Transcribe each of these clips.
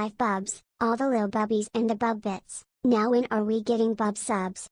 5 bubs, all the lil bubbies and the bub bits. Now when are we getting bub subs?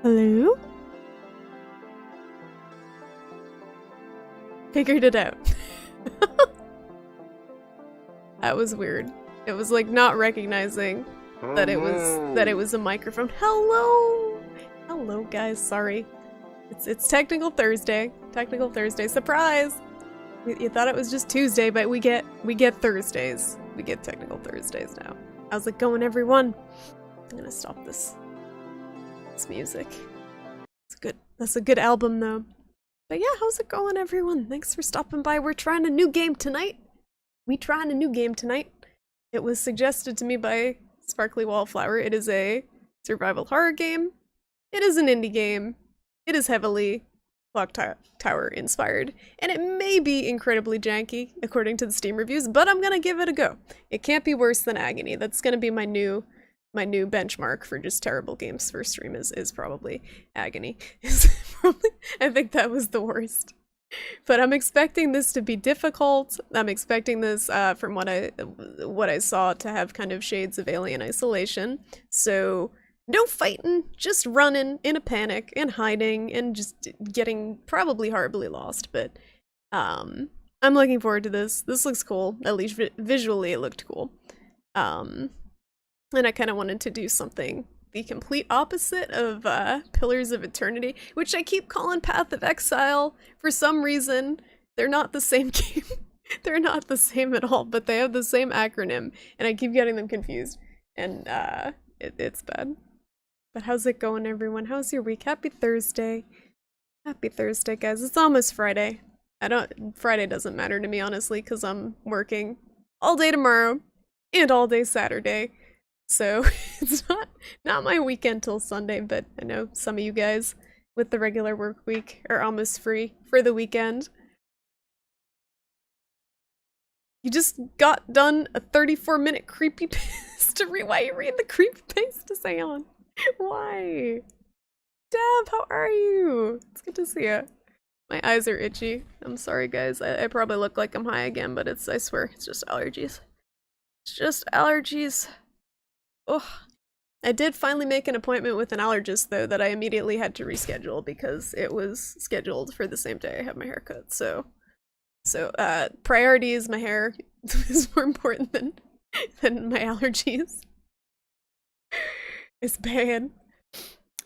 Hello? Figured it out. That was weird. It was like not recognizing that it was a microphone. Hello! Hello guys, sorry. It's Technical Thursday. Technical Thursday. Surprise! You thought it was just Tuesday, but we get Thursdays. We get Technical Thursdays now. How's it going, everyone? I'm gonna stop this music. It's good. That's a good album though. But yeah, how's it going, everyone? Thanks for stopping by. We're trying a new game tonight. It was suggested to me by Sparkly Wallflower. It is a survival horror game. It is an indie game. It is heavily Clock Tower inspired, and it may be incredibly janky according to the Steam reviews, but I'm gonna give it a go. It can't be worse than Agony. That's gonna be my new benchmark for just terrible games for stream is probably Agony. I think that was the worst. But I'm expecting this to be difficult. I'm expecting this, from what I saw, to have kind of shades of Alien Isolation. So no fighting, just running in a panic and hiding and just getting probably horribly lost. But I'm looking forward to this. This looks cool. At least visually it looked cool. And I kind of wanted to do something the complete opposite of Pillars of Eternity, which I keep calling Path of Exile. For some reason, they're not the same game. They're not the same at all, but they have the same acronym, and I keep getting them confused, and it's bad. But how's it going, everyone? How's your week? Happy Thursday. Happy Thursday, guys. It's almost Friday. Friday doesn't matter to me, honestly, because I'm working all day tomorrow and all day Saturday. So it's not my weekend till Sunday, but I know some of you guys with the regular work week are almost free for the weekend. You just got done a 34-minute creepypasta Why you read the creepypasta, Sayon? Why? Deb, how are you? It's good to see you. My eyes are itchy. I'm sorry, guys. I probably look like I'm high again, but I swear, it's just allergies. It's just allergies. Oh, I did finally make an appointment with an allergist, though, that I immediately had to reschedule because it was scheduled for the same day I have my haircut. So priority is my hair is more important than my allergies. It's bad.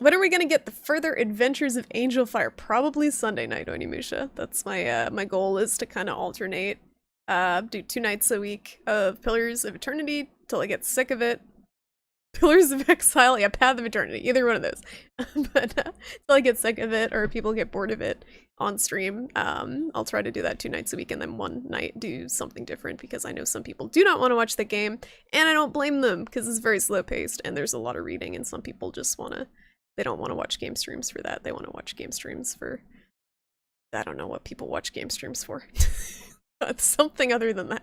When are we gonna get the further adventures of Angel Fire? Probably Sunday night, Onimusha. That's my goal, is to kind of alternate, do 2 nights a week of Pillars of Eternity till I get sick of it. Pillars of Exile, yeah, Path of Eternity, either one of those. But till I get sick of it or people get bored of it on stream, I'll try to do that 2 nights a week and then one night do something different, because I know some people do not want to watch the game, and I don't blame them because it's very slow paced and there's a lot of reading, and some people just they don't want to watch game streams for that. They want to watch game streams for, I don't know what people watch game streams for. It's something other than that.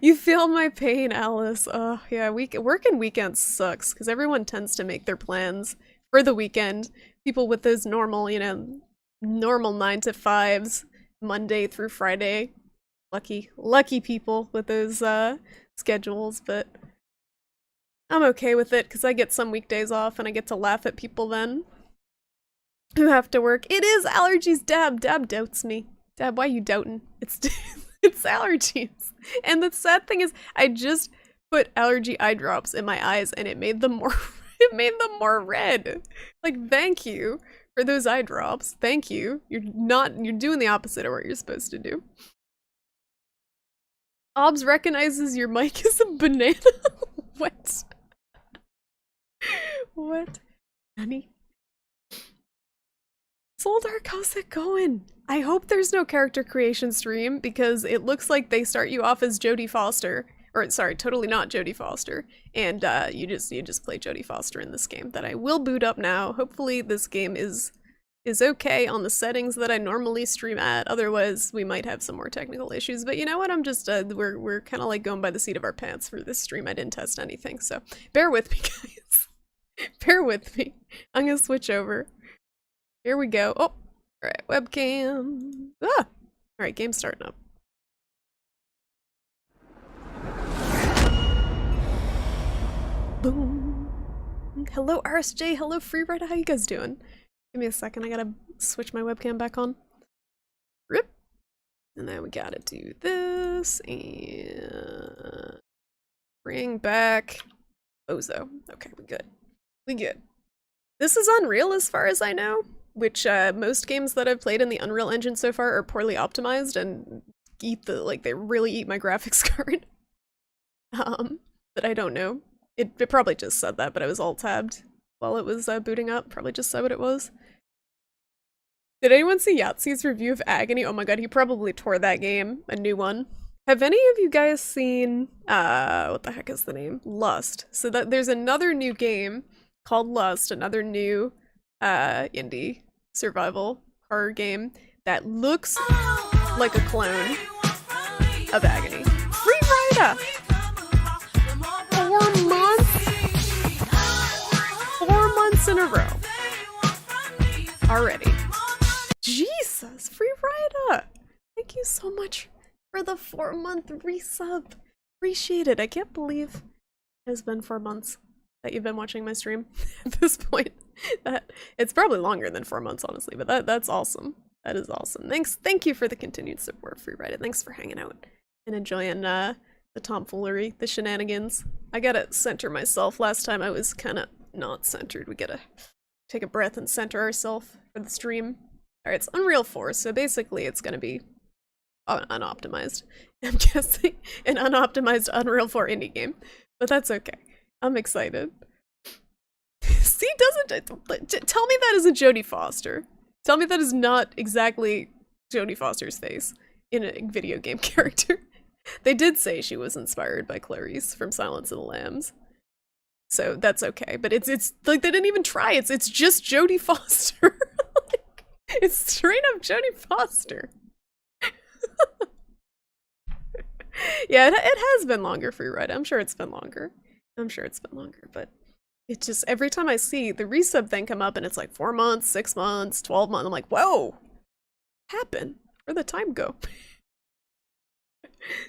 You feel my pain, Alice. Oh, yeah, working weekends sucks, because everyone tends to make their plans for the weekend. People with those normal, normal 9-to-5s, Monday through Friday. Lucky people with those, schedules, but I'm okay with it, because I get some weekdays off, and I get to laugh at people then who have to work. It is allergies, Dab. Dab doubts me. Dab, why you doubting? It's allergies. And the sad thing is, I just put allergy eye drops in my eyes and it made them more red. Like, thank you for those eye drops. Thank you. You're doing the opposite of what you're supposed to do. Obs recognizes your mic is a banana. What? What? Honey? Soldark, how's it going? I hope there's no character creation stream, because it looks like they start you off as Jodie Foster, or sorry, totally not Jodie Foster, and you just play Jodie Foster in this game that I will boot up now. Hopefully this game is okay on the settings that I normally stream at. Otherwise, we might have some more technical issues. But you know what? I'm just we're kind of like going by the seat of our pants for this stream. I didn't test anything, so bear with me, guys. Bear with me. I'm gonna switch over. Here we go. Oh, all right, webcam. Ah, all right, game's starting up. Boom. Hello RSJ, hello Freerider, how you guys doing? Give me a second, I gotta switch my webcam back on. Rip. And then we gotta do this, and bring back Bozo. Okay, we good. We good. This is Unreal as far as I know, which most games that I've played in the Unreal Engine so far are poorly optimized and they really eat my graphics card. But I don't know. It probably just said that, but I was alt-tabbed while it was booting up. Probably just said what it was. Did anyone see Yahtzee's review of Agony? Oh my god, he probably tore that game. A new one. Have any of you guys seen, what the heck is the name? Lust. So there's another new game called Lust, another new, indie survival horror game that looks like a clone of Agony. Freerider! 4 months? 4 months in a row. Already. Jesus, Freerider! Thank you so much for the 4-month resub. Appreciate it. I can't believe it has been 4 months that you've been watching my stream at this point. It's probably longer than 4 months, honestly, but that's awesome. That is awesome. Thank you for the continued support, Freerider. Thanks for hanging out and enjoying the tomfoolery, the shenanigans. I gotta center myself. Last time I was kind of not centered. We gotta take a breath and center ourselves for the stream. Alright, it's Unreal 4, so basically it's gonna be unoptimized. I'm guessing an unoptimized Unreal 4 indie game, but that's okay. I'm excited. See, tell me that isn't Jodie Foster. Tell me that is not exactly Jodie Foster's face in a video game character. They did say she was inspired by Clarice from Silence of the Lambs. So that's okay, but it's like they didn't even try. It's just Jodie Foster. Like, it's straight up Jodie Foster. Yeah, it has been longer for you, right? I'm sure it's been longer. But it just, every time I see the resub thing come up and it's like 4 months, 6 months, 12 months, I'm like, whoa! Happen? Where'd the time go?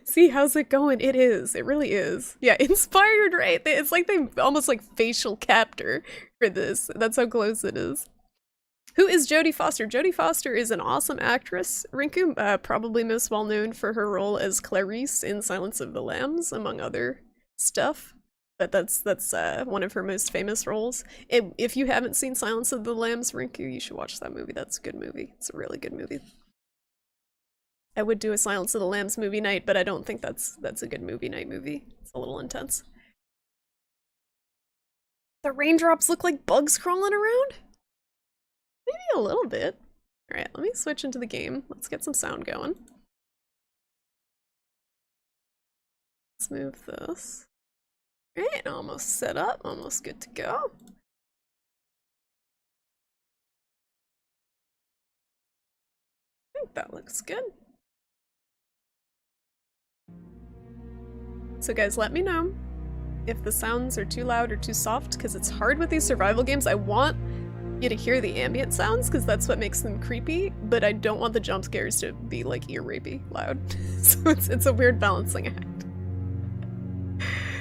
See, how's it going? It is. It really is. Yeah, inspired, right? It's like they almost like facial capture for this. That's how close it is. Who is Jodie Foster? Jodie Foster is an awesome actress. Rinku, probably most well known for her role as Clarice in Silence of the Lambs, among other stuff. But that's one of her most famous roles. If you haven't seen Silence of the Lambs, Rinku, you should watch that movie. That's a good movie. It's a really good movie. I would do a Silence of the Lambs movie night, but I don't think that's a good movie night movie. It's a little intense. The raindrops look like bugs crawling around? Maybe a little bit. Alright, let me switch into the game. Let's get some sound going. Let's move this. Alright, almost set up, almost good to go. I think that looks good. So guys, let me know if the sounds are too loud or too soft, because it's hard with these survival games. I want you to hear the ambient sounds, because that's what makes them creepy, but I don't want the jump scares to be like ear rapey loud. So it's a weird balancing act.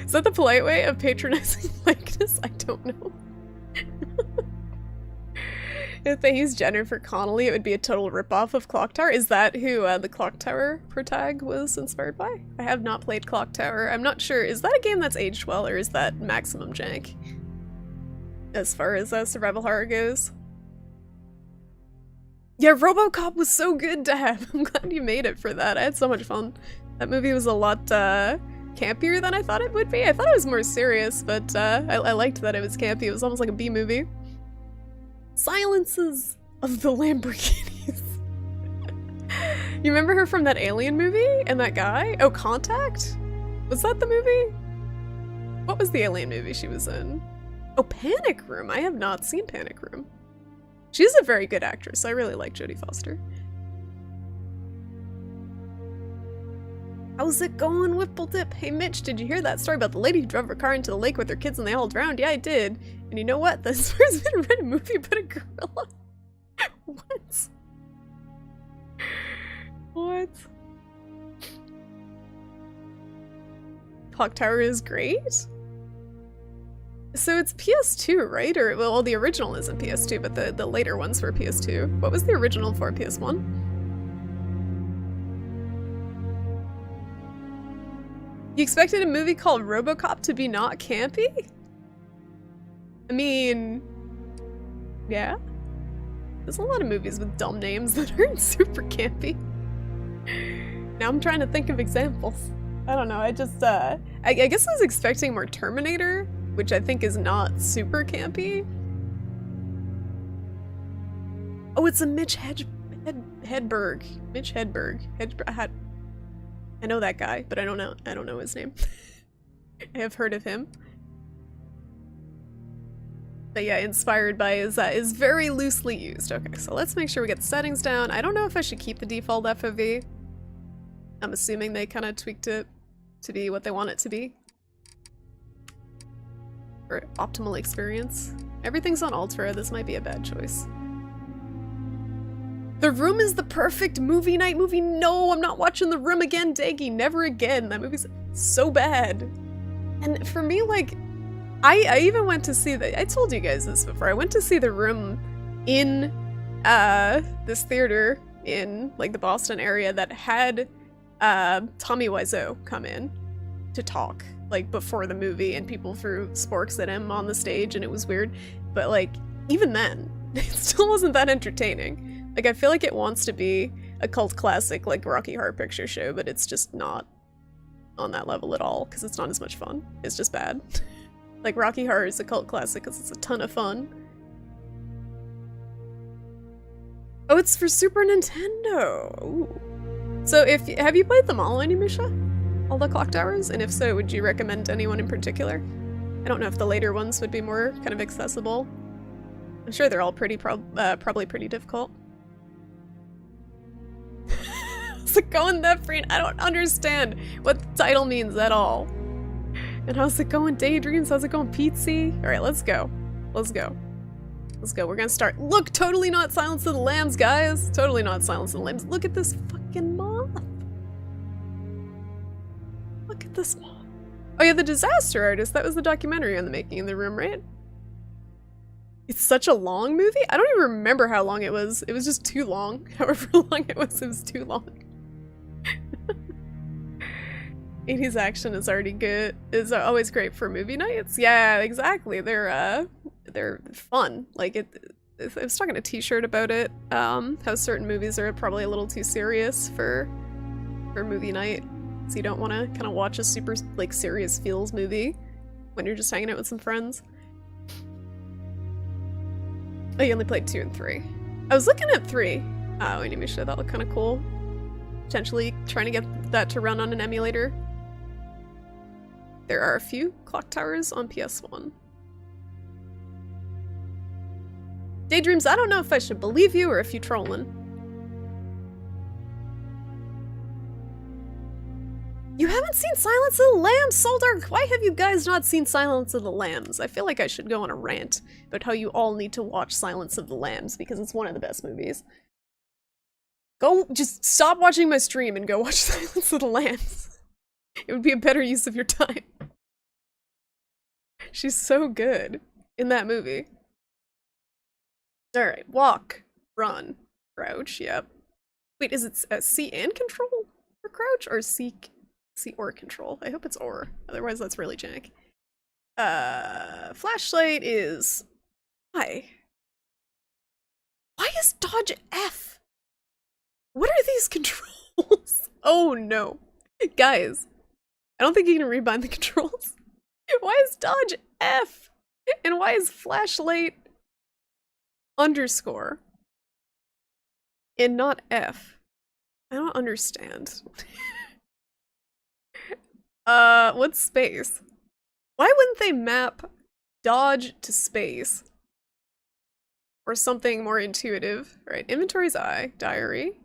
Is that the polite way of patronizing likeness? I don't know. If they used Jennifer Connelly, it would be a total ripoff of Clock Tower. Is that who the Clock Tower protag was inspired by? I have not played Clock Tower. I'm not sure. Is that a game that's aged well, or is that maximum jank? As far as survival horror goes. Yeah, RoboCop was so good to have. I'm glad you made it for that. I had so much fun. That movie was a lot campier than I thought it would be. I thought it was more serious, but I liked that it was campy. It was almost like a B movie. Silences of the Lamborghinis. You remember her from that Alien movie? And that guy? Oh, Contact? Was that the movie? What was the Alien movie she was in? Oh, Panic Room. I have not seen Panic Room. She's a very good actress. I really like Jodie Foster. How's it going, Whipple-Dip? Hey Mitch, did you hear that story about the lady who drove her car into the lake with her kids and they all drowned? Yeah, I did. And you know what? This has been read a movie about a gorilla. What? What? Clock Tower is great? So it's PS2, right? Or, well, the original isn't PS2, but the later ones were PS2. What was the original for PS1? You expected a movie called RoboCop to be not campy? I mean, yeah. There's a lot of movies with dumb names that aren't super campy. Now I'm trying to think of examples. I don't know, I just, I guess I was expecting more Terminator, which I think is not super campy. Oh, it's a Mitch Hedberg. Mitch Hedberg. I know that guy, but I don't know his name. I have heard of him. But yeah, inspired by is very loosely used. Okay, so let's make sure we get the settings down. I don't know if I should keep the default FOV. I'm assuming they kind of tweaked it to be what they want it to be. For optimal experience. Everything's on Ultra, this might be a bad choice. The Room is the perfect movie night movie. No, I'm not watching The Room again, Daggy, never again. That movie's so bad. And for me, like, I even went to see I told you guys this before. I went to see The Room in this theater in like the Boston area that had Tommy Wiseau come in to talk like before the movie, and people threw sporks at him on the stage and it was weird. But like even then, it still wasn't that entertaining. Like I feel like it wants to be a cult classic like Rocky Horror Picture Show, but it's just not on that level at all because it's not as much fun. It's just bad. Like Rocky Horror is a cult classic because it's a ton of fun. Oh, it's for Super Nintendo. Ooh. So have you played them all, Animusha? All the Clock Towers? And if so, would you recommend anyone in particular? I don't know if the later ones would be more kind of accessible. I'm sure they're all pretty probably pretty difficult. How's it going, Nephrine? I don't understand what the title means at all. And how's it going, Daydreams? How's it going, Pizzy? Alright, let's go. Let's go. Let's go. We're gonna start. Look, totally not Silence of the Lambs, guys. Totally not Silence of the Lambs. Look at this fucking moth. Look at this moth. Oh yeah, The Disaster Artist. That was the documentary on the making of The Room, right? It's such a long movie? I don't even remember how long it was. It was just too long. However long it was too long. 80s action is already good. Is always great for movie nights. Yeah, exactly. They're fun. Like I was talking to T-shirt about it. How certain movies are probably a little too serious for movie night. So you don't want to kind of watch a super like serious feels movie when you're just hanging out with some friends. Oh, you only played 2 and 3. I was looking at 3. Oh, Animusha, that looked kind of cool. Potentially trying to get that to run on an emulator. There are a few clock towers on PS1. Daydreams, I don't know if I should believe you or if you trolling. You haven't seen Silence of the Lambs, Soldark? Why have you guys not seen Silence of the Lambs? I feel like I should go on a rant about how you all need to watch Silence of the Lambs because it's one of the best movies. Go, just stop watching my stream and go watch Silence of the Lambs. It would be a better use of your time. She's so good in that movie. Alright, walk, run, crouch, yep. Wait, is it C and control for crouch or C or control? I hope it's or, otherwise that's really jank. Flashlight is... Why is dodge F? What are these controls? Oh no. Guys, I don't think you can rebind the controls. Why is dodge F? And why is flashlight underscore and not F? I don't understand. What's space? Why wouldn't they map dodge to space? Or something more intuitive, right? Inventory's I, diary.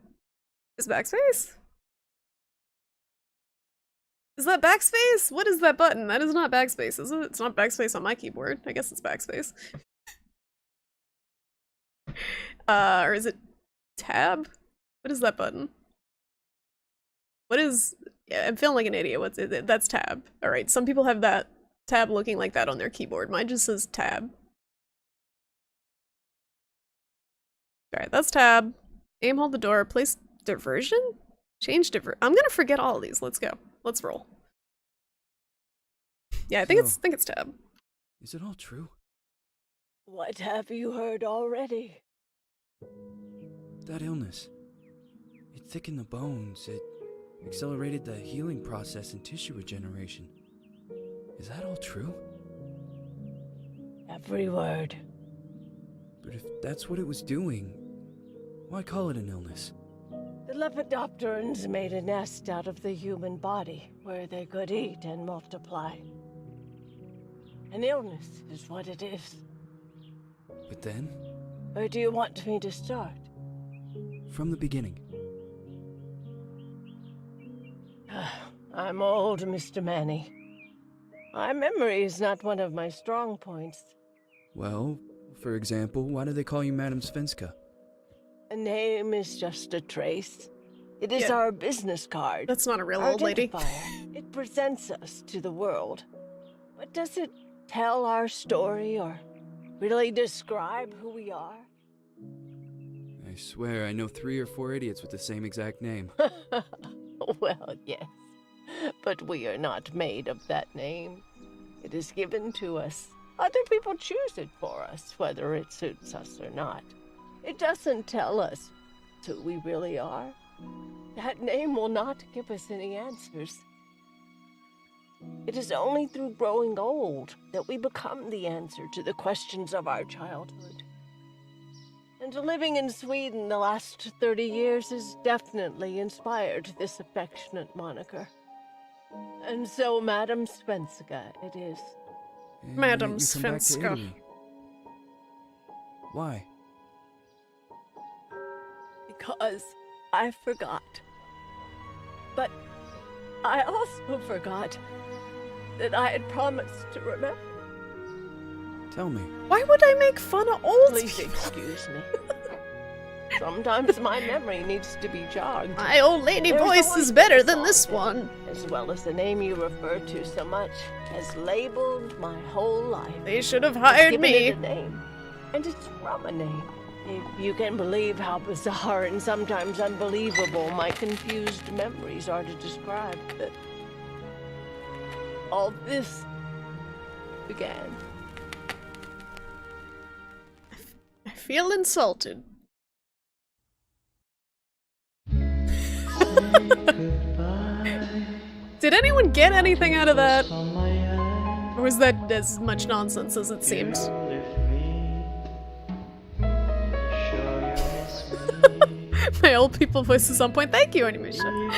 Is backspace? Is that backspace? What is that button? That is not backspace, is it? It's not backspace on my keyboard. I guess it's backspace. Or is it tab? What is that button? What is... Yeah, I'm feeling like an idiot. What's it? That's tab. Alright, some people have that tab looking like that on their keyboard. Mine just says tab. Alright, that's tab. Aim, hold the door. Place diversion? Change I'm gonna forget all of these. Let's go. Let's roll. Yeah, I think it's tab. Is it all true? What have you heard already? That illness. It thickened the bones. It accelerated the healing process and tissue regeneration. Is that all true? Every word. But if that's what it was doing, why call it an illness? The Lepidopterans made a nest out of the human body where they could eat and multiply. An illness is what it is. But then, Where do you want me to start? from the beginning. I'm old, Mr. Manny. My memory is not one of my strong points. Well, for example, why do they call you Madam Svenska? A name is just a trace. It is Yeah. our business card. That's not a real Our old lady. identifier. It presents us to the world. But does it tell our story or really describe who we are? I swear I know 3 or 4 idiots with the same exact name. Well, yes. But we are not made of that name. It is given to us. Other people choose it for us, whether it suits us or not. It doesn't tell us who we really are. That name will not give us any answers. It is only through growing old that we become the answer to the questions of our childhood. And living in Sweden the last 30 years has definitely inspired this affectionate moniker. And so, Madam Svenska, it is. And Madam yet you come back to Svenska. Italy. Why? Because I forgot. But I also forgot that I had promised to remember. Tell me. Why would I make fun of old Please people? excuse me. Sometimes my memory needs to be jogged. My old lady There's voice always is better been a than this song one. As well as the name you refer to so much has labeled my whole life. They should have It's hired given me. it a name. And it's from a name. If you can believe how bizarre and sometimes unbelievable my confused memories are to describe that all this began. I feel insulted. Did anyone get anything out of that? Or was that as much nonsense as it seemed? My old people voice is on point. Thank you, Animation.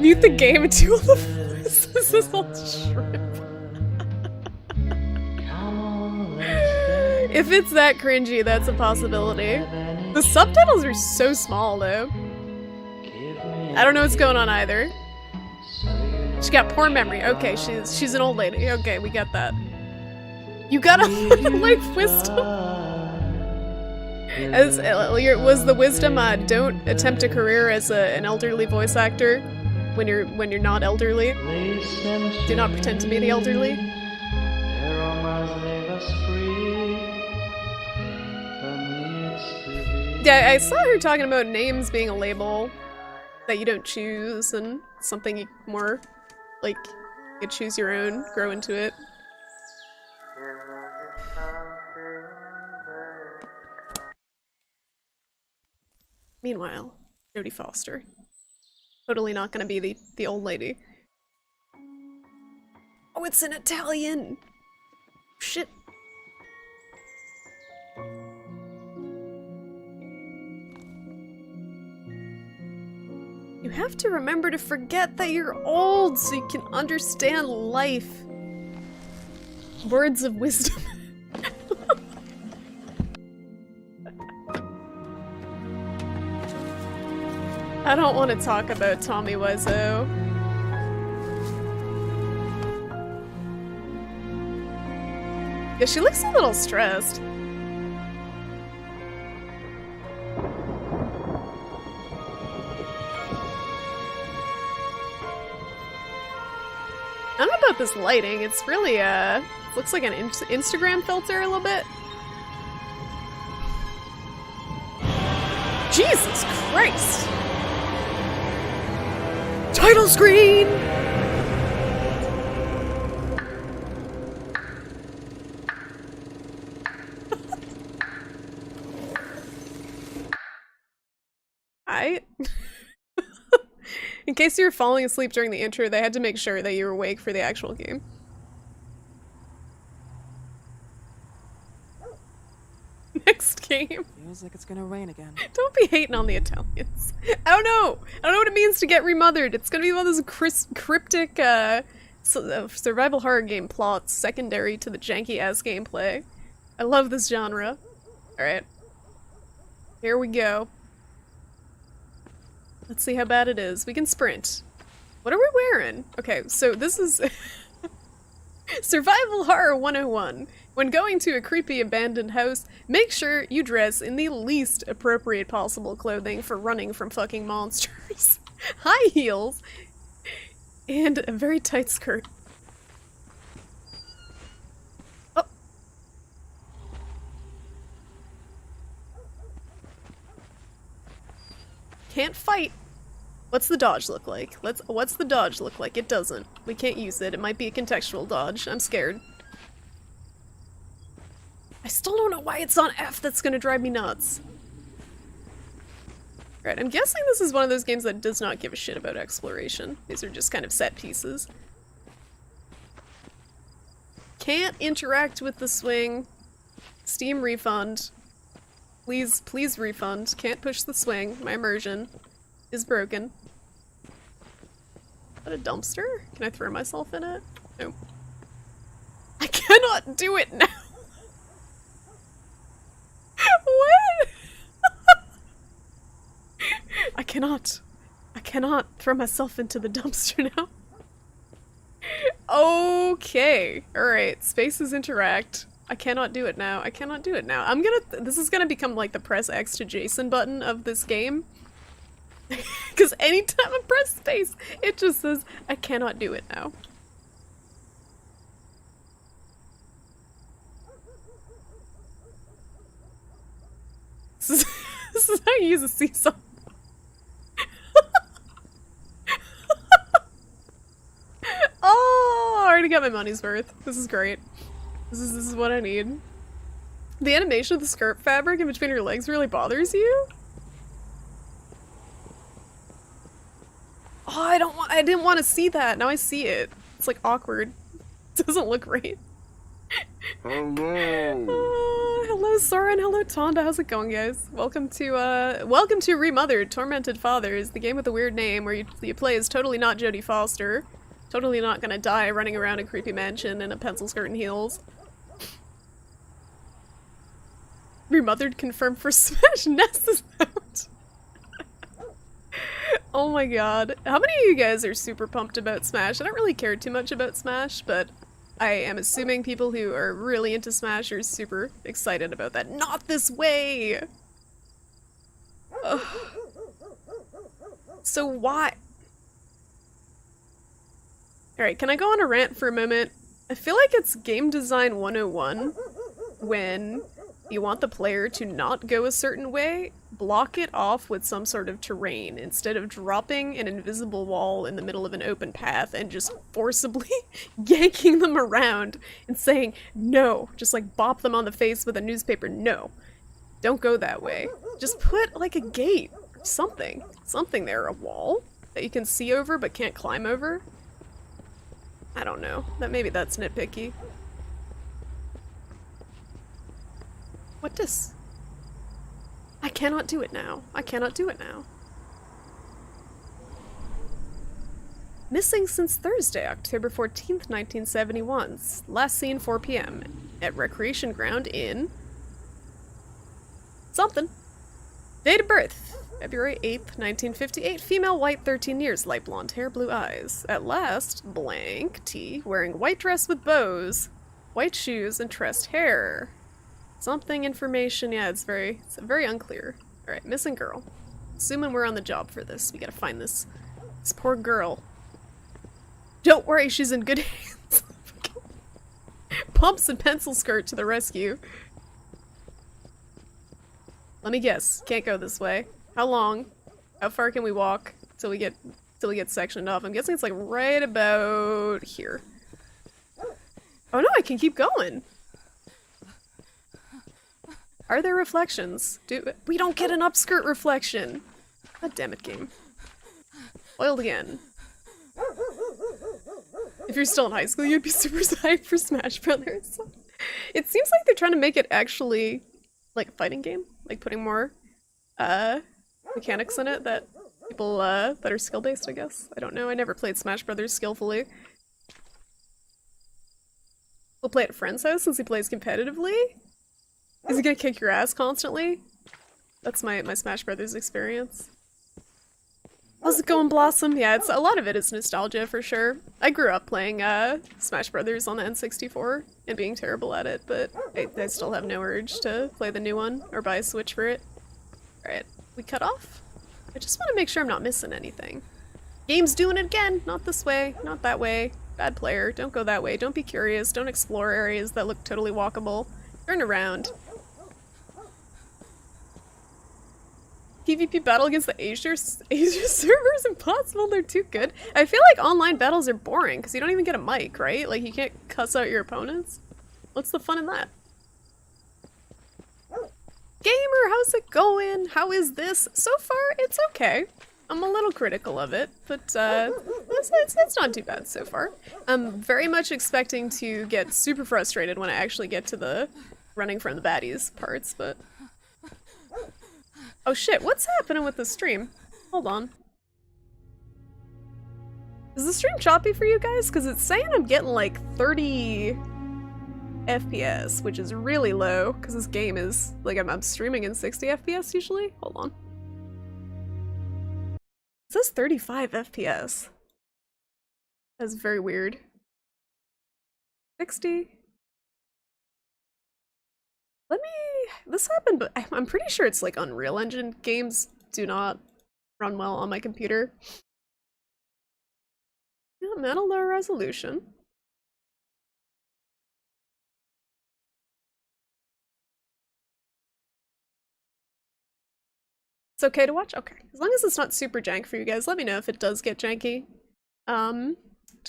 Mute the game and do all the voices. This is all shrimp. If it's that cringy, that's a possibility. The subtitles are so small, though. I don't know what's going on either. She got poor memory. Okay, she's an old lady. Okay, we got that. You got a life wisdom. Was the wisdom don't attempt a career as an elderly voice actor when you're not elderly. Do not pretend to be the elderly. Yeah, I saw her talking about names being a label that you don't choose and something you more like you choose your own, grow into it. Meanwhile, Jodie Foster. Totally not gonna be the old lady. Oh, it's in Italian! Shit. You have to remember to forget that you're old so you can understand life. Words of wisdom. I don't want to talk about Tommy Wiseau. Yeah, she looks a little stressed. I don't know about this lighting. It's really, looks like an Instagram filter a little bit. Jesus Christ! Title screen! In case you were falling asleep during the intro, they had to make sure that you were awake for the actual game. Next game. Feels like it's gonna rain again. Don't be hating on the Italians. I don't know. I don't know what it means to get remothered. It's gonna be one of those cryptic survival horror game plots secondary to the janky-ass gameplay. I love this genre. Alright. Here we go. Let's see how bad it is. We can sprint. What are we wearing? Okay, so this is Survival Horror 101. When going to a creepy abandoned house, make sure you dress in the least appropriate possible clothing for running from fucking monsters. High heels and a very tight skirt. Oh. Can't fight. What's the dodge look like? What's the dodge look like? It doesn't. We can't use it. It might be a contextual dodge. I'm scared. I still don't know why it's on F. That's gonna drive me nuts. Right, I'm guessing this is one of those games that does not give a shit about exploration. These are just kind of set pieces. Can't interact with the swing. Steam refund. Please, please refund. Can't push the swing. My immersion is broken. Is that a dumpster? Can I throw myself in it? No. I cannot do it now! What? I cannot throw myself into the dumpster now. Okay. Alright. Spaces interact. I cannot do it now. I cannot do it now. This is gonna become like the press X to Jason button of this game. Because anytime I press space, it just says, I cannot do it now. This is how you use a seesaw. Oh, I already got my money's worth. This is great. This is what I need. The animation of the skirt fabric in between your legs really bothers you? Oh, I didn't want to see that. Now I see it. It's like awkward. It doesn't look right. Hello. Hello Soren, hello Tonda, how's it going guys? Welcome to Remothered, Tormented Fathers, the game with a weird name where you play as totally not Jodie Foster. Totally not gonna die running around a creepy mansion in a pencil skirt and heels. Remothered confirmed for Smash. Ness is out. Oh my god. How many of you guys are super pumped about Smash? I don't really care too much about Smash, but I am assuming people who are really into Smash are super excited about that. Not this way! Ugh. So why? Alright, can I go on a rant for a moment? I feel like it's game design 101 when you want the player to not go a certain way, block it off with some sort of terrain instead of dropping an invisible wall in the middle of an open path and just forcibly yanking them around and saying no, just like bop them on the face with a newspaper. No, don't go that way. Just put like a gate, something there, a wall that you can see over but can't climb over. I don't know, maybe that's nitpicky. What this? I cannot do it now. I cannot do it now. Missing since Thursday, October 14th, 1971. Last seen 4 p.m. at Recreation Ground in... something. Date of birth, February 8th, 1958. Female, white, 13 years, light blonde hair, blue eyes. At last, blank, T, wearing white dress with bows, white shoes, and tressed hair. Something information, yeah, it's very unclear. Alright, missing girl. Assuming we're on the job for this, we gotta find this poor girl. Don't worry, she's in good hands. Pumps and pencil skirt to the rescue. Let me guess. Can't go this way. How long? How far can we walk till we get sectioned off? I'm guessing it's like right about here. Oh no, I can keep going. Are there reflections? We don't get an upskirt reflection. God damn it, game. Oiled again. If you're still in high school, you'd be super psyched for Smash Brothers. It seems like they're trying to make it actually like a fighting game, like putting more mechanics in it that people that are skill based, I guess. I don't know. I never played Smash Brothers skillfully. We'll play at a friend's house since he plays competitively. Is he gonna kick your ass constantly? That's my Smash Brothers experience. How's it going, Blossom? Yeah, it's a lot of it is nostalgia for sure. I grew up playing Smash Brothers on the N64 and being terrible at it, but I still have no urge to play the new one or buy a Switch for it. Alright, we cut off? I just want to make sure I'm not missing anything. Game's doing it again! Not this way, not that way. Bad player, don't go that way, don't be curious, don't explore areas that look totally walkable. Turn around. PvP battle against the Asia servers impossible, they're too good. I feel like online battles are boring because you don't even get a mic, right? Like you can't cuss out your opponents. What's the fun in that? Gamer, how's it going? How is this? So far, it's okay. I'm a little critical of it, but it's not too bad so far. I'm very much expecting to get super frustrated when I actually get to the running from the baddies parts, but... Oh shit, what's happening with the stream? Hold on. Is the stream choppy for you guys? Because it's saying I'm getting like 30 FPS, which is really low, because this game is, like, I'm streaming in 60 FPS usually. Hold on. It says 35 FPS. That's very weird. 60? Let me... This happened, but I'm pretty sure it's like Unreal Engine games do not run well on my computer. Yeah, metal low resolution. It's okay to watch? Okay. As long as it's not super jank for you guys, let me know if it does get janky. To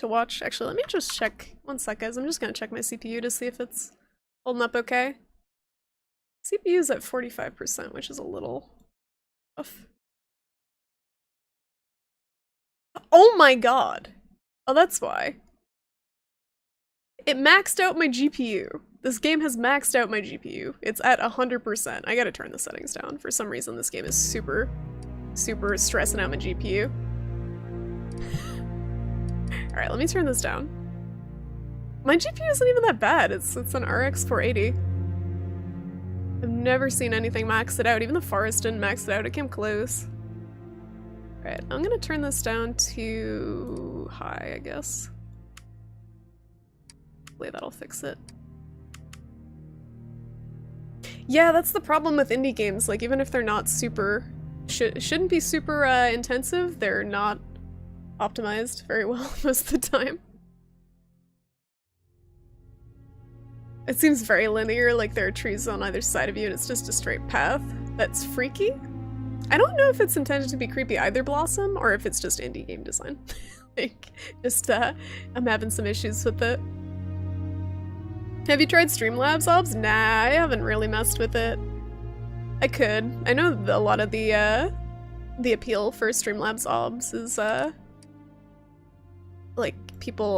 watch. Actually, let me just check. One sec, guys. I'm just gonna check my CPU to see if it's holding up okay. CPU is at 45%, which is a little tough. Oh my god! Oh, that's why. It maxed out my GPU. This game has maxed out my GPU. It's at 100%. I gotta turn the settings down. For some reason, this game is super stressing out my GPU. Alright, let me turn this down. My GPU isn't even that bad. It's an RX 480. I've never seen anything max it out. Even the Forest didn't max it out. It came close. Alright, I'm gonna turn this down to high, I guess. Hopefully that'll fix it. Yeah, that's the problem with indie games. Like, even if they're not super... shouldn't be super intensive, they're not optimized very well most of the time. It seems very linear, like there are trees on either side of you and it's just a straight path. That's freaky. I don't know if it's intended to be creepy either, Blossom, or if it's just indie game design. Like, just, I'm having some issues with it. Have you tried Streamlabs, Obs? Nah, I haven't really messed with it. I could. I know a lot of the appeal for Streamlabs Obs is, like, people,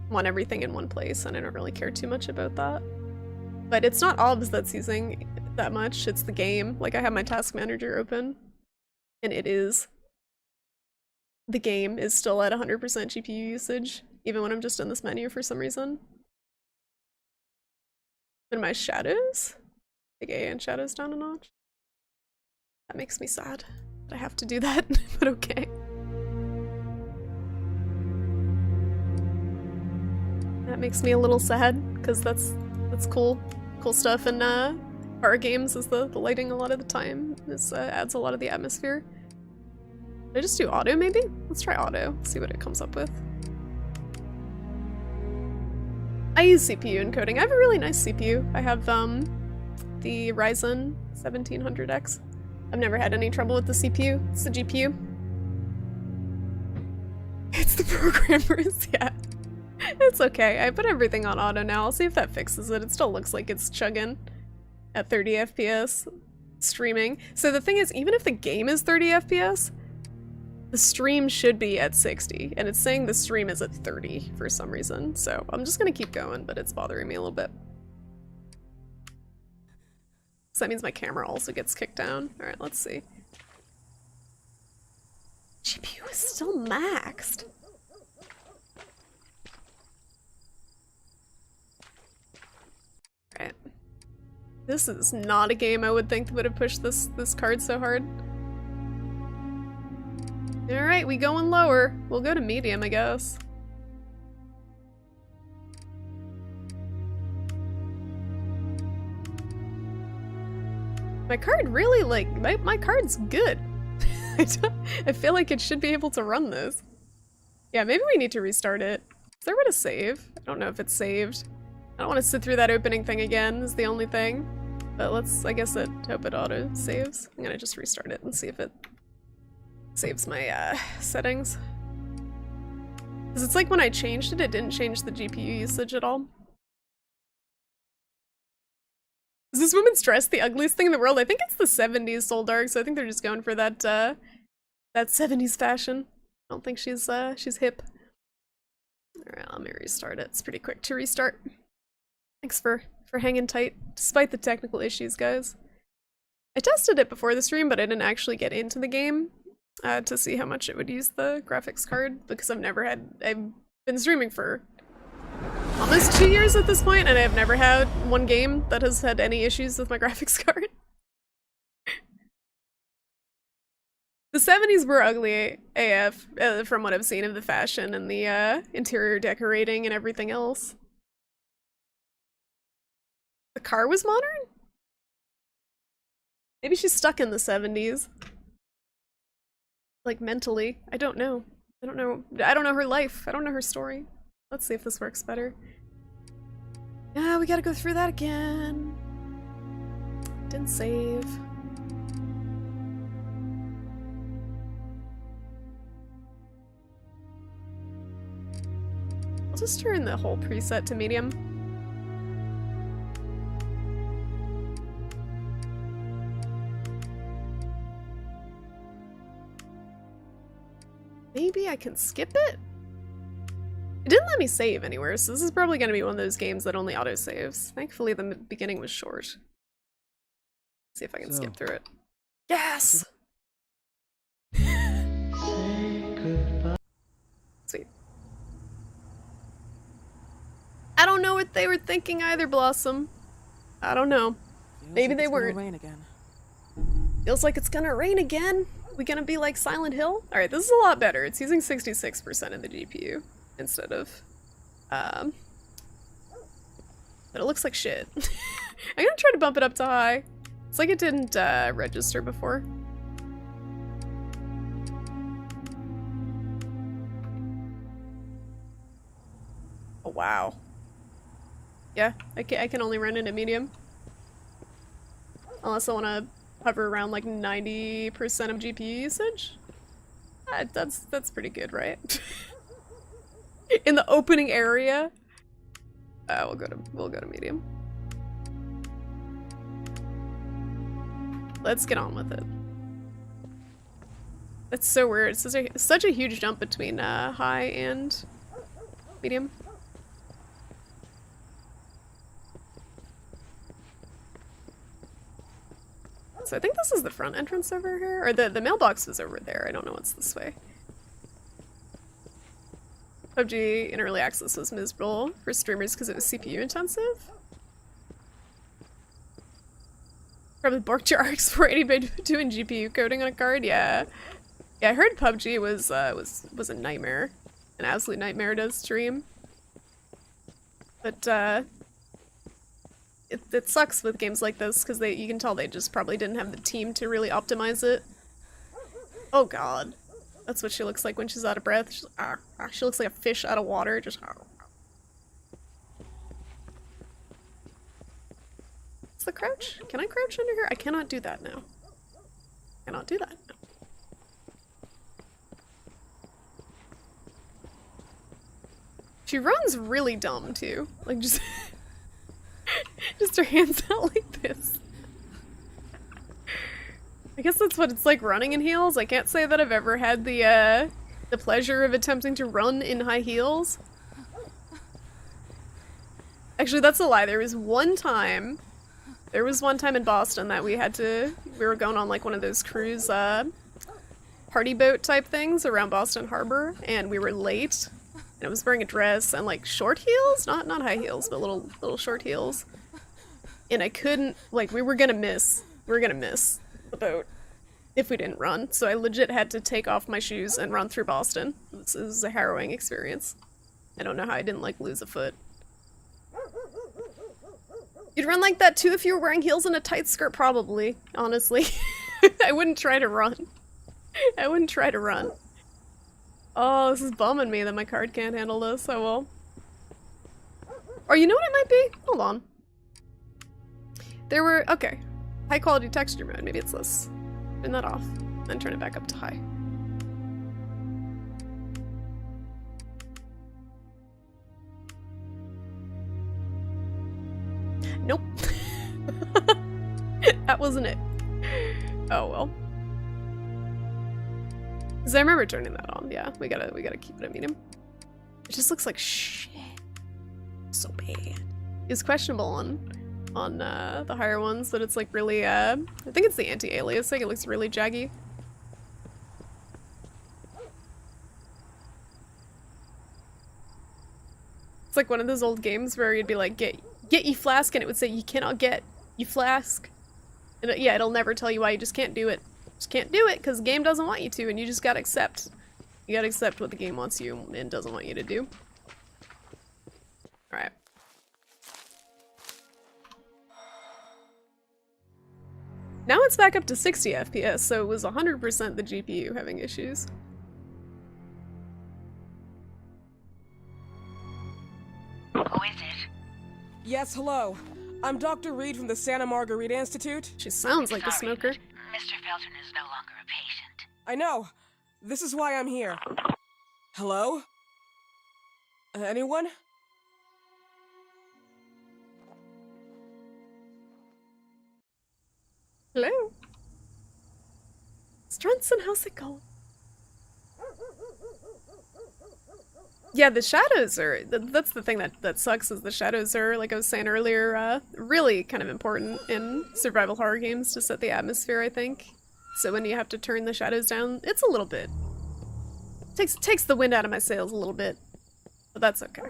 want everything in one place, and I don't really care too much about that. But it's not OBS that's using that much, it's the game. Like, I have my task manager open, and it is... The game is still at 100% GPU usage, even when I'm just in this menu for some reason. And my shadows? Like, and shadows down a notch? That makes me sad. I have to do that, but okay. That makes me a little sad, because that's cool. Cool stuff in horror games is the lighting a lot of the time. This adds a lot of the atmosphere. Did I just do auto, maybe? Let's try auto, see what it comes up with. I use CPU encoding. I have a really nice CPU. I have the Ryzen 1700X. I've never had any trouble with the CPU. It's the GPU. It's the programmers, yeah. It's okay. I put everything on auto now. I'll see if that fixes it. It still looks like it's chugging at 30 FPS streaming. So the thing is, even if the game is 30 FPS, the stream should be at 60, and it's saying the stream is at 30 for some reason. So I'm just gonna keep going, but it's bothering me a little bit. So that means my camera also gets kicked down. All right, let's see. GPU is still maxed. Right. This is not a game I would think would have pushed this card so hard. Alright, we going lower. We'll go to medium, I guess. My card really, like, my card's good. I feel like it should be able to run this. Yeah, maybe we need to restart it. Is there a way to save? I don't know if it's saved. I don't want to sit through that opening thing again, is the only thing. But let's, I guess, hope it auto saves. I'm gonna just restart it and see if it saves my settings. Because it's like when I changed it, it didn't change the GPU usage at all. Is this woman's dress the ugliest thing in the world? I think it's the 70s Soul Dark, so I think they're just going for that that 70s fashion. I don't think she's hip. Alright, let me restart it. It's pretty quick to restart. Thanks for hanging tight, despite the technical issues, guys. I tested it before the stream, but I didn't actually get into the game to see how much it would use the graphics card, because I've been streaming for almost 2 years at this point, and I've never had one game that has had any issues with my graphics card. The 70s were ugly AF, from what I've seen of the fashion and the interior decorating and everything else. The car was modern? Maybe she's stuck in the 70s. Like, mentally. I don't know. I don't know her life. I don't know her story. Let's see if this works better. Yeah, we gotta go through that again. Didn't save. I'll just turn the whole preset to medium. Maybe I can skip it? It didn't let me save anywhere, so this is probably going to be one of those games that only auto-saves. Thankfully, the beginning was short. See if I can skip through it. Yes! Sweet. I don't know what they were thinking either, Blossom. I don't know. Maybe they weren't. Rain again. Feels like it's gonna rain again. We gonna be like Silent Hill? Alright, this is a lot better. It's using 66% of the GPU instead of, but it looks like shit. I'm gonna try to bump it up to high. It's like it didn't, register before. Oh, wow. Yeah, I can only run it at medium. Unless I want to hover around like 90% of GPU usage. That's pretty good, right? In the opening area. We'll go to medium. Let's get on with it. That's so weird. It's such a huge jump between high and medium. So I think this is the front entrance over here, or the mailbox was over there. I don't know what's this way. PUBG in early access was miserable for streamers because it was CPU intensive. Probably borked your RX 480 by doing GPU coding on a card. Yeah, I heard PUBG was a nightmare, an absolute nightmare to stream. But it sucks with games like this because you can tell they just probably didn't have the team to really optimize it. Oh god. That's what she looks like when she's out of breath. She looks like a fish out of water, just the crouch? Can I crouch under here? I cannot do that now. Cannot do that now. She runs really dumb too. Like just just her hands out like this. I guess that's what it's like running in heels. I can't say that I've ever had the pleasure of attempting to run in high heels. Actually, that's a lie. There was one time in Boston that we were going on like one of those cruise party boat type things around Boston Harbor, and we were late. And I was wearing a dress and like short heels, not high heels, but little short heels. And I couldn't, like, we were gonna miss the boat if we didn't run. So I legit had to take off my shoes and run through Boston. This is a harrowing experience. I don't know how I didn't like lose a foot. You'd run like that too if you were wearing heels and a tight skirt, probably, honestly. I wouldn't try to run. I wouldn't try to run. Oh, this is bumming me that my card can't handle this. Oh well. Or you know what it might be? Hold on. There were, okay. High quality texture mode, maybe it's this. Turn that off, then turn it back up to high. Nope. That wasn't it. Oh well. Cause I remember turning that on. Yeah, we gotta keep it at medium. It just looks like shit. So bad. It's questionable on the higher ones that it's like really I think it's the anti-aliasing. It looks really jaggy. It's like one of those old games where you'd be like, get ye flask, and it would say you cannot get ye flask. And yeah, it'll never tell you why. You just can't do it. Just can't do it because the game doesn't want you to, and you just gotta accept. You gotta accept what the game wants you and doesn't want you to do. Alright. Now it's back up to 60 FPS, so it was 100% the GPU having issues. Who is it? Yes, hello. I'm Dr. Reed from the Santa Margarita Institute. She sounds like a smoker. Mr. Felton is no longer a patient. I know. This is why I'm here. Hello? Anyone? Hello? Strunson, how's it going? Yeah, the shadows are, that's the thing that sucks, is the shadows are, like I was saying earlier, really kind of important in survival horror games to set the atmosphere, I think. So when you have to turn the shadows down, it's a little bit. Takes the wind out of my sails a little bit, but that's okay.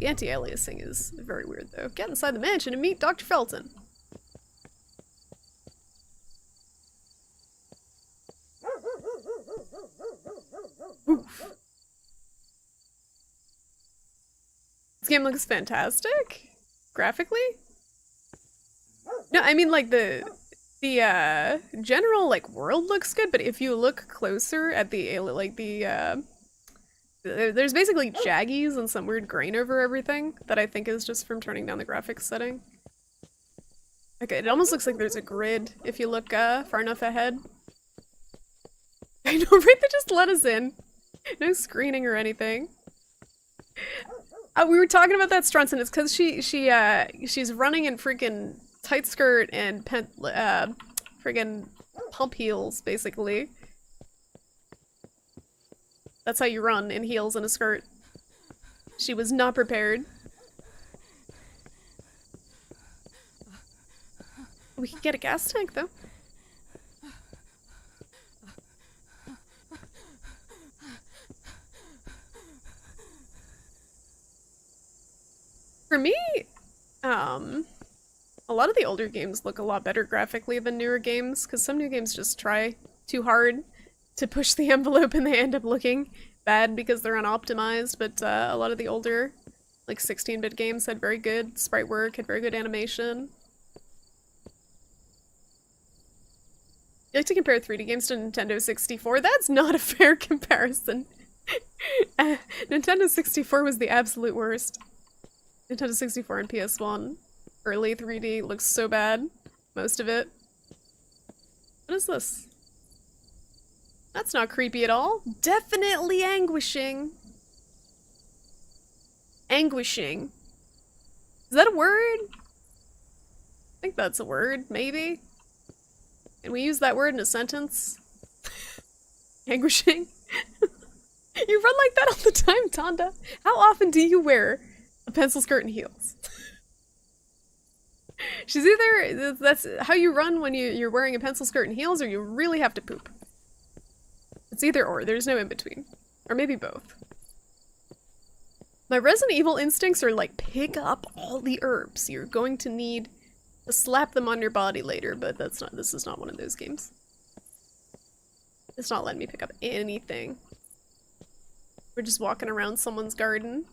The anti-aliasing is very weird though. Get inside the mansion and meet Dr. Felton. Oof. This game looks fantastic, graphically. No, I mean like the general like world looks good, but if you look closer at the there's basically jaggies and some weird grain over everything that I think is just from turning down the graphics setting. Okay, it almost looks like there's a grid if you look far enough ahead. I know, right? They just let us in. No screening or anything. We were talking about that Strunson. It's because she's running in freaking tight skirt and friggin' pump heels, basically. That's how you run, in heels and a skirt. She was not prepared. We could get a gas tank, though. For me, a lot of the older games look a lot better graphically than newer games, because some new games just try too hard to push the envelope and they end up looking bad because they're unoptimized, but a lot of the older, like 16-bit games had very good sprite work, had very good animation. You like to compare 3D games to Nintendo 64? That's not a fair comparison. Nintendo 64 was the absolute worst. Nintendo 64 and PS1. Early 3D looks so bad. Most of it. What is this? That's not creepy at all. Definitely anguishing. Anguishing. Is that a word? I think that's a word, maybe. Can we use that word in a sentence? Anguishing? You run like that all the time, Tonda. How often do you wear a pencil skirt and heels? She's either, that's how you run when you're wearing a pencil skirt and heels, or you really have to poop. It's either or, there's no in between. Or maybe both. My Resident Evil instincts are like, pick up all the herbs. You're going to need to slap them on your body later, but this is not one of those games. It's not letting me pick up anything. We're just walking around someone's garden.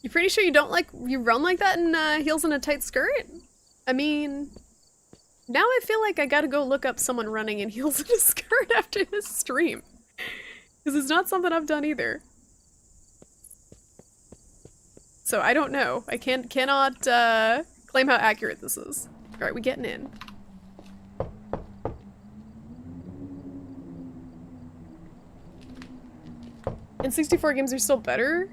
You pretty sure you run like that in heels and a tight skirt? I mean, now I feel like I gotta go look up someone running in heels and a skirt after this stream. Because it's not something I've done either. So I don't know. I cannot claim how accurate this is. Alright, we getting in. N64 games are still better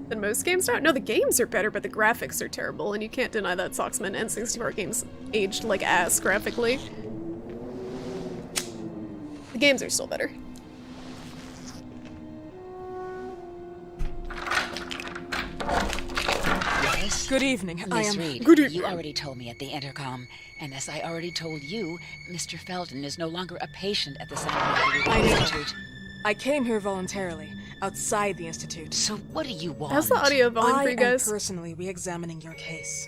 than most games now? No, the games are better, but the graphics are terrible, and you can't deny that, Socksman. N64 games aged like ass graphically. The games are still better. Yes? Good evening. Miss Reed, Good evening. you already told me at the intercom, and as I already told you, Mr. Felton is no longer a patient at the Santa Monica I know. Institute. I came here voluntarily, outside the Institute. So what do you want? How's the audio volume for I you am guys? personally re-examining your case.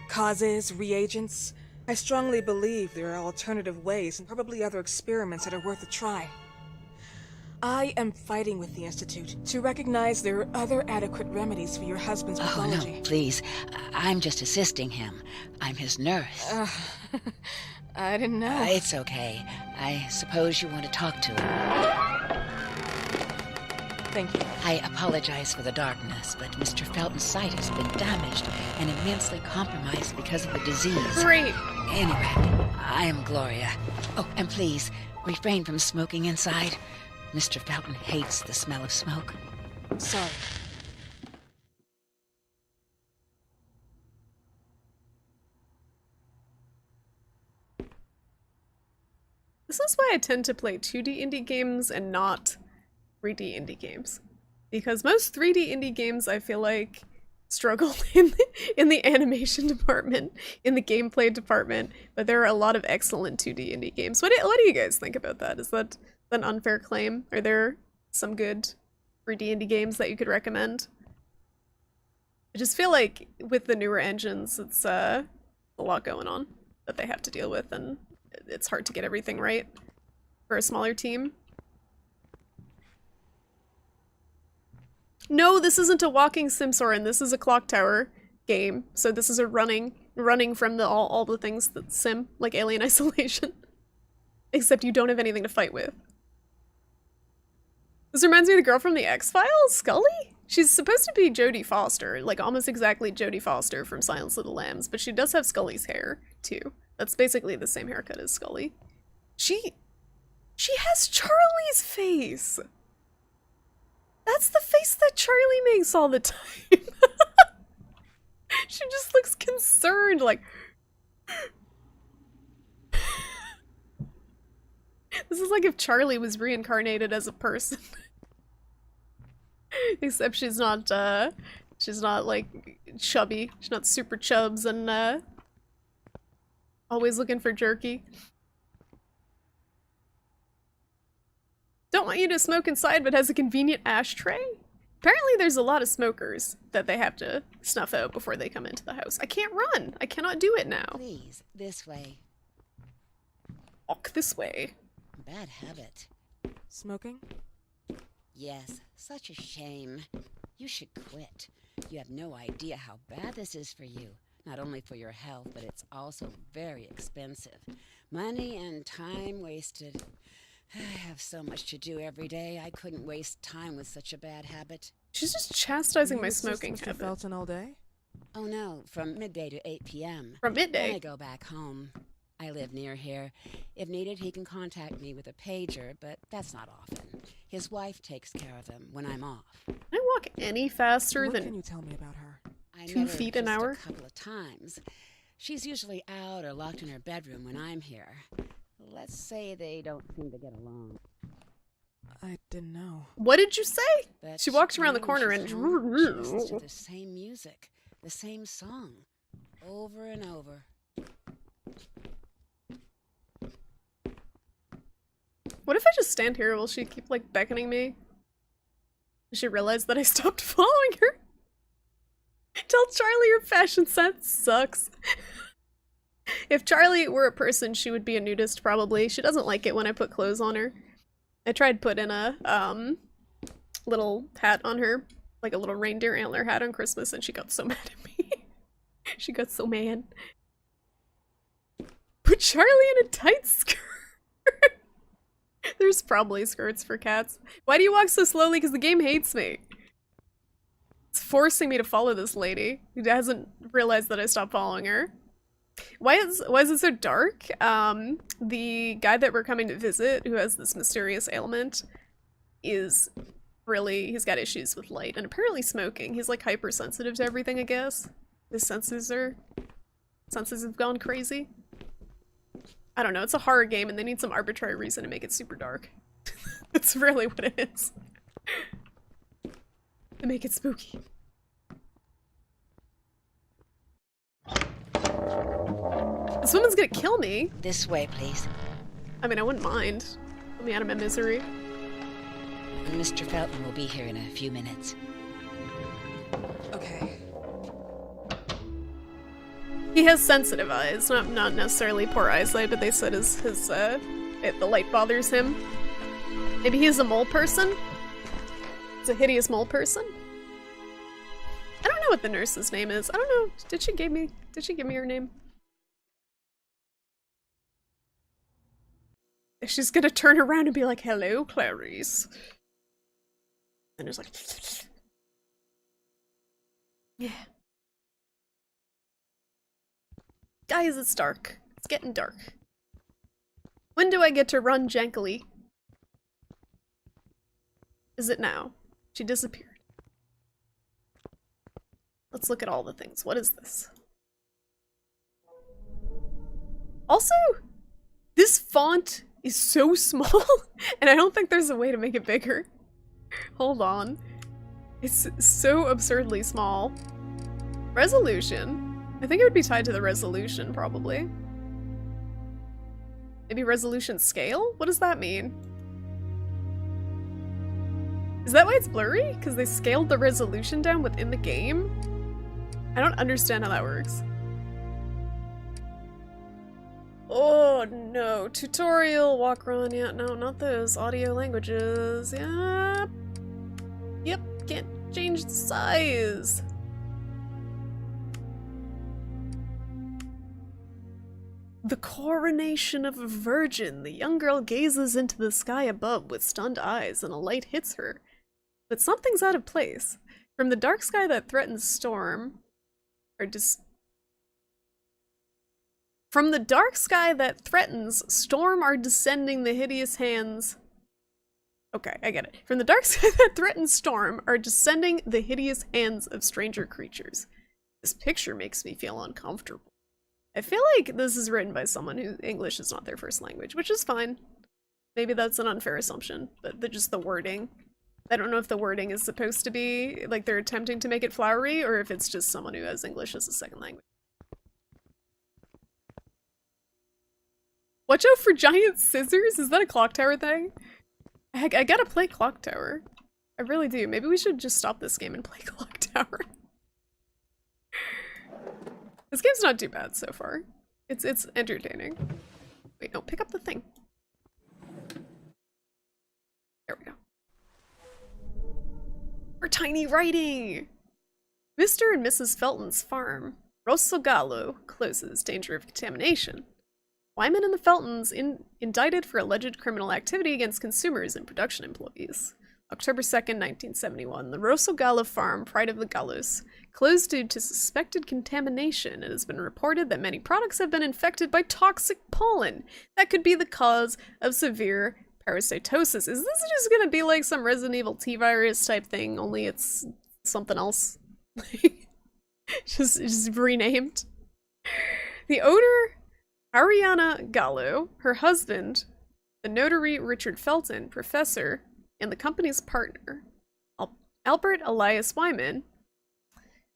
Causes, reagents. I strongly believe there are alternative ways and probably other experiments that are worth a try. I am fighting with the Institute to recognize there are other adequate remedies for your husband's Oh, pathology. no, please. I'm just assisting him. I'm his nurse. I didn't know. It's okay. I suppose you want to talk to him. Thank you. I apologize for the darkness, but Mr. Felton's sight has been damaged and immensely compromised because of the disease. Great. Anyway, I am Gloria. Oh, and please, refrain from smoking inside. Mr. Felton hates the smell of smoke. Sorry. This is why I tend to play 2D indie games and not 3D indie games. Because most 3D indie games, I feel like, struggle in the animation department, in the gameplay department, but there are a lot of excellent 2D indie games. What do you guys think about that? Is that an unfair claim? Are there some good 3D indie games that you could recommend? I just feel like with the newer engines, it's a lot going on that they have to deal with, and it's hard to get everything right for a smaller team. No, this isn't a walking sim, Soren. This is a clock tower game. So this is a running from all the things that sim, like Alien Isolation. Except you don't have anything to fight with. This reminds me of the girl from the X-Files, Scully? She's supposed to be Jodie Foster, like almost exactly Jodie Foster from Silence of the Lambs, but she does have Scully's hair, too. That's basically the same haircut as Scully. She has Charlie's face! That's the face that Charlie makes all the time. She just looks concerned, like... This is like if Charlie was reincarnated as a person. Except she's not like chubby. She's not super chubs and always looking for jerky. Don't want you to smoke inside, but has a convenient ashtray? Apparently there's a lot of smokers that they have to snuff out before they come into the house. I can't run. I cannot do it now. Please, this way. Walk this way. Bad habit. Smoking? Yes, such a shame. You should quit. You have no idea how bad this is for you. Not only for your health, but it's also very expensive. Money and time wasted. I have so much to do every day. I couldn't waste time with such a bad habit. She's just chastising You my assist smoking Mr. habit. Felton all day? Oh no, from midday to 8 p.m. From Then I midday. go back home. I live near here. If needed, he can contact me with a pager, but that's not often. His wife takes care of him when I'm off. Can I walk any faster What than can you tell me about her? I 2 met her feet an just hour? a couple of times. She's usually out or locked in her bedroom when I'm here. Let's say they don't seem to get along. I didn't know. What did you say? But She walks around the when corner she's and home, she listens to the same music, the same song, over and over. What if I just stand here? Will she keep like beckoning me? Does she realize that I stopped following her? Tell Charlie her fashion sense sucks. If Charlie were a person, she would be a nudist probably. She doesn't like it when I put clothes on her. I tried putting a little hat on her, like a little reindeer antler hat on Christmas, and she got so mad at me. She got so mad. Put Charlie in a tight skirt. There's probably skirts for cats. Why do you walk so slowly? Because the game hates me. It's forcing me to follow this lady who hasn't realized that I stopped following her. Why is it so dark? The guy that we're coming to visit, who has this mysterious ailment, he's got issues with light and apparently smoking. He's like hypersensitive to everything, I guess. His senses have gone crazy. I don't know, it's a horror game and they need some arbitrary reason to make it super dark. That's really what it is. To make it spooky. This woman's gonna kill me. This way, please. I mean, I wouldn't mind. Put me out of my misery. Mr. Felton will be here in a few minutes. Okay. He has sensitive eyes, not necessarily poor eyesight, but they said the light bothers him. Maybe he's a mole person? He's a hideous mole person? I don't know what the nurse's name is. I don't know. Did she give me her name? She's gonna turn around and be like, "Hello, Clarice." And there's like, yeah. Guys, it's dark. It's getting dark. When do I get to run jankily? Is it now? She disappeared. Let's look at all the things. What is this? Also, this font is so small, and I don't think there's a way to make it bigger. Hold on. It's so absurdly small. Resolution. I think it would be tied to the resolution, probably. Maybe resolution scale? What does that mean? Is that why it's blurry? Because they scaled the resolution down within the game? I don't understand how that works. Oh no, tutorial, walk, run, yeah, no, not those. Audio languages, yeah. Yep, can't change the size. The coronation of a virgin. The young girl gazes into the sky above with stunned eyes and a light hits her. But something's out of place. From the dark sky that threatens storm, From the dark sky that threatens, storm are descending the hideous hands. Okay, I get it. From the dark sky that threatens storm are descending the hideous hands of stranger creatures. This picture makes me feel uncomfortable. I feel like this is written by someone who English is not their first language, which is fine. Maybe that's an unfair assumption, but just the wording. I don't know if the wording is supposed to be, like, they're attempting to make it flowery, or if it's just someone who has English as a second language. Watch out for giant scissors? Is that a clock tower thing? I gotta play clock tower. I really do. Maybe we should just stop this game and play clock tower. This game's not too bad so far. It's entertaining. Wait, no, pick up the thing. There we go. For tiny writing! Mr. and Mrs. Felton's farm. Rosso Gallo closes. Danger of contamination. Wyman and the Feltons indicted for alleged criminal activity against consumers and production employees. October 2nd, 1971. The Rosso Gallo farm, pride of the Gallos, closed due to suspected contamination. It has been reported that many products have been infected by toxic pollen that could be the cause of severe parasitosis. Is this just gonna be like some Resident Evil T-virus type thing, only it's something else? just renamed. The owner, Ariana Gallo, her husband, the notary Richard Felton, professor, and the company's partner, Albert Elias Wyman,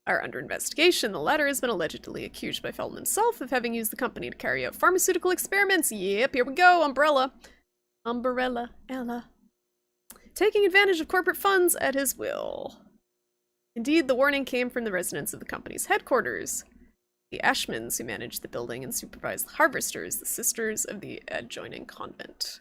are under investigation. The latter has been allegedly accused by Felton himself of having used the company to carry out pharmaceutical experiments. Yep, here we go, umbrella. Umbrella, Ella. Taking advantage of corporate funds at his will. Indeed, the warning came from the residents of the company's headquarters, the Ashmans, who managed the building and supervised the harvesters, the sisters of the adjoining convent.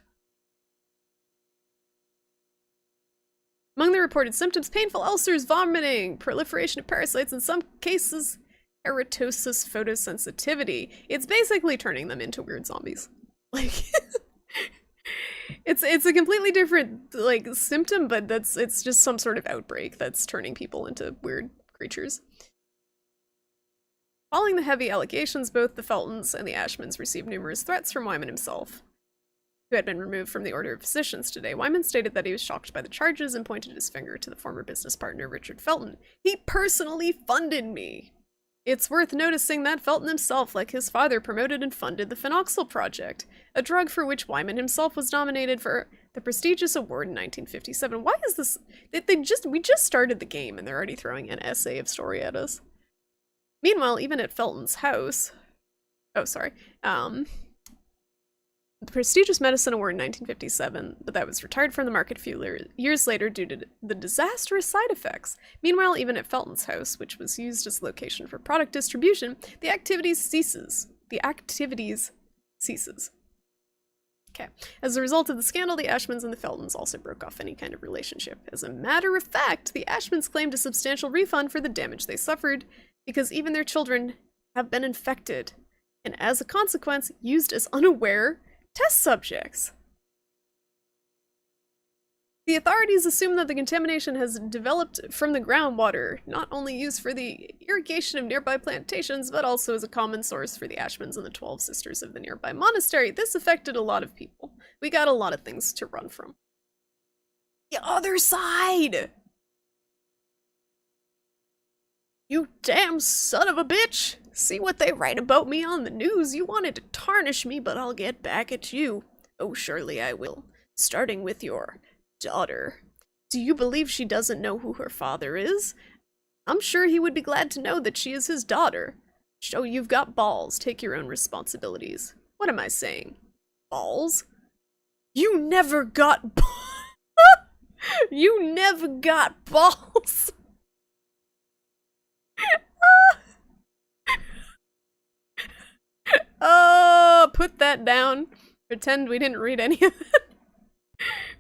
Among the reported symptoms, painful ulcers, vomiting, proliferation of parasites, in some cases, keratosis photosensitivity. It's basically turning them into weird zombies. Like, it's a completely different, like, symptom, but it's just some sort of outbreak that's turning people into weird creatures. Following the heavy allegations, both the Feltons and the Ashmans received numerous threats from Wyman himself, who had been removed from the Order of Physicians today. Wyman stated that he was shocked by the charges and pointed his finger to the former business partner, Richard Felton. He personally funded me! It's worth noticing that Felton himself, like his father, promoted and funded the Phenoxyl Project, a drug for which Wyman himself was nominated for the prestigious award in 1957. Why is this? We just started the game and they're already throwing an essay of story at us. Meanwhile, even at Felton's house, the prestigious medicine award in 1957, but that was retired from the market a few years later due to the disastrous side effects. Meanwhile, even at Felton's house, which was used as location for product distribution, the activities ceases. Okay. As a result of the scandal, the Ashmans and the Feltons also broke off any kind of relationship. As a matter of fact, the Ashmans claimed a substantial refund for the damage they suffered, because even their children have been infected, and as a consequence, used as unaware test subjects. The authorities assume that the contamination has developed from the groundwater, not only used for the irrigation of nearby plantations, but also as a common source for the Ashmans and the 12 sisters of the nearby monastery. This affected a lot of people. We got a lot of things to run from. The other side! You damn son of a bitch! See what they write about me on the news. You wanted to tarnish me, but I'll get back at you. Oh, surely I will. Starting with your daughter. Do you believe she doesn't know who her father is? I'm sure he would be glad to know that she is his daughter. Show you've got balls. Take your own responsibilities. What am I saying? Balls? You never got You never got balls. Oh, put that down. Pretend we didn't read any of it.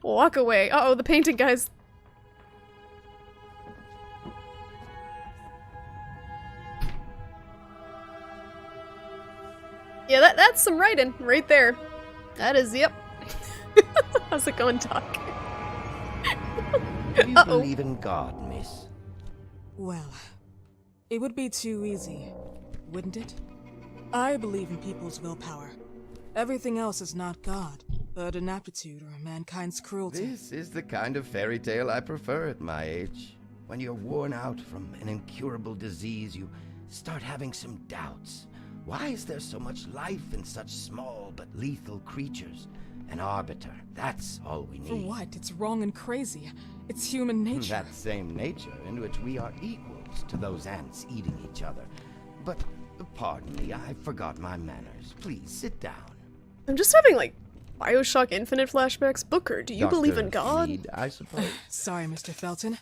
Walk away. Uh-oh, the painting guys. Yeah, that's some writing right there. That is, yep. How's it going, Doc? Do you believe in God, miss? Well, it would be too easy, wouldn't it? I believe in people's willpower. Everything else is not God, but an aptitude or mankind's cruelty. This is the kind of fairy tale I prefer at my age. When you're worn out from an incurable disease, you start having some doubts. Why is there so much life in such small but lethal creatures? An arbiter, that's all we need. For what? It's wrong and crazy. It's human nature. That same nature in which we are equals to those ants eating each other. But, pardon me, I forgot my manners. Please, sit down. I'm just having, like, Bioshock Infinite flashbacks. Booker, do you believe in God? Reed, I suppose. Sorry, Mr. Felton.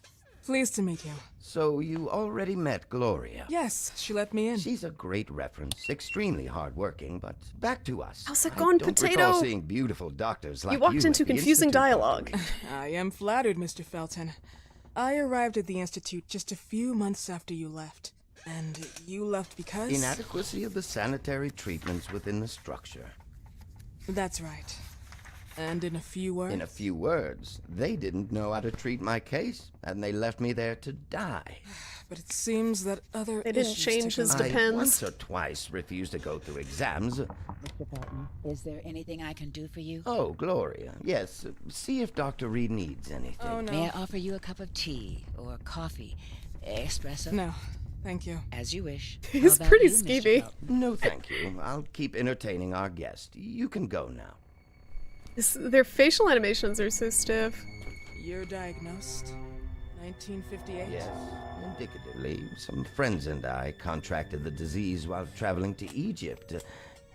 Pleased to meet you. So you already met Gloria? Yes, she let me in. She's a great reference, extremely hardworking, but back to us. How's it going, I don't Potato? recall seeing beautiful doctors like You walked into at the confusing Institute. dialogue. I am flattered, Mr. Felton. I arrived at the Institute just a few months after you left. And you left because? Inadequacy of the sanitary treatments within the structure. That's right. And in a few words? In a few words, they didn't know how to treat my case, and they left me there to die. But it seems that other They didn't issues change took his over. I depends. once or twice refused to go through exams. Mr. Felton, is there anything I can do for you? Oh, Gloria, yes. See if Dr. Reed needs anything. Oh, no. May I offer you a cup of tea or coffee? Espresso? No, thank you. As you wish. He's How about pretty you, Mr. skeevy. Felton? No, thank you. I'll keep entertaining our guest. You can go now. Their facial animations are so stiff. You're diagnosed? 1958? Yes, indicatively, some friends and I contracted the disease while traveling to Egypt.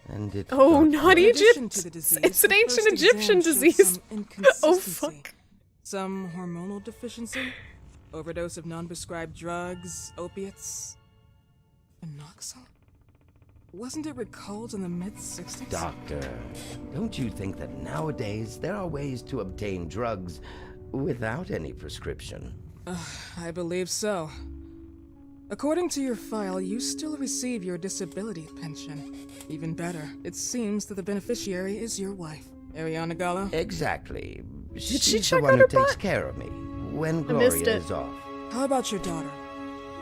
And it Oh, got not In addition Egypt! to the disease, It's an the ancient first Egyptian exam showed disease. some Oh, inconsistency. fuck. Some hormonal deficiency? Overdose of non-prescribed drugs? Opiates? Phenoxyl? Wasn't it recalled in the mid-60s? Doctor, don't you think that nowadays there are ways to obtain drugs without any prescription? I believe so. According to your file, you still receive your disability pension. Even better, it seems that the beneficiary is your wife, Ariana Gallo. Exactly. she She's the check one out who her takes butt? care of me when I missed Gloria it. is off. How about your daughter?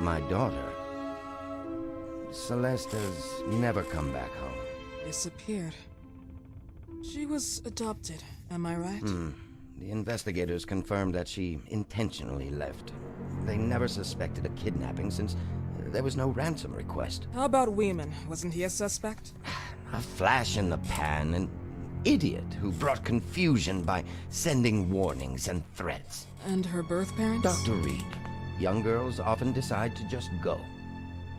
My daughter. Celeste has never come back home. Disappeared. She was adopted, am I right? The investigators confirmed that she intentionally left. They never suspected a kidnapping since there was no ransom request. How about Weeman? Wasn't he a suspect? A flash in the pan, an idiot who brought confusion by sending warnings and threats. And her birth parents? Dr. Reed, young girls often decide to just go.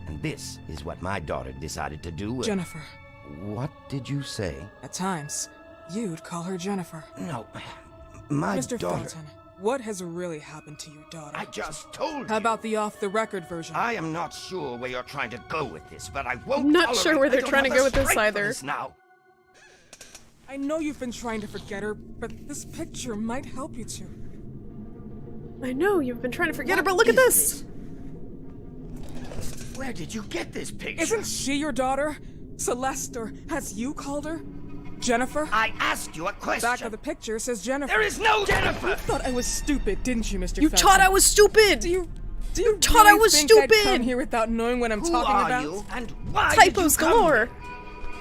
And this is what my daughter decided to do. Jennifer. What did you say? At times, you'd call her Jennifer. No, my Mr. daughter. Felton, what has really happened to your daughter? I just told How you. about the off-the-record version? I am not sure where you're trying to go with this, but I won't I'm not tolerate- sure where they're I don't trying to have go the with this strength for either. this now. I know you've been trying to forget her, but this picture might help you to. I know, you've been trying to forget her, but What look at is this! Where did you get this picture? Isn't she your daughter? Celeste, or has you called her? Jennifer? I asked you a question. Back of the picture says Jennifer. There is no Jennifer. Thought I was stupid, didn't you, Mr. You Felton? thought I was stupid! Do you thought I really was think I'd stupid! come here without knowing what I'm Who talking are about? you, and why Typos did you galore! come?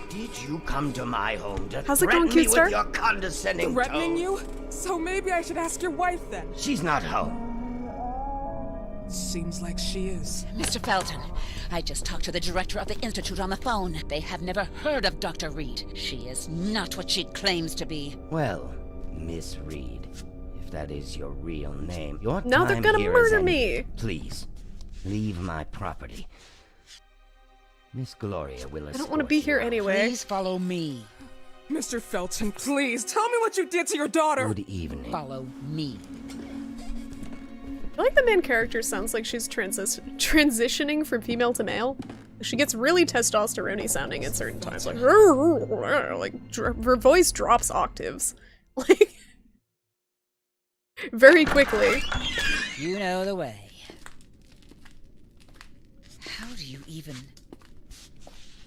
Did you come to my home to How's it threaten going, me cute star? with your condescending Threatening tone? you? So maybe I should ask your wife then. She's not home. Seems like she is. Mr. Felton, I just talked to the director of the Institute on the phone. They have never heard of Dr. Reed. She is not what she claims to be. Well, Miss Reed, if that is your real name, your Now they're time gonna here is murder ended. me. Please, leave my property. Miss Gloria will I don't want to be here anyway. Please follow me. Mr. Felton, please, tell me what you did to your daughter! Good evening. Follow me. I feel like the main character sounds like she's transitioning from female to male. She gets really testosterone-y sounding at certain times, like her voice drops octaves, like very quickly. You know the way. How do you even...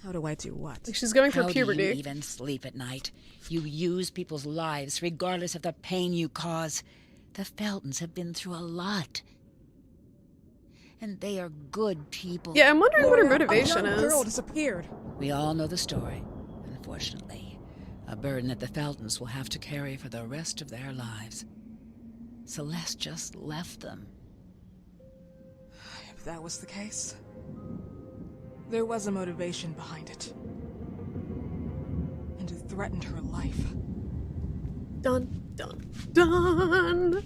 How do I do what? Like she's going through How do you puberty. even sleep at night? You use people's lives regardless of the pain you cause. The Feltons have been through a lot. And they are good people. Yeah, I'm wondering what her Gloria, motivation a young girl is. disappeared. We all know the story, unfortunately. A burden that the Feltons will have to carry for the rest of their lives. Celeste just left them. If that was the case, there was a motivation behind it. And it threatened her life. Dun, dun, dun!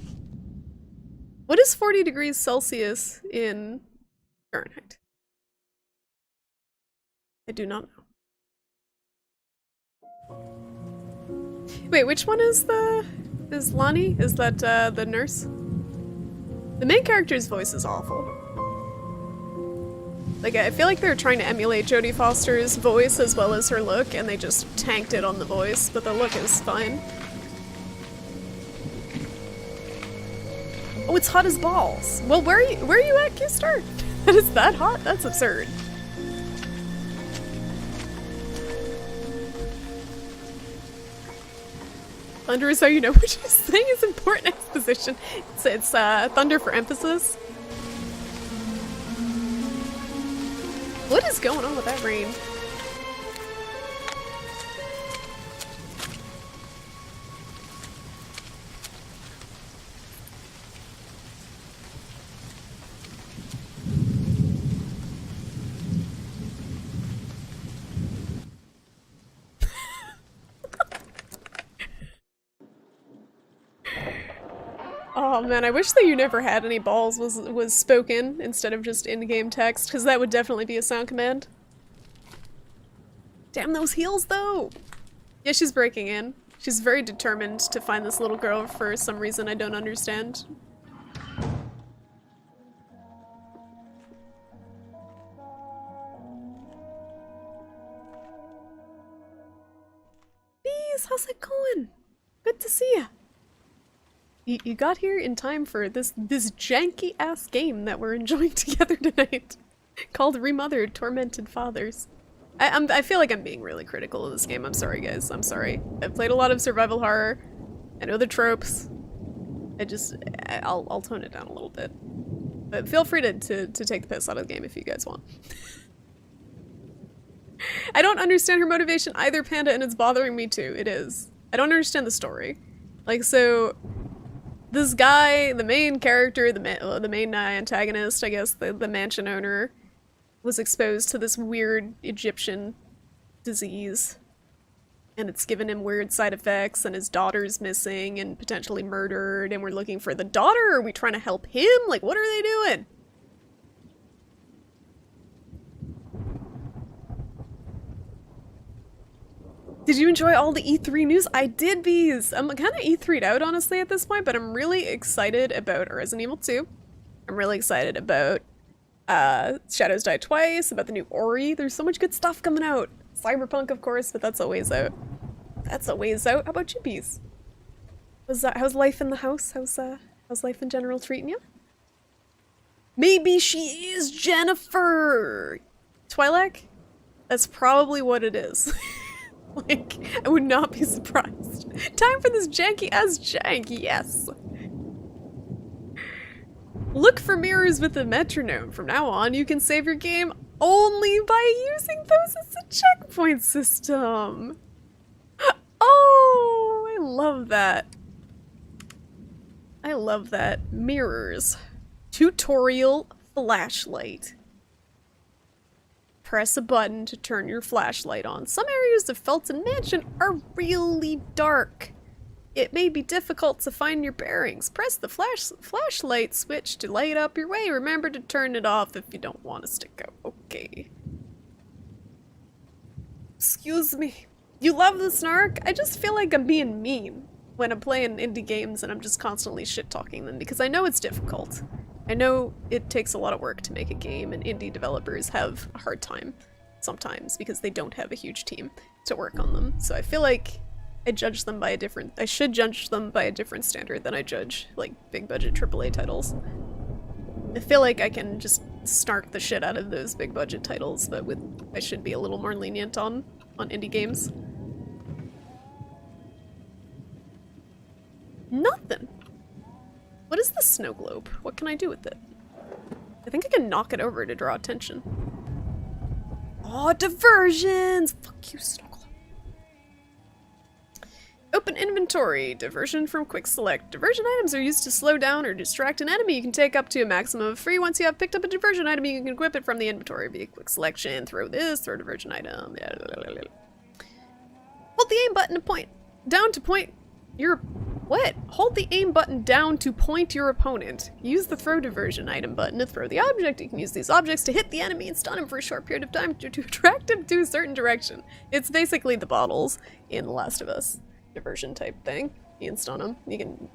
What is 40 degrees Celsius in Fahrenheit? I do not know. Wait, which one is Lonnie? Is that the nurse? The main character's voice is awful. Like, I feel like they're trying to emulate Jodie Foster's voice as well as her look, and they just tanked it on the voice, but the look is fine. Oh, it's hot as balls. Well, where are you at, Kistar? That is that hot? That's absurd. Thunder is how you know what she's saying is important exposition. It's thunder for emphasis. What is going on with that rain? Oh man, I wish that You Never Had Any Balls was spoken instead of just in-game text, because that would definitely be a sound command. Damn those heels though! Yeah, she's breaking in. She's very determined to find this little girl for some reason I don't understand. Bees, how's it going? Good to see ya. You got here in time for this janky-ass game that we're enjoying together tonight, called Remothered, Tormented Fathers. I feel like I'm being really critical of this game. I'm sorry, guys. I'm sorry. I've played a lot of survival horror. I know the tropes. I'll tone it down a little bit. But feel free to take the piss out of the game if you guys want. I don't understand her motivation either, Panda, and it's bothering me too. It is. I don't understand the story. Like, so... this guy, the main character, the main antagonist, I guess, the mansion owner, was exposed to this weird Egyptian disease. And it's given him weird side effects, and his daughter's missing and potentially murdered, and we're looking for the daughter? Are we trying to help him? Like, what are they doing? Did you enjoy all the E3 news? I did, bees! I'm kind of E3'd out, honestly, at this point, but I'm really excited about Resident Evil 2. I'm really excited about Shadows Die Twice, about the new Ori. There's so much good stuff coming out. Cyberpunk, of course, but that's a ways out. That's a ways out. How about you, bees? How's life in the house? How's life in general treating you? Maybe she is Jennifer! Twi'lek? That's probably what it is. Like, I would not be surprised. Time for this janky-ass jank, yes! Look for mirrors with a metronome. From now on, you can save your game only by using those as a checkpoint system. Oh, I love that. I love that. Mirrors. Tutorial flashlight. Press a button to turn your flashlight on. Some areas of Felton Mansion are really dark. It may be difficult to find your bearings. Press the flashlight switch to light up your way. Remember to turn it off if you don't want to stick out. Okay. Excuse me. You love the snark? I just feel like I'm being mean when I'm playing indie games and I'm just constantly shit-talking them because I know it's difficult. I know it takes a lot of work to make a game, and indie developers have a hard time sometimes because they don't have a huge team to work on them. So I feel like I should judge them by a different standard than I judge, like, big budget AAA titles. I feel like I can just snark the shit out of those big budget titles, but I should be a little more lenient on indie games. Nothing! What is the snow globe? What can I do with it? I think I can knock it over to draw attention. Oh, diversions! Fuck you, snow globe. Open inventory. Diversion from quick select. Diversion items are used to slow down or distract an enemy. You can take up to a maximum of 3. Once you have picked up a diversion item, you can equip it from the inventory via quick selection. Throw this, throw diversion item. Hold the aim button to point. Down to point your... What? Hold the aim button down to point your opponent. Use the throw diversion item button to throw the object. You can use these objects to hit the enemy and stun him for a short period of time to attract him to a certain direction. It's basically the bottles in The Last of Us diversion type thing. You can stun them. You can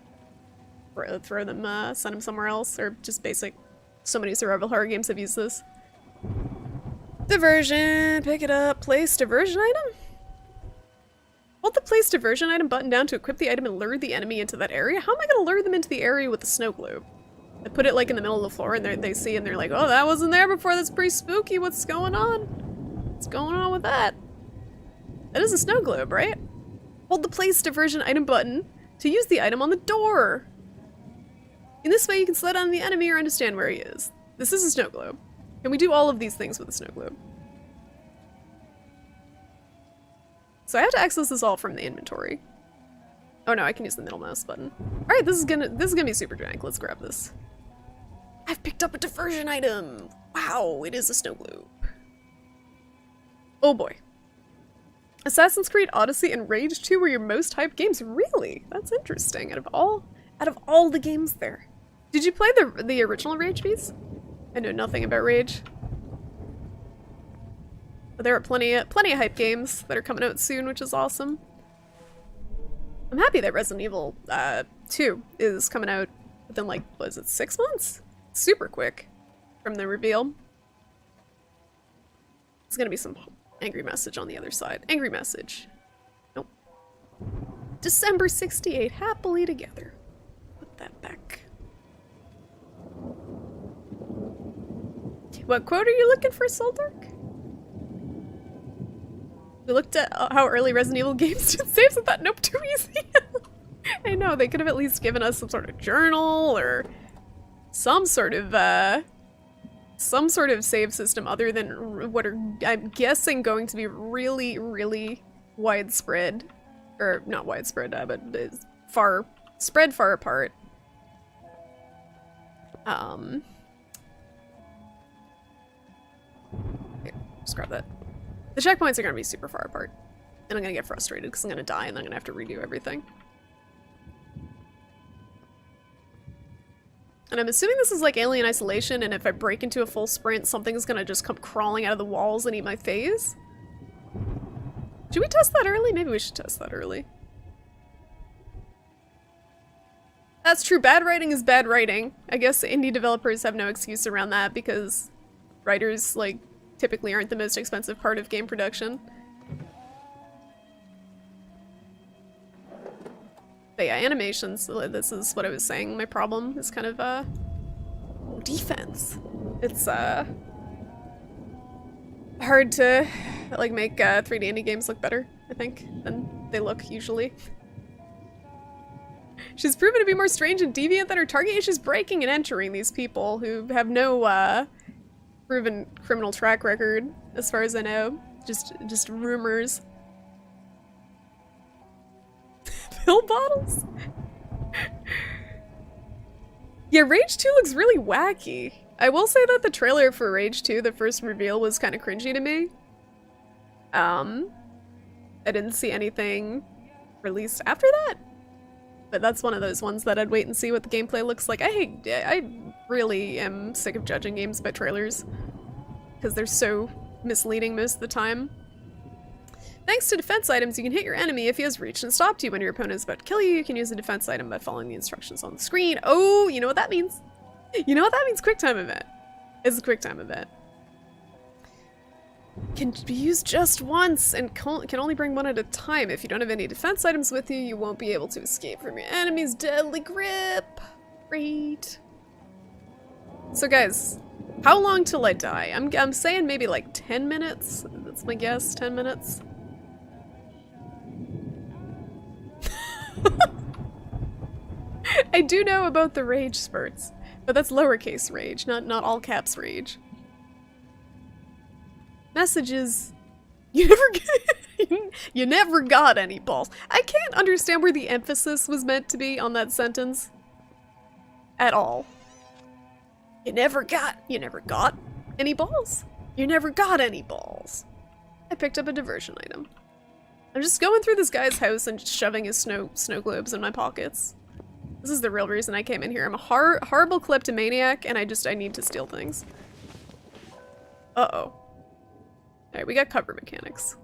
throw them, send them somewhere else, or just basic. So many survival horror games have used this. Diversion. Pick it up. Place diversion item. Hold the place diversion item button down to equip the item and lure the enemy into that area? How am I going to lure them into the area with the snow globe? I put it like in the middle of the floor and they see and they're like, oh, that wasn't there before, that's pretty spooky, what's going on? What's going on with that? That is a snow globe, right? Hold the place diversion item button to use the item on the door. In this way, you can slow down the enemy or understand where he is. This is a snow globe. Can we do all of these things with a snow globe? So I have to access this all from the inventory. Oh no, I can use the middle mouse button. All right, this is gonna be super jank. Let's grab this. I've picked up a diversion item. Wow, it is a snow globe. Oh boy. Assassin's Creed Odyssey and Rage 2 were your most hyped games. Really? That's interesting. Out of all the games there. Did you play the original Rage piece? I know nothing about Rage. But there are plenty of hype games that are coming out soon, which is awesome. I'm happy that Resident Evil 2 is coming out within, like, what is it, 6 months? Super quick from the reveal. There's gonna be some angry message on the other side. Angry message. Nope. December 68, happily together. Put that back. What quote are you looking for, Soldark? We looked at how early Resident Evil games did saves and thought, nope, too easy. I know, they could have at least given us some sort of journal or some sort of save system other than what are, I'm guessing, going to be really, really widespread. Or, not widespread, but spread far apart. Here, just grab that. The checkpoints are going to be super far apart. And I'm going to get frustrated because I'm going to die and then I'm going to have to redo everything. And I'm assuming this is like Alien Isolation, and if I break into a full sprint, something's going to just come crawling out of the walls and eat my face. Should we test that early? Maybe we should test that early. That's true. Bad writing is bad writing. I guess indie developers have no excuse around that because writers, like, typically aren't the most expensive part of game production. But yeah, animations, this is what I was saying. My problem is kind of, defense. It's, hard to, like, make, 3D indie games look better, I think, than they look usually. She's proven to be more strange and deviant than her target. She's breaking and entering these people who have no, proven criminal track record, as far as I know. Just rumors. Pill bottles? Yeah, Rage 2 looks really wacky. I will say that the trailer for Rage 2, the first reveal, was kind of cringy to me. I didn't see anything released after that. But that's one of those ones that I'd wait and see what the gameplay looks like. I really am sick of judging games by trailers. Because they're so misleading most of the time. Thanks to defense items, you can hit your enemy if he has reached and stopped you. When your opponent is about to kill you, you can use a defense item by following the instructions on the screen. Oh, you know what that means? You know what that means? Quick time event. It's a quick time event. Can be used just once and can only bring one at a time. If you don't have any defense items with you, you won't be able to escape from your enemy's deadly grip. Great. So guys, how long till I die? I'm saying maybe like 10 minutes. That's my guess, 10 minutes. I do know about the rage spurts, but that's lowercase rage, not all caps rage. Messages, you never got any balls. I can't understand where the emphasis was meant to be on that sentence at all. You never got any balls. You never got any balls. I picked up a diversion item. I'm just going through this guy's house and just shoving his snow globes in my pockets. This is the real reason I came in here. I'm a horrible kleptomaniac, and I need to steal things. Uh-oh. Alright, we got cover mechanics.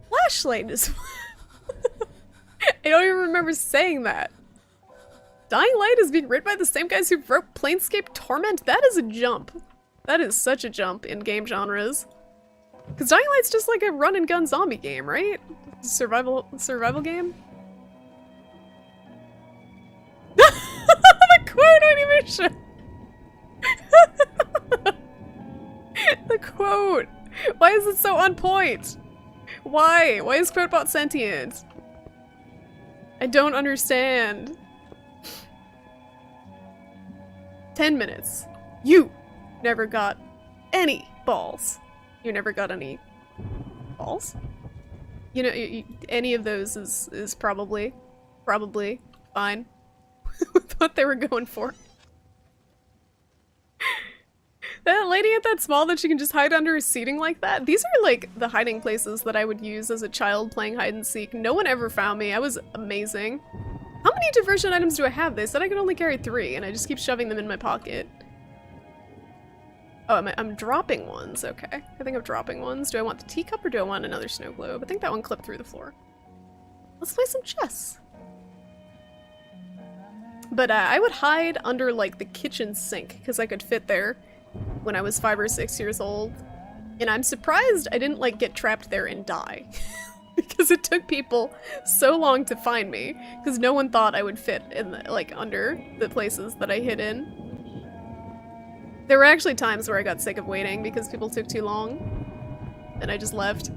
Flashlight is... I don't even remember saying that. Dying Light is being written by the same guys who wrote Planescape Torment? That is a jump. That is such a jump in game genres. Because Dying Light's just like a run-and-gun zombie game, right? Survival game? The quote animation! The quote! Why is it so on point? Why? Why is Quotebot sentient? I don't understand. 10 minutes. You never got any balls. You never got any balls? You know, any of those is probably fine with what they were going for. That lady ain't that small that she can just hide under a seating like that? These are like the hiding places that I would use as a child playing hide and seek. No one ever found me. I was amazing. How many diversion items do I have? They said I could only carry 3 and I just keep shoving them in my pocket. Oh, I'm dropping ones. Okay. I think I'm dropping ones. Do I want the teacup or do I want another snow globe? I think that one clipped through the floor. Let's play some chess. But I would hide under like the kitchen sink because I could fit there when I was 5 or 6 years old. And I'm surprised I didn't like get trapped there and die. Because it took people so long to find me because no one thought I would fit in the, like under the places that I hid in. There were actually times where I got sick of waiting because people took too long and I just left.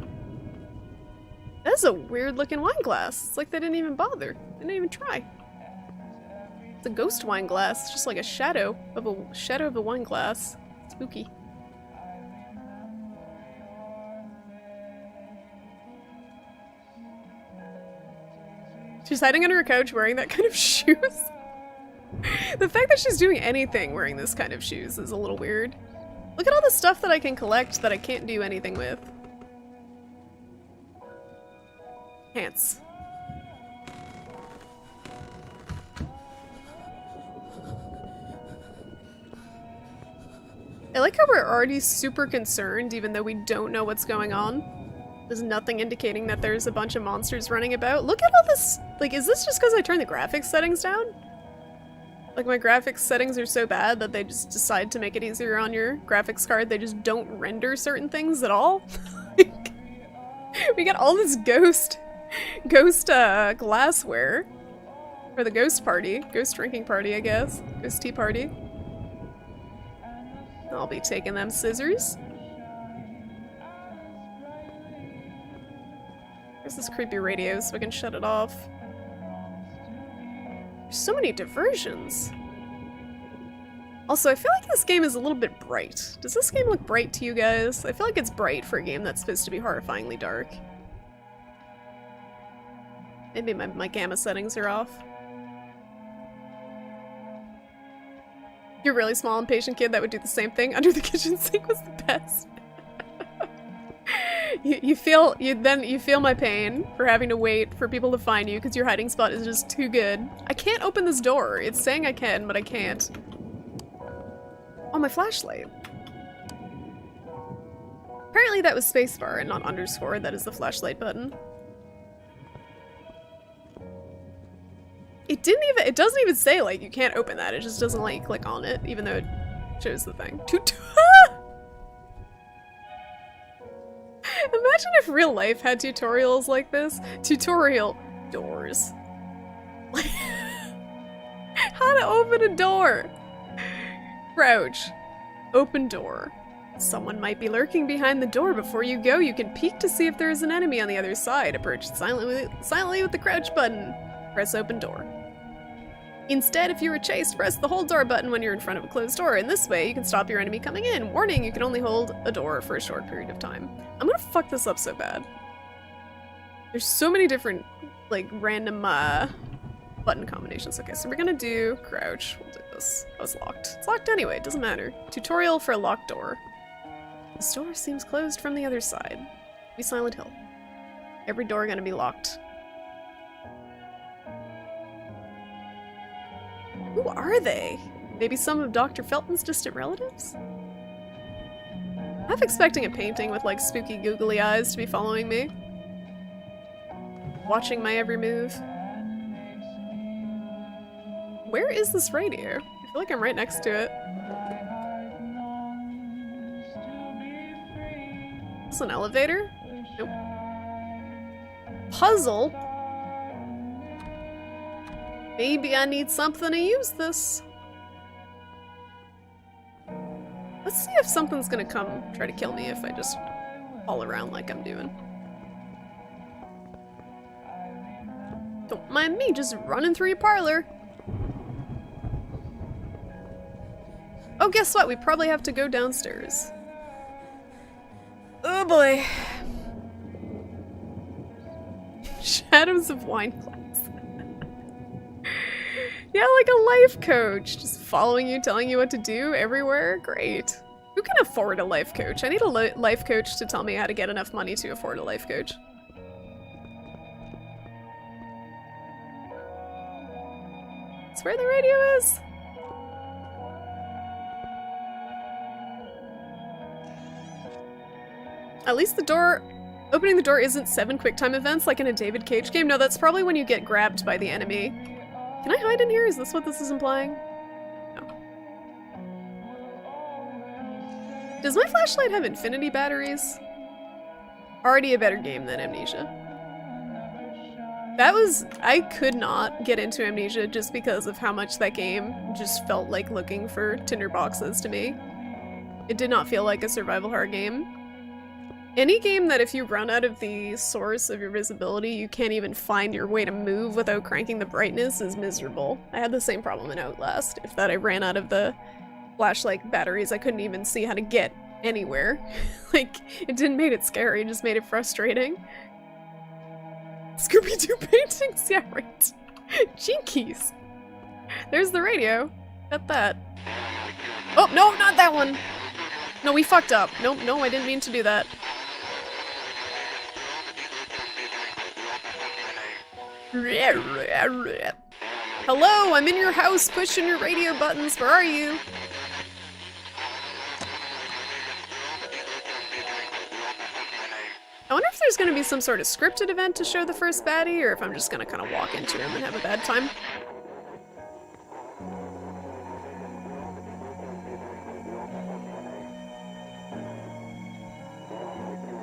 That's a weird looking wine glass. It's like they didn't even bother. They didn't even try. It's a ghost wine glass. It's just like a shadow of a wine glass. Spooky. She's hiding under a couch wearing that kind of shoes. The fact that she's doing anything wearing this kind of shoes is a little weird. Look at all the stuff that I can collect that I can't do anything with. Pants. I like how we're already super concerned even though we don't know what's going on. There's nothing indicating that there's a bunch of monsters running about. Look at all this! Like, is this just because I turned the graphics settings down? Like, my graphics settings are so bad that they just decide to make it easier on your graphics card. They just don't render certain things at all. We got all this ghost glassware for the ghost party. Ghost drinking party, I guess. Ghost tea party. I'll be taking them scissors. There's this creepy radio so I can shut it off. There's so many diversions. Also, I feel like this game is a little bit bright. Does this game look bright to you guys? I feel like it's bright for a game that's supposed to be horrifyingly dark. Maybe my gamma settings are off. You're a really small impatient kid that would do the same thing. Under the kitchen sink was the best. You feel my pain for having to wait for people to find you because your hiding spot is just too good. I can't open this door. It's saying I can, but I can't. Oh, my flashlight. Apparently that was spacebar and not underscore. That is the flashlight button. It doesn't even say like you can't open that. It just doesn't let you click on it, even though it shows the thing. Imagine if real life had tutorials like this. Tutorial doors. How to open a door. Crouch. Open door. Someone might be lurking behind the door. Before you go, you can peek to see if there is an enemy on the other side. Approach silently with the crouch button. Press open door. Instead, if you were chased, press the hold door button when you're in front of a closed door. In this way, you can stop your enemy coming in. Warning, you can only hold a door for a short period of time. I'm gonna fuck this up so bad. There's so many different, like, random, button combinations. Okay, so we're gonna do crouch. We'll do this. Oh, it's locked. It's locked anyway, it doesn't matter. Tutorial for a locked door. This door seems closed from the other side. Be Silent Hill. Every door gonna be locked. Who are they? Maybe some of Dr. Felton's distant relatives? I'm expecting a painting with like spooky googly eyes to be following me. Watching my every move. Where is this radio? I feel like I'm right next to it. Is this an elevator? Nope. Puzzle? Maybe I need something to use this. Let's see if something's gonna come try to kill me if I just all around like I'm doing. Don't mind me just running through your parlor. Oh, guess what? We probably have to go downstairs. Oh boy. Shadows of Wine Glass. Yeah, like a life coach. Just following you, telling you what to do everywhere. Great. Who can afford a life coach? I need a life coach to tell me how to get enough money to afford a life coach. That's where the radio is. At least opening the door isn't 7 QuickTime events like in a David Cage game. No, that's probably when you get grabbed by the enemy. Can I hide in here? Is this what this is implying? No. Does my flashlight have infinity batteries? Already a better game than Amnesia. I could not get into Amnesia just because of how much that game just felt like looking for tinderboxes to me. It did not feel like a survival horror game. Any game that if you run out of the source of your visibility, you can't even find your way to move without cranking the brightness is miserable. I had the same problem in Outlast. If that I ran out of the flashlight batteries, I couldn't even see how to get anywhere. Like, it didn't make it scary, it just made it frustrating. Scooby-Doo paintings? Yeah, right. Jinkies! There's the radio. Got that. Oh, no, not that one! No, we fucked up. Nope, no, I didn't mean to do that. Hello, I'm in your house pushing your radio buttons. Where are you? I wonder if there's going to be some sort of scripted event to show the first baddie, or if I'm just going to kind of walk into him and have a bad time.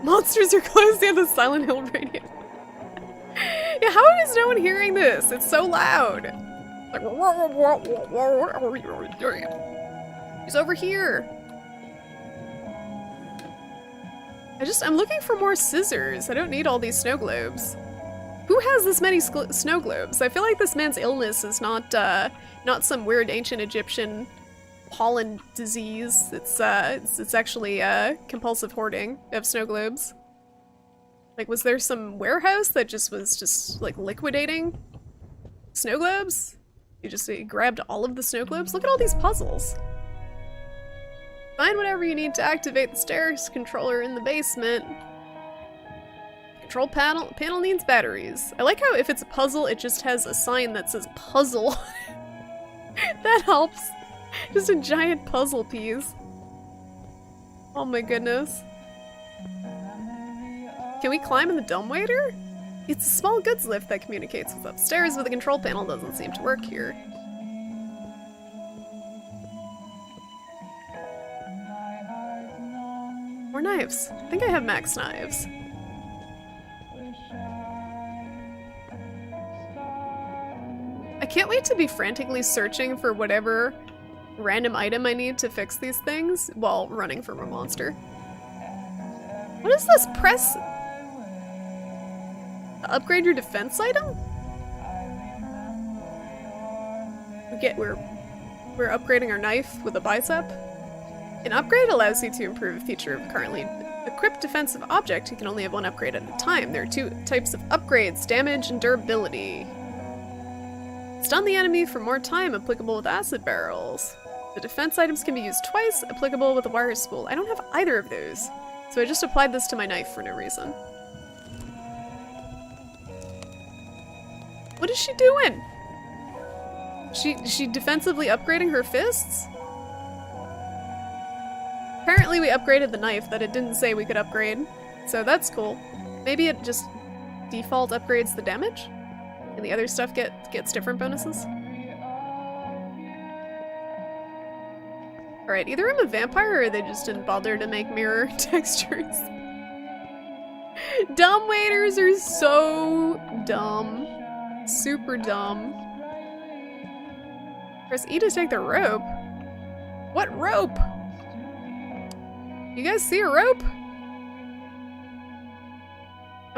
Monsters are close to the Silent Hill radio. Yeah, how is no one hearing this? It's so loud. Like, he's over here. I'm looking for more scissors. I don't need all these snow globes. Who has this many snow globes? I feel like this man's illness is not some weird ancient Egyptian pollen disease. It's actually compulsive hoarding of snow globes. Like, was there some warehouse that was like liquidating snow globes? He grabbed all of the snow globes? Look at all these puzzles. Find whatever you need to activate the stairs controller in the basement. Control panel needs batteries. I like how if it's a puzzle, it just has a sign that says puzzle. That helps. Just a giant puzzle piece. Oh my goodness. Can we climb in the dumbwaiter? It's a small goods lift that communicates with upstairs, but the control panel doesn't seem to work here. More knives. I think I have max knives. I can't wait to be frantically searching for whatever random item I need to fix these things while running from a monster. What is this? Press... Upgrade your defense item? We're upgrading our knife with a bicep. An upgrade allows you to improve a feature of a currently equipped defensive object. You can only have one upgrade at a time. There are 2 types of upgrades, damage and durability. Stun the enemy for more time, applicable with acid barrels. The defense items can be used twice, applicable with a wire spool. I don't have either of those, so I just applied this to my knife for no reason. What is she doing? She defensively upgrading her fists? Apparently we upgraded the knife that it didn't say we could upgrade, so that's cool. Maybe it just default upgrades the damage? And the other stuff gets different bonuses? Alright, either I'm a vampire or they just didn't bother to make mirror textures. Dumb waiters are so dumb. Super dumb. Press E to take the rope. What rope? You guys see a rope?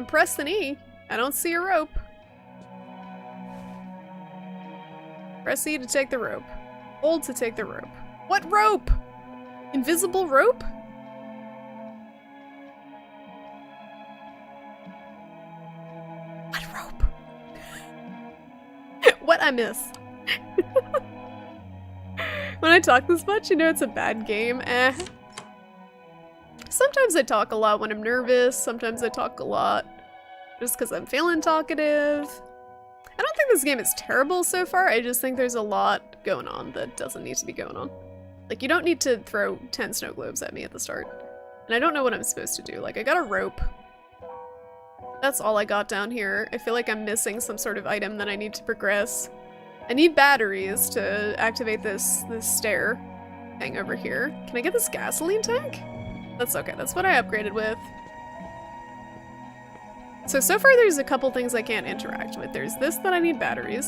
I'm pressing E. I don't see a rope. Press E to take the rope. Hold to take the rope. What rope? Invisible rope? What rope? What I miss? When I talk this much, you know it's a bad game. Sometimes I talk a lot when I'm nervous. Sometimes I talk a lot just because I'm feeling talkative. I don't think this game is terrible so far. I just think there's a lot going on that doesn't need to be going on. Like, you don't need to throw 10 snow globes at me at the start. And I don't know what I'm supposed to do. Like, I got a rope. That's all I got down here. I feel like I'm missing some sort of item that I need to progress. I need batteries to activate this stair thing over here. Can I get this gasoline tank? That's okay. That's what I upgraded with. So far there's a couple things I can't interact with. There's this that I need batteries,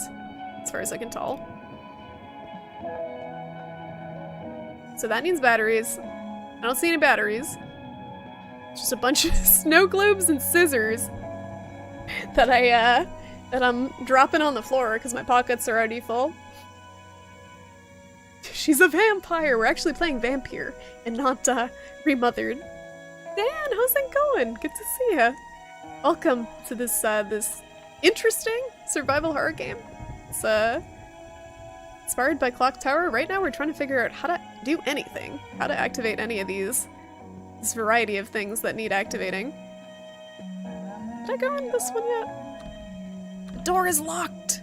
as far as I can tell. So that needs batteries. I don't see any batteries. It's just a bunch of snow globes and scissors that I'm dropping on the floor because my pockets are already full. She's a vampire. We're actually playing Vampire and not Remothered. Dan, how's it going? Good to see ya. Welcome to this this interesting survival horror game. It's inspired by Clock Tower. Right now we're trying to figure out how to do anything, how to activate any of this variety of things that need activating. Did I go in this one yet? The door is locked.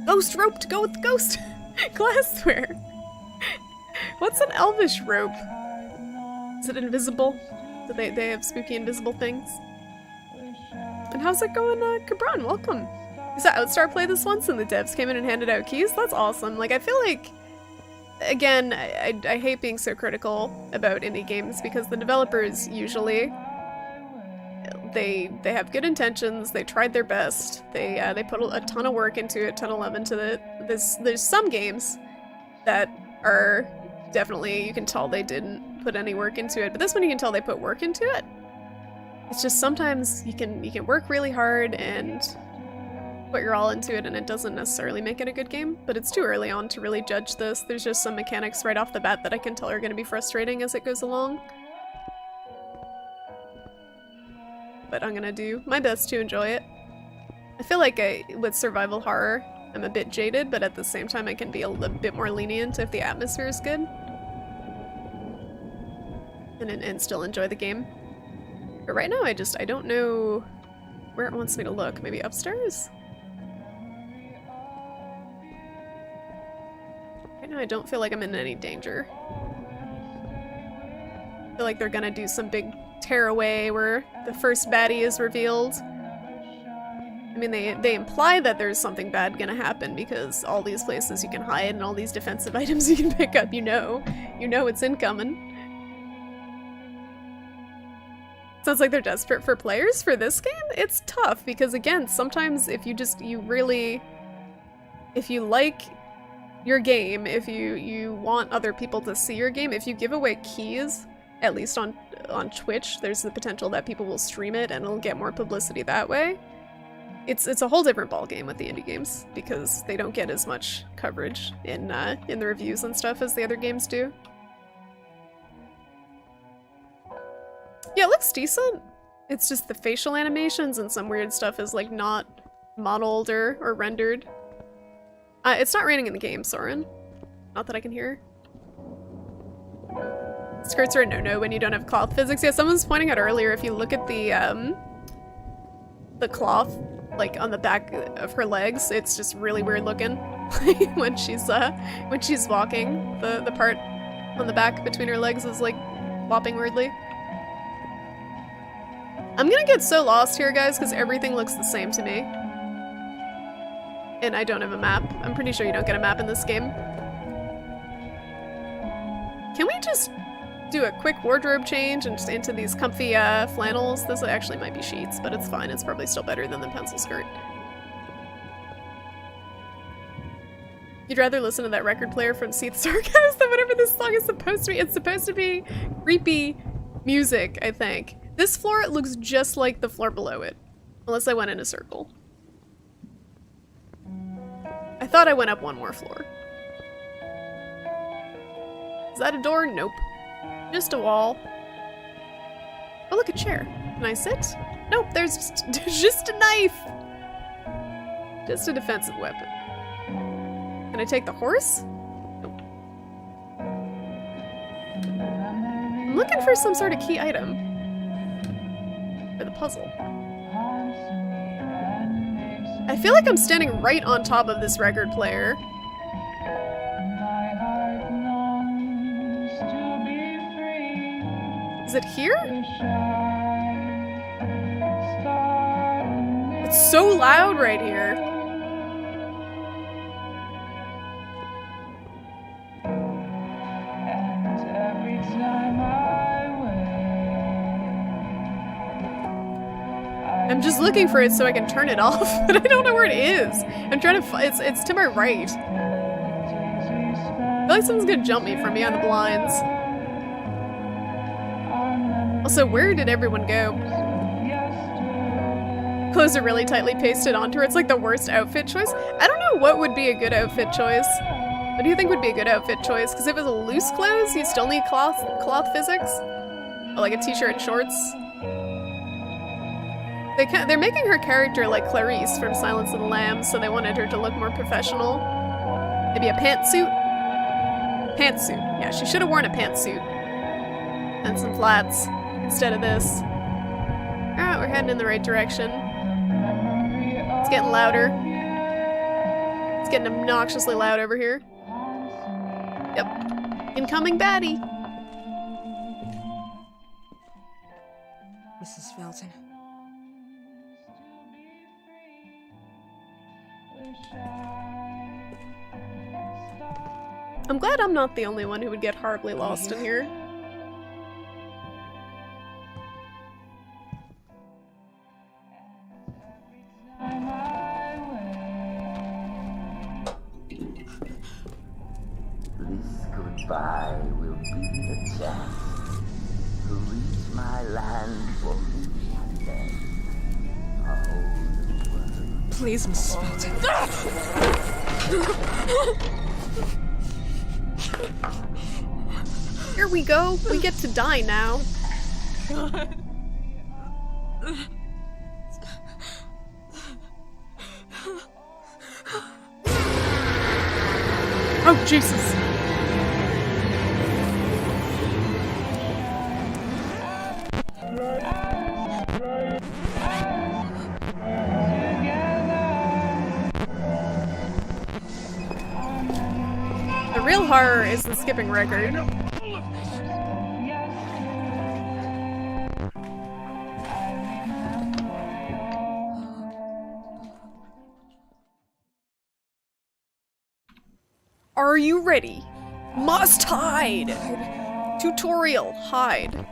Ghost rope to go with the ghost. Glassware. What's an elvish rope? Is it invisible? Do they have spooky invisible things? And how's it going, Cabron? Welcome. Is that Outstar play this once and the devs came in and handed out keys? That's awesome. Like, I feel like, again, I hate being so critical about indie games because the developers usually, they have good intentions, they tried their best, they put a ton of work into it, ton of love into it. There's some games that are definitely, you can tell they didn't put any work into it, but this one you can tell they put work into it. It's just sometimes you can work really hard and put your all into it and it doesn't necessarily make it a good game, but it's too early on to really judge this. There's just some mechanics right off the bat that I can tell are going to be frustrating as it goes along. But I'm gonna do my best to enjoy it. I feel like with survival horror, I'm a bit jaded, but at the same time I can be a little bit more lenient if the atmosphere is good. And still enjoy the game. But right now I don't know where it wants me to look. Maybe upstairs? Right now I don't feel like I'm in any danger. I feel like they're gonna do some big tearaway where the first baddie is revealed. I mean, they imply that there's something bad gonna happen because all these places you can hide and all these defensive items you can pick up, you know it's incoming. Sounds like they're desperate for players for this game? It's tough because, again, sometimes if you like your game, if you want other people to see your game, if you give away keys, at least on Twitch, there's the potential that people will stream it and it'll get more publicity that way. It's a whole different ballgame with the indie games because they don't get as much coverage in the reviews and stuff as the other games do. Yeah, it looks decent. It's just the facial animations and some weird stuff is like not modeled or rendered. It's not raining in the game, Soren. Not that I can hear. Skirts are a no-no when you don't have cloth physics. Yeah, someone was pointing out earlier, if you look at the cloth, like on the back of her legs, it's just really weird looking when she's walking. The part on the back between her legs is like flopping weirdly. I'm gonna get so lost here, guys, because everything looks the same to me. And I don't have a map. I'm pretty sure you don't get a map in this game. Can we just do a quick wardrobe change and just into these comfy flannels? This actually might be sheets, but it's fine. It's probably still better than the pencil skirt. You'd rather listen to that record player from Seath Sarcasm than whatever this song is supposed to be. It's supposed to be creepy music, I think. This floor looks just like the floor below it. Unless I went in a circle. I thought I went up one more floor. Is that a door? Nope. Just a wall. Oh, look, a chair. Can I sit? Nope, there's just a knife. Just a defensive weapon. Can I take the horse? Nope. I'm looking for some sort of key item. For the puzzle. I feel like I'm standing right on top of this record player. Is it here? It's so loud right here. I'm just looking for it so I can turn it off, but I don't know where it is. I'm trying to it's to my right. I feel like someone's gonna jump me from behind the blinds. Also, where did everyone go? Clothes are really tightly pasted onto her. It's like the worst outfit choice. I don't know what would be a good outfit choice. What do you think would be a good outfit choice? Because if it was loose clothes, you still need cloth physics. Or like a t-shirt and shorts. They're making her character like Clarice from Silence of the Lambs, so they wanted her to look more professional. Maybe a pantsuit? Pantsuit. Yeah, she should have worn a pantsuit. And some flats instead of this. Alright, we're heading in the right direction. It's getting louder. It's getting obnoxiously loud over here. Yep. Incoming baddie. Mrs. Felton. I'm glad I'm not the only one who would get horribly lost in here. This goodbye will be the chance to reach my land for me then. A whole world. Please, Mrs. Felton. Here we go. We get to die now. Oh, Jesus. The real horror is the skipping record. Are you ready? Must hide! Tutorial, hide.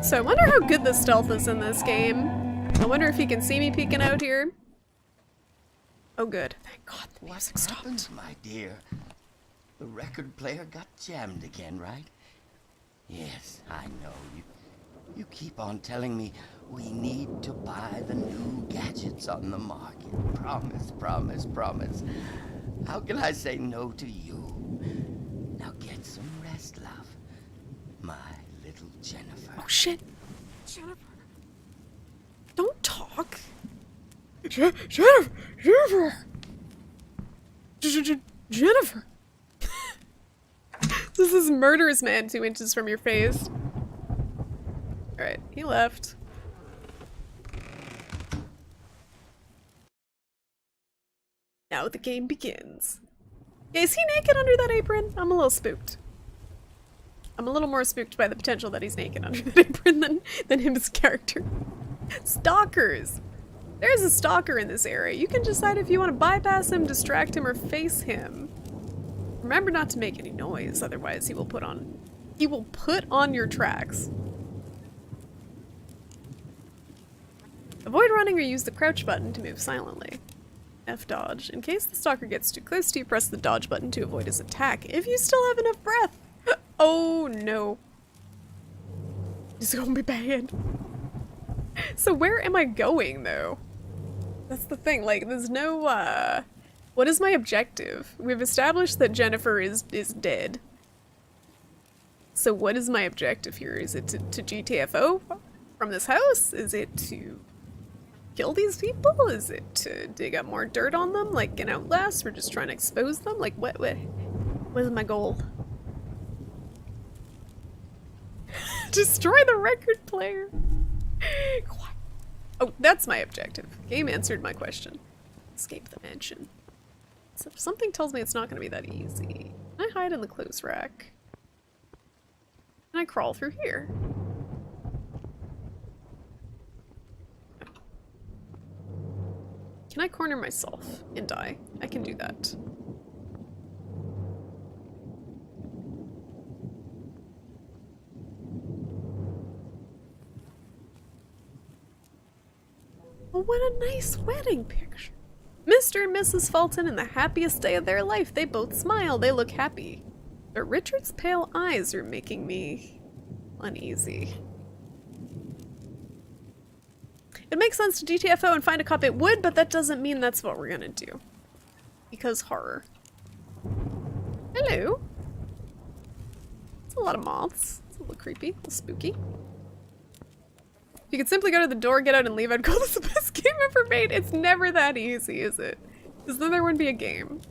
So I wonder how good the stealth is in this game. I wonder if he can see me peeking out here. Oh good. Thank God the music stopped. What happened, my dear? The record player got jammed again, right? Yes, I know. You keep on telling me we need to buy the new gadgets on the market. Promise, promise, promise. How can I say no to you? Now get some rest, love. My little Jennifer. Oh shit. Jennifer. Don't talk. Jennifer. Jennifer. This is murderous man 2 inches from your face. Alright, he left. Now the game begins. Yeah, is he naked under that apron? I'm a little spooked. I'm a little more spooked by the potential that he's naked under that apron than him as a character. Stalkers! There's a stalker in this area. You can decide if you want to bypass him, distract him, or face him. Remember not to make any noise, otherwise he will put on your tracks. Avoid running or use the crouch button to move silently. F dodge. In case the stalker gets too close to you, press the dodge button to avoid his attack if you still have enough breath. Oh no. This is gonna be bad. So where am I going though? That's the thing, like there's no what is my objective? We've established that Jennifer is dead. So what is my objective here? Is it to GTFO from this house? Is it to kill these people? Is it to dig up more dirt on them like in Outlast? We're just trying to expose them? Like what is my goal? Destroy the record player. Oh, that's my objective. Game answered my question. Escape the mansion. So something tells me it's not going to be that easy. Can I hide in the clothes rack? Can I crawl through here? Can I corner myself and die? I can do that. Oh, what a nice wedding picture. Mr. and Mrs. Fulton in the happiest day of their life. They both smile. They look happy. But Richard's pale eyes are making me uneasy. It makes sense to GTFO and find a cop. It would, but that doesn't mean that's what we're gonna do. Because horror. Hello. It's a lot of moths. It's a little creepy, a little spooky. You could simply go to the door, get out, and leave. I'd call this the best game ever made. It's never that easy, is it? Because then there wouldn't be a game.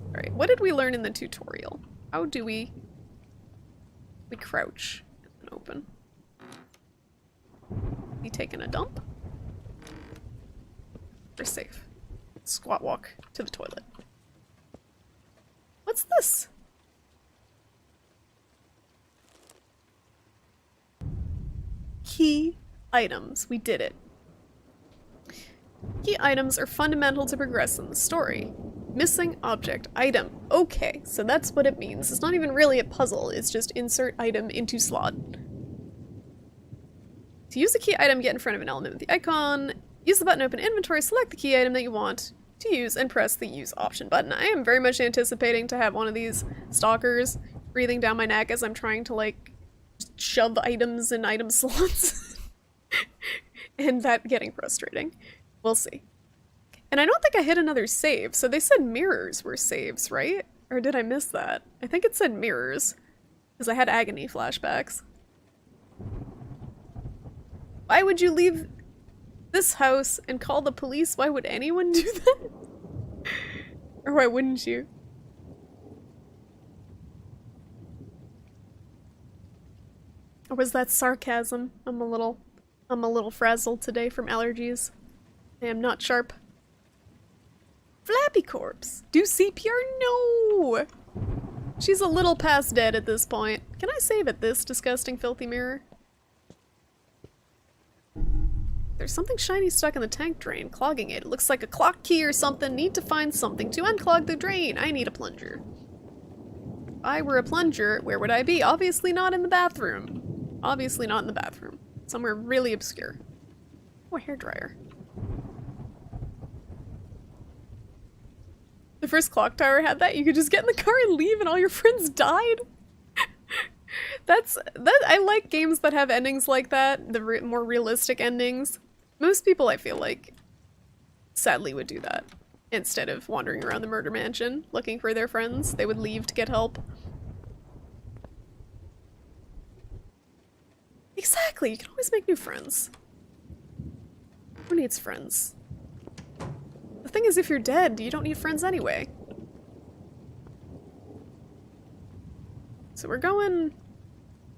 Alright, what did we learn in the tutorial? How do we crouch and open? We taking a dump? We're safe. Squat walk to the toilet. What's this? Key items. We did it. Key items are fundamental to progress in the story. Missing object item. Okay, so that's what it means. It's not even really a puzzle. It's just insert item into slot. To use a key item, get in front of an element with the icon. Use the button to open inventory, select the key item that you want to use, and press the use option button. I am very much anticipating to have one of these stalkers breathing down my neck as I'm trying to, like, shove items in item slots. And that getting frustrating. We'll see. And I don't think I hit another save, so they said mirrors were saves, right? Or did I miss that? I think it said mirrors, because I had agony flashbacks. Why would you leave this house and call the police? Why would anyone do that? Or why wouldn't you? Or was that sarcasm? I'm a little frazzled today from allergies. I am not sharp. Flappy corpse. Do CPR? No! She's a little past dead at this point. Can I save at this disgusting filthy mirror? There's something shiny stuck in the tank drain, clogging it. It looks like a clock key or something. Need to find something to unclog the drain. I need a plunger. If I were a plunger, where would I be? Obviously not in the bathroom. Obviously not in the bathroom. Somewhere really obscure. Oh, a hairdryer. The first clock tower had that. You could just get in the car and leave and all your friends died. I like games that have endings like that, the more realistic endings. Most people, I feel like, sadly would do that. Instead of wandering around the murder mansion looking for their friends, they would leave to get help. Exactly, you can always make new friends. Who needs friends? The thing is, if you're dead, you don't need friends anyway. So we're going...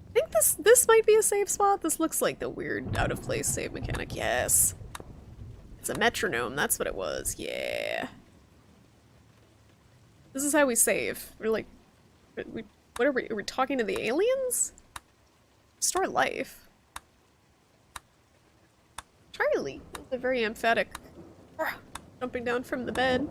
I think this might be a save spot. This looks like the weird out-of-place save mechanic. Yes. It's a metronome, that's what it was. Yeah. This is how we save. We're like... what are we talking to the aliens? Restore life. Charlie! A very emphatic... jumping down from the bed.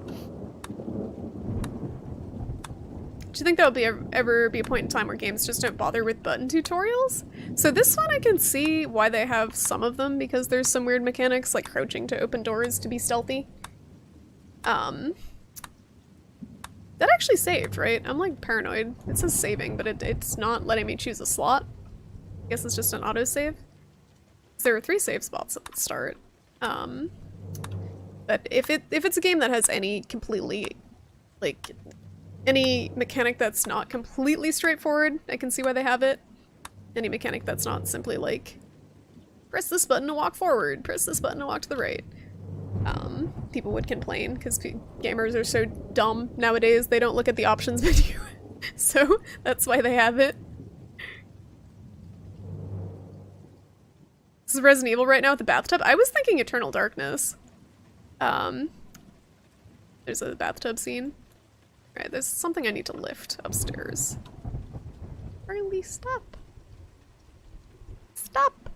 Do you think there'll be ever be a point in time where games just don't bother with button tutorials? So this one I can see why they have some of them, because there's some weird mechanics like crouching to open doors to be stealthy. That actually saved, right? I'm like paranoid. It says saving, but it's not letting me choose a slot. I guess it's just an autosave. There are 3 save spots at the start. But if it's a game that has any completely, like, any mechanic that's not completely straightforward, I can see why they have it. Any mechanic that's not simply like, press this button to walk forward, press this button to walk to the right. People would complain because gamers are so dumb nowadays, they don't look at the options menu. So that's why they have it. This is Resident Evil right now with the bathtub. I was thinking Eternal Darkness. There's a bathtub scene. Alright, there's something I need to lift upstairs. Charlie, stop. Stop!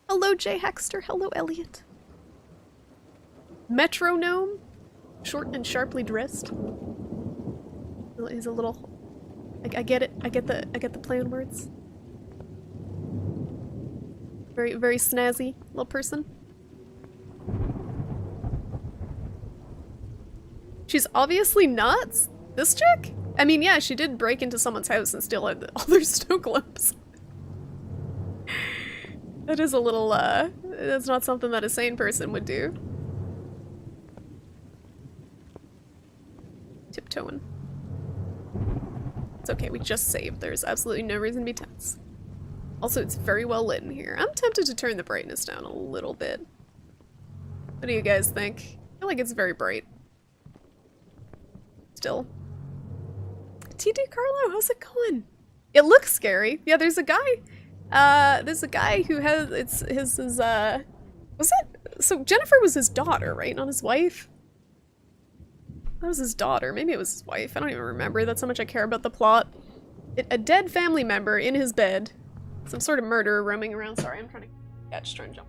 Hello, Jay Hexter. Hello, Elliot. Metronome? Short and sharply dressed. He's a little... I get it. I get the play on words. Very, very snazzy little person. She's obviously nuts. This chick? I mean, yeah, she did break into someone's house and steal all their snow globes. That is a little, that's not something that a sane person would do. Tiptoeing. It's okay, we just saved. There's absolutely no reason to be tense. Also, it's very well lit in here. I'm tempted to turn the brightness down a little bit. What do you guys think? I feel like it's very bright. Still. TD Carlo, how's it going? It looks scary. Yeah, there's a guy who has, was it? So Jennifer was his daughter, right? Not his wife? That was his daughter. Maybe it was his wife. I don't even remember. That's how much I care about the plot. A dead family member in his bed. Some sort of murderer roaming around. Sorry, I'm trying to catch, trying to jump.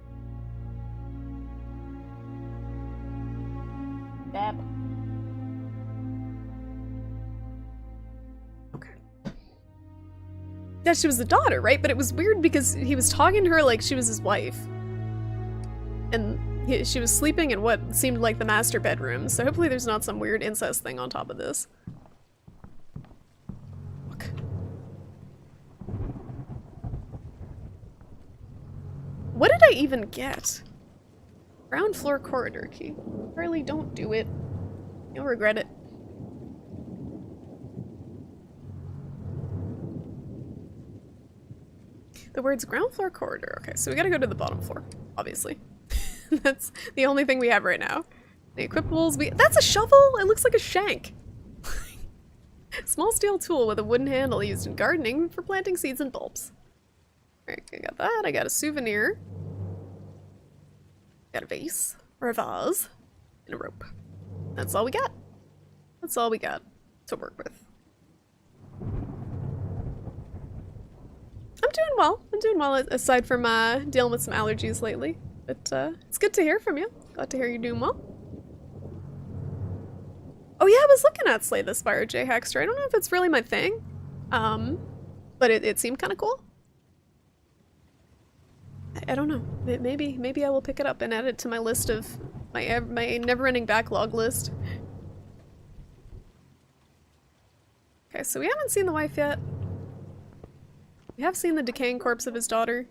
Dab. Okay. Yeah, she was the daughter, right? But it was weird because he was talking to her like she was his wife. And she was sleeping in what seemed like the master bedroom, so hopefully there's not some weird incest thing on top of this. Look. What did I even get? Ground floor corridor key. Charlie, don't do it. You'll regret it. The words ground floor corridor. Okay, so we gotta go to the bottom floor, obviously. That's the only thing we have right now. The equipables, that's a shovel! It looks like a shank. Small steel tool with a wooden handle used in gardening for planting seeds and bulbs. Alright, I got that. I got a souvenir. Got a vase, or a vase, and a rope. That's all we got. That's all we got to work with. I'm doing well. I'm doing well, aside from dealing with some allergies lately. But it's good to hear from you. Glad to hear you're doing well. Oh yeah, I was looking at Slay the Spire, Jay Hexter. I don't know if it's really my thing. But it seemed kind of cool. I don't know. Maybe I will pick it up and add it to my list of my never-ending backlog list. Okay, so we haven't seen the wife yet. We have seen the decaying corpse of his daughter.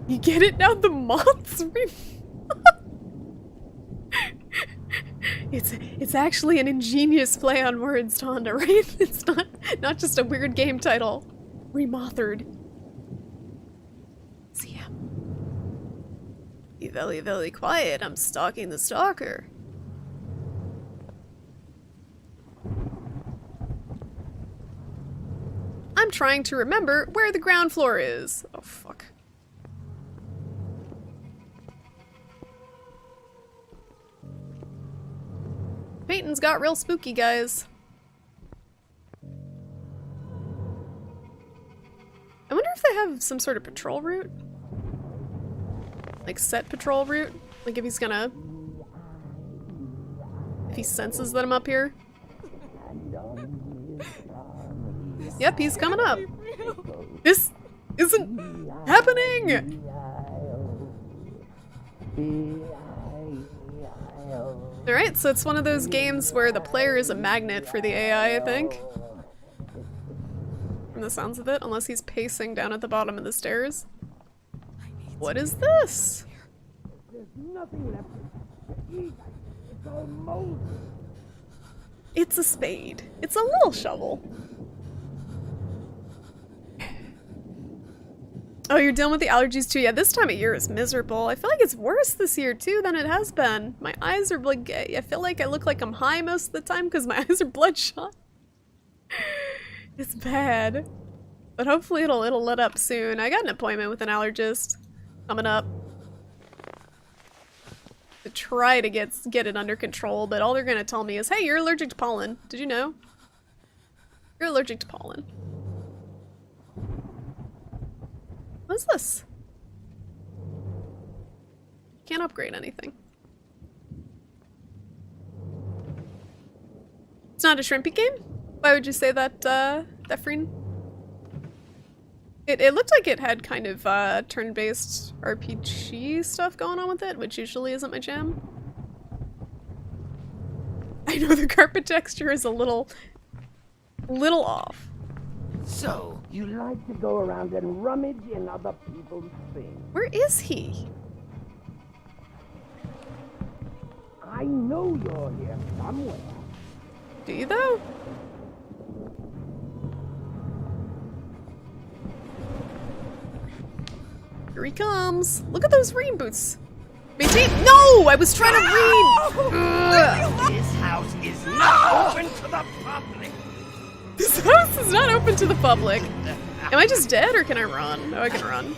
You get it now? The moths? It's actually an ingenious play on words, Tonda, right? It's not just a weird game title. Remothered. See ya. Be very, very quiet. I'm stalking the stalker. I'm trying to remember where the ground floor is. Oh, fuck. Peyton's got real spooky, guys. I wonder if they have some sort of patrol route? Like set patrol route? Like if he's gonna if he senses that I'm up here. Yep, he's coming up. This isn't happening! Alright, so it's one of those games where the player is a magnet for the AI, I think. From the sounds of it, unless he's pacing down at the bottom of the stairs. What is this? There's nothing left to eat. It's all moldy. It's a spade. It's a little shovel. Oh, you're dealing with the allergies too? Yeah, this time of year is miserable. I feel like it's worse this year too than it has been. My eyes are like, I feel like I look like I'm high most of the time because my eyes are bloodshot. It's bad. But hopefully it'll let up soon. I got an appointment with an allergist coming up to try to get it under control, but all they're gonna tell me is, hey, you're allergic to pollen. Did you know? You're allergic to pollen. What is this? Can't upgrade anything. It's not a shrimpy game? Why would you say that, Defreen? It looked like it had kind of turn-based RPG stuff going on with it, which usually isn't my jam. I know the carpet texture is a little off. So, you like to go around and rummage in other people's things. Where is he? I know you're here somewhere. Do you though? Here he comes. Look at those rain boots. Maintain. No! I was trying to read! This house is not open to the public. This house is not open to the public. Am I just dead or can I run? Oh, I can run.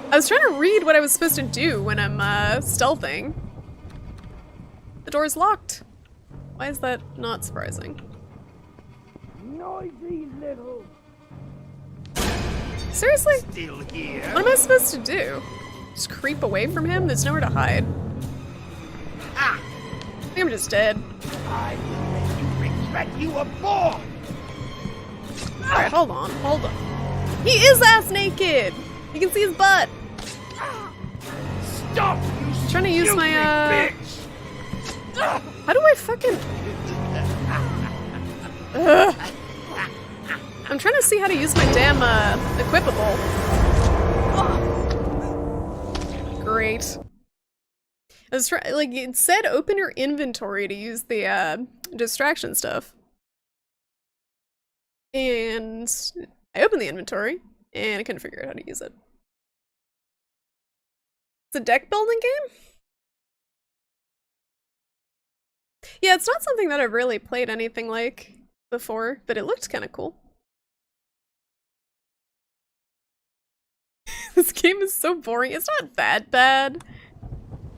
I was trying to read what I was supposed to do when I'm stealthing. The door's locked. Why is that not surprising? Noisy little. Seriously? Still here. What am I supposed to do? Just creep away from him? There's nowhere to hide. Ah. I think I'm just dead. I will make you regret you were born. Alright, hold on. He is ass naked! You can see his butt! Stop, you I'm trying to use my, bitch. How do I fucking... Ugh. I'm trying to see how to use my damn, equipable. Great. I was trying, like, it said open your inventory to use the, distraction stuff. And I opened the inventory, and I couldn't figure out how to use it. It's a deck building game? Yeah, it's not something that I've really played anything like before, but it looked kind of cool. This game is so boring. It's not that bad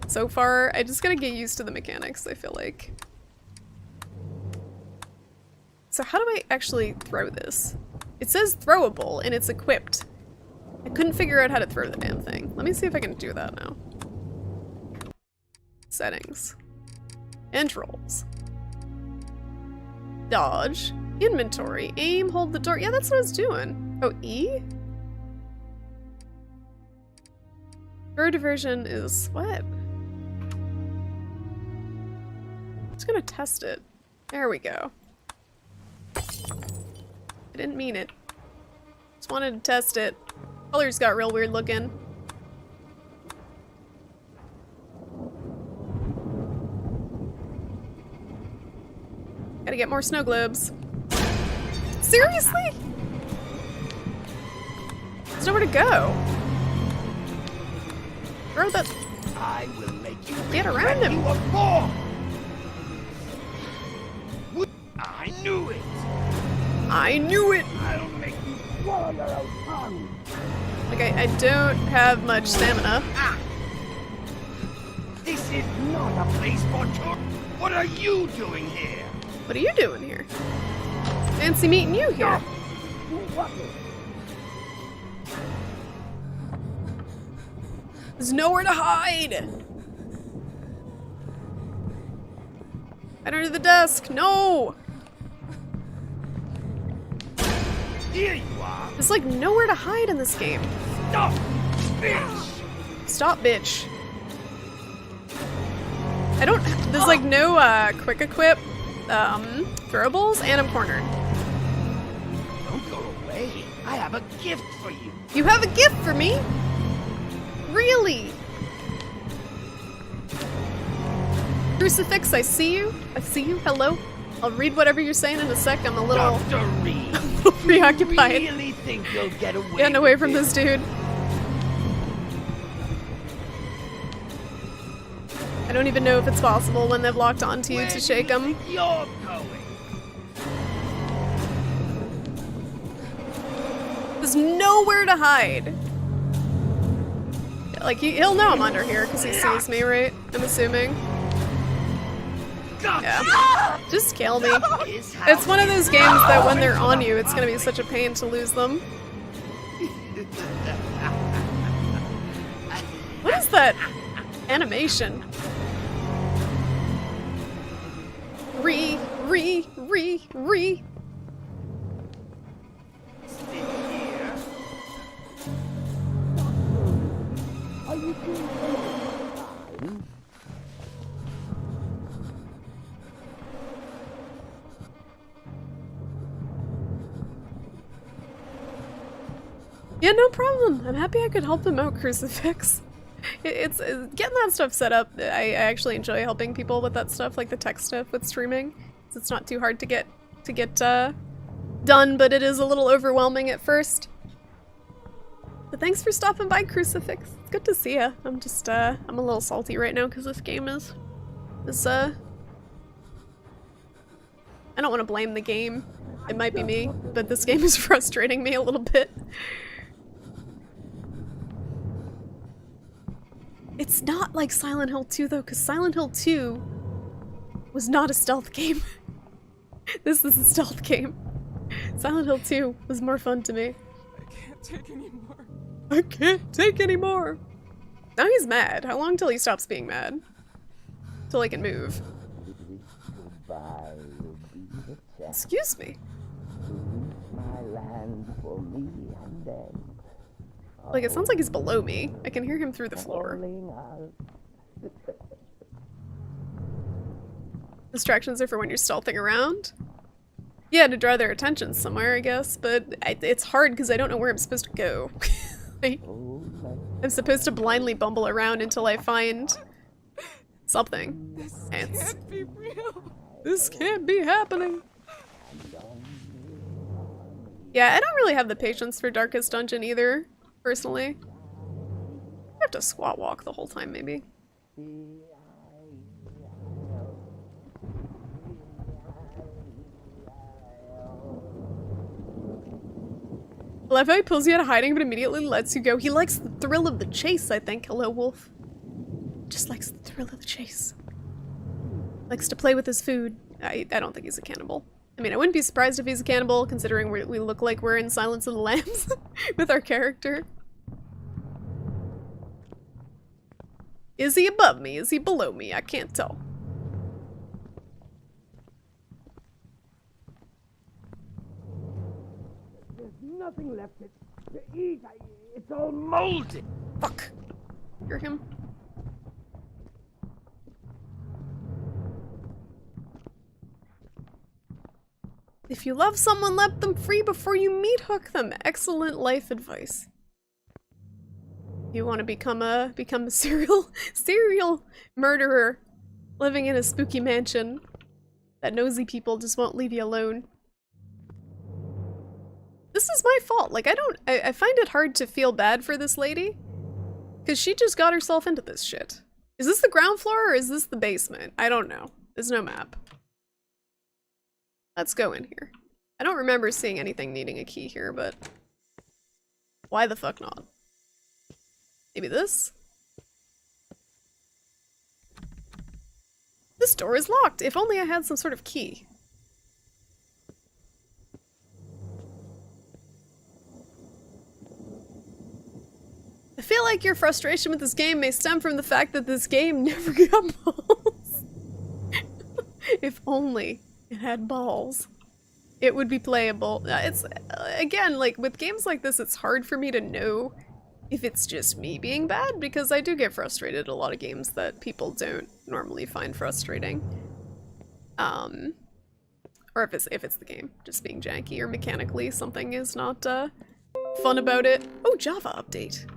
so far. I just gotta get used to the mechanics, I feel like. So how do I actually throw this? It says throwable and it's equipped. I couldn't figure out how to throw the damn thing. Let me see if I can do that now. Settings. And rolls. Dodge. Inventory. Aim, hold the door. Yeah, that's what I was doing. Oh, E? Throw diversion is what? Just gonna test it. There we go. I didn't mean it. Just wanted to test it. Colors got real weird looking. Gotta get more snow globes. Seriously? There's nowhere to go. Throw the... I will make you get around him. You were born. I knew it. I knew it. I'll make you swallow your own tongue. Okay, I don't have much stamina. Ah. This is not a place for tour. What are you doing here? What are you doing here? Fancy meeting you here. There's nowhere to hide. Right under the desk. No! Here you are. There's like nowhere to hide in this game. Stop, bitch. Stop, bitch. I don't. There's like no quick equip throwables, and I'm cornered. Don't go away. I have a gift for you. You have a gift for me? Really? Crucifix, I see you. I see you. Hello. I'll read whatever you're saying in a sec. I'm a little, Dr. Reed, preoccupied. You really think you'll get away Getting away with from this dude. I don't even know if it's possible when they've locked onto you to shake them. You're going. There's nowhere to hide. Like, he'll know I'm under here because he sees me, right? I'm assuming. Yeah. Just kill me. It's one of those games that when they're on you, it's gonna be such a pain to lose them. What is that animation? Re. Yeah, no problem. I'm happy I could help him out, Crucifix. It's getting that stuff set up. I actually enjoy helping people with that stuff, like the tech stuff with streaming. It's not too hard to get done, but it is a little overwhelming at first. But thanks for stopping by, Crucifix. It's good to see ya. I'm just I'm a little salty right now because this game is I don't want to blame the game. It might be me, but this game is frustrating me a little bit. It's not like Silent Hill 2 though, because Silent Hill 2 was not a stealth game. This is a stealth game. Silent Hill 2 was more fun to me. I can't take anymore. I can't take anymore. Now he's mad. How long till he stops being mad? Till I can move. Excuse me. Like, it sounds like he's below me. I can hear him through the floor. Distractions are for when you're stealthing around. Yeah, to draw their attention somewhere, I guess, but it's hard because I don't know where I'm supposed to go. I'm supposed to blindly bumble around until I find something. This can't be real. This can't be happening. Yeah, I don't really have the patience for Darkest Dungeon either, personally. I have to squat walk the whole time, maybe. I love how he pulls you out of hiding but immediately lets you go. He likes the thrill of the chase, I think. Hello, Wolf. Just likes the thrill of the chase. Likes to play with his food. I don't think he's a cannibal. I mean, I wouldn't be surprised if he's a cannibal, considering we look like we're in Silence of the Lambs with our character. Is he above me? Is he below me? I can't tell. There's nothing left to eat. It's all molded. Fuck. Hear him? If you love someone, let them free before you meat hook them. Excellent life advice. You want to become a serial murderer living in a spooky mansion that nosy people just won't leave you alone. This is my fault. Like, I find it hard to feel bad for this lady because she just got herself into this shit. Is this the ground floor or is this the basement? I don't know. There's no map. Let's go in here. I don't remember seeing anything needing a key here, but why the fuck not? Maybe this? This door is locked. If only I had some sort of key. I feel like your frustration with this game may stem from the fact that this game never got balls. If only it had balls. It would be playable. It's, again, like, with games like this, it's hard for me to know if it's just me being bad, because I do get frustrated at a lot of games that people don't normally find frustrating. Or if it's the game just being janky or mechanically something is not fun about it. Oh, Java update.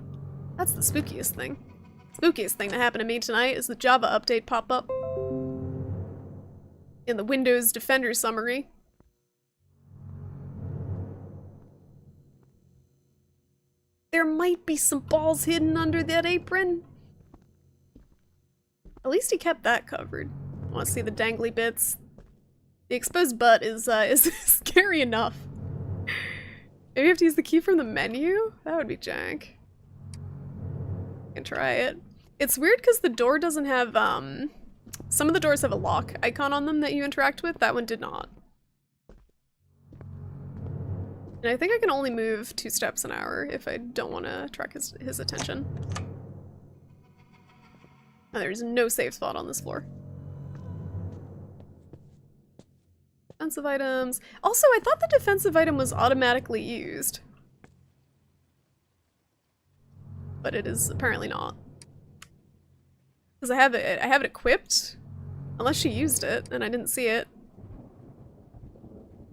That's the spookiest thing. Spookiest thing that happened to me tonight is the Java update pop up in the Windows Defender summary. There might be some balls hidden under that apron. At least he kept that covered. I want to see the dangly bits. The exposed butt is scary enough. Maybe you have to use the key from the menu? That would be jank. I can try it. It's weird because the door doesn't have, some of the doors have a lock icon on them that you interact with. That one did not. And I think I can only move 2 steps an hour if I don't want to attract his attention. And there's no safe spot on this floor. Defensive items. Also, I thought the defensive item was automatically used. But it is apparently not. Because I have it equipped. Unless she used it and I didn't see it.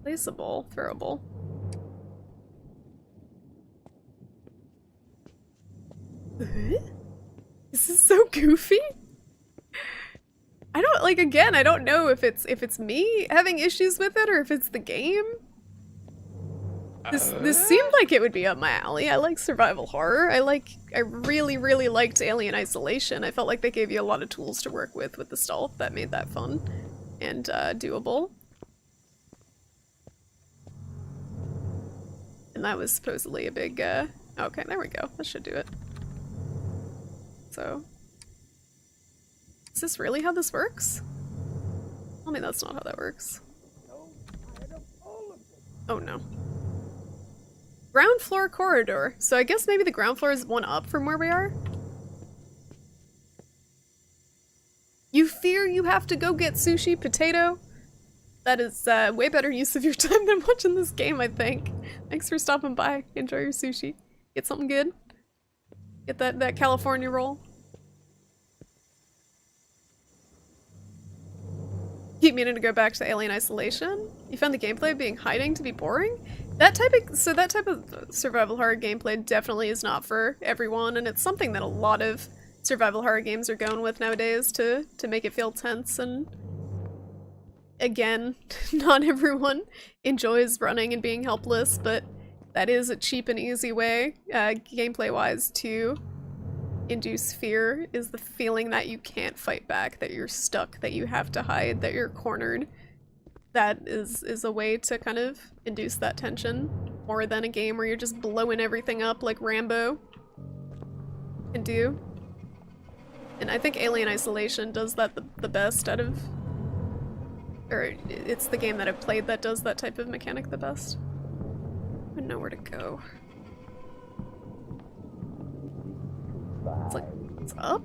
Placeable, throwable. This is so goofy. I don't, like, again, I don't know if it's me having issues with it or if it's the game. This seemed like it would be up my alley. I like survival horror. I really, really liked Alien Isolation. I felt like they gave you a lot of tools to work with the stealth that made that fun and doable. And that was supposedly a big, okay, there we go. That should do it. So, is this really how this works? Tell me that's not how that works. Oh no. Ground floor corridor. So I guess maybe the ground floor is one up from where we are? You fear you have to go get sushi potato? That is way better use of your time than watching this game, I think. Thanks for stopping by. Enjoy your sushi. Get something good. Get that California roll. Keep meaning to go back to Alien Isolation. You found the gameplay being hiding to be boring? That type of survival horror gameplay definitely is not for everyone, and it's something that a lot of survival horror games are going with nowadays to make it feel tense. And again, not everyone enjoys running and being helpless, but that is a cheap and easy way, gameplay-wise, to induce fear, is the feeling that you can't fight back, that you're stuck, that you have to hide, that you're cornered. That is a way to kind of induce that tension, more than a game where you're just blowing everything up like Rambo can do. And I think Alien Isolation does that the best out of... or it's the game that I've played that does that type of mechanic the best. I don't know where to go. It's like, it's up?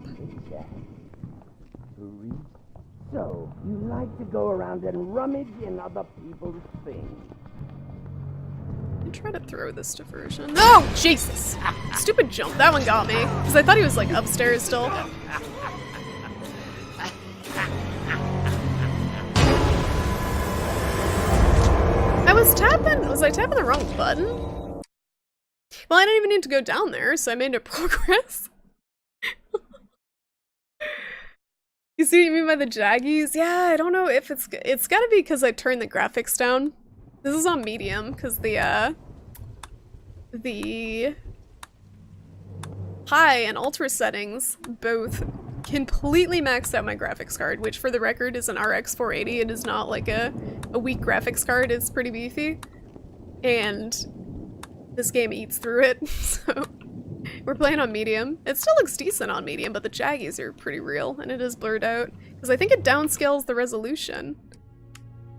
So, you like to go around and rummage in other people's things. I try to throw this diversion. Oh, Jesus! Stupid jump. That one got me. Because I thought he was like upstairs still. Was I tapping the wrong button? Well, I didn't even need to go down there, so I made no progress. You see what you mean by the jaggies? Yeah, I don't know if it's gotta be because I turned the graphics down. This is on medium, because the high and ultra settings both completely maxed out my graphics card, which for the record is an RX 480. It is not like a weak graphics card, it's pretty beefy. And this game eats through it, so we're playing on medium. It still looks decent on medium, but the jaggies are pretty real, and it is blurred out. Because I think it downscales the resolution.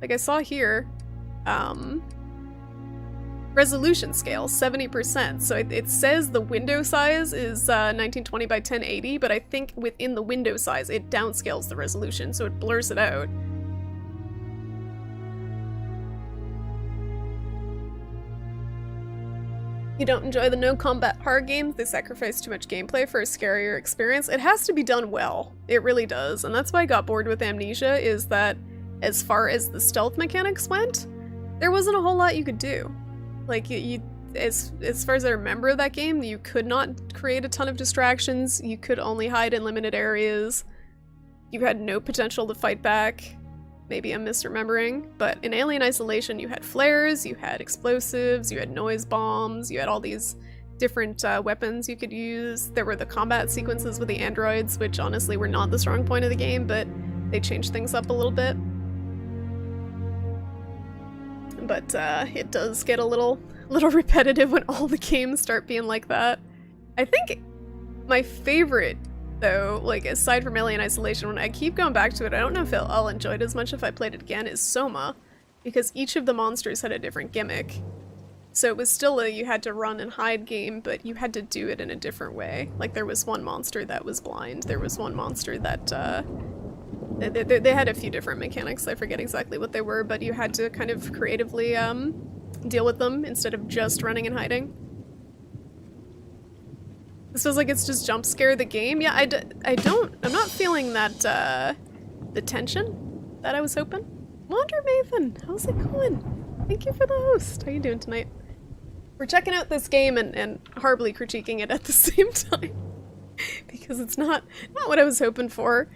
Like I saw here, resolution scale, 70%. So it says the window size is 1920 by 1080, but I think within the window size, it downscales the resolution, so it blurs it out. You don't enjoy the no combat horror games, they sacrifice too much gameplay for a scarier experience. It has to be done well. It really does. And that's why I got bored with Amnesia, is that as far as the stealth mechanics went, there wasn't a whole lot you could do. Like, as far as I remember that game, you could not create a ton of distractions, you could only hide in limited areas, you had no potential to fight back. Maybe I'm misremembering, but in Alien Isolation you had flares, you had explosives, you had noise bombs, you had all these different weapons you could use. There were the combat sequences with the androids, which honestly were not the strong point of the game, but they changed things up a little bit. But it does get a little repetitive when all the games start being like that. I think my favorite, though, like aside from Alien Isolation, when I keep going back to it, I don't know if I'll enjoy it as much if I played it again, is Soma, because each of the monsters had a different gimmick. So it was still a you had to run and hide game, but you had to do it in a different way. Like there was one monster that was blind, there was one monster that they had a few different mechanics, I forget exactly what they were, but you had to kind of creatively deal with them instead of just running and hiding. This feels like it's just jump scare the game. Yeah, I'm not feeling that, the tension that I was hoping. Wander Maven, how's it going? Thank you for the host. How you doing tonight? We're checking out this game and horribly critiquing it at the same time. Because it's not what I was hoping for.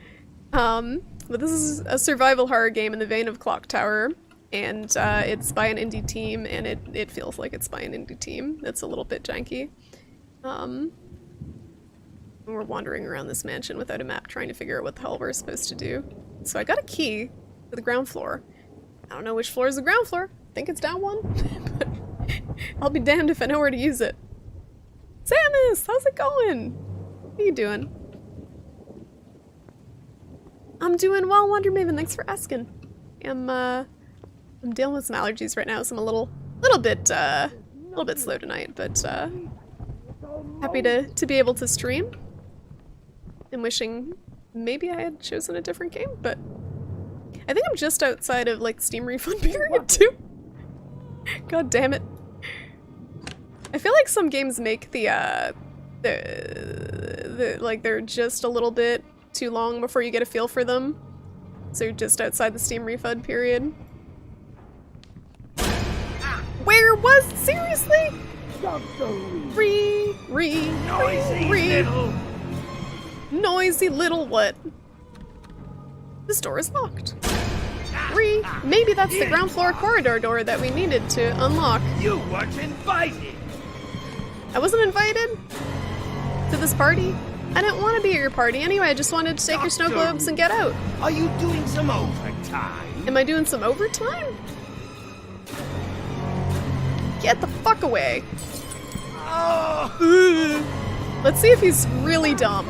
But this is a survival horror game in the vein of Clock Tower. And it's by an indie team, and it feels like it's by an indie team. It's a little bit janky. We're wandering around this mansion without a map, trying to figure out what the hell we're supposed to do. So I got a key to the ground floor. I don't know which floor is the ground floor. I think it's down one. But I'll be damned if I know where to use it. Samus, how's it going? What are you doing? I'm doing well, Wonder Maven. Thanks for asking. I'm dealing with some allergies right now, so I'm a little bit slow tonight, but happy to be able to stream. I'm wishing maybe I had chosen a different game, but I think I'm just outside of like Steam refund period too. God damn it. I feel like some games make the like they're just a little bit too long before you get a feel for them. So you're just outside the Steam refund period. Where was seriously? Noisy little what? This door is locked. Maybe that's the ground floor corridor door that we needed to unlock. You weren't invited! I wasn't invited to this party. I didn't want to be at your party anyway, I just wanted to take your snow globes and get out. Are you doing some overtime? Am I doing some overtime? Get the fuck away. Oh. Let's see if he's really dumb.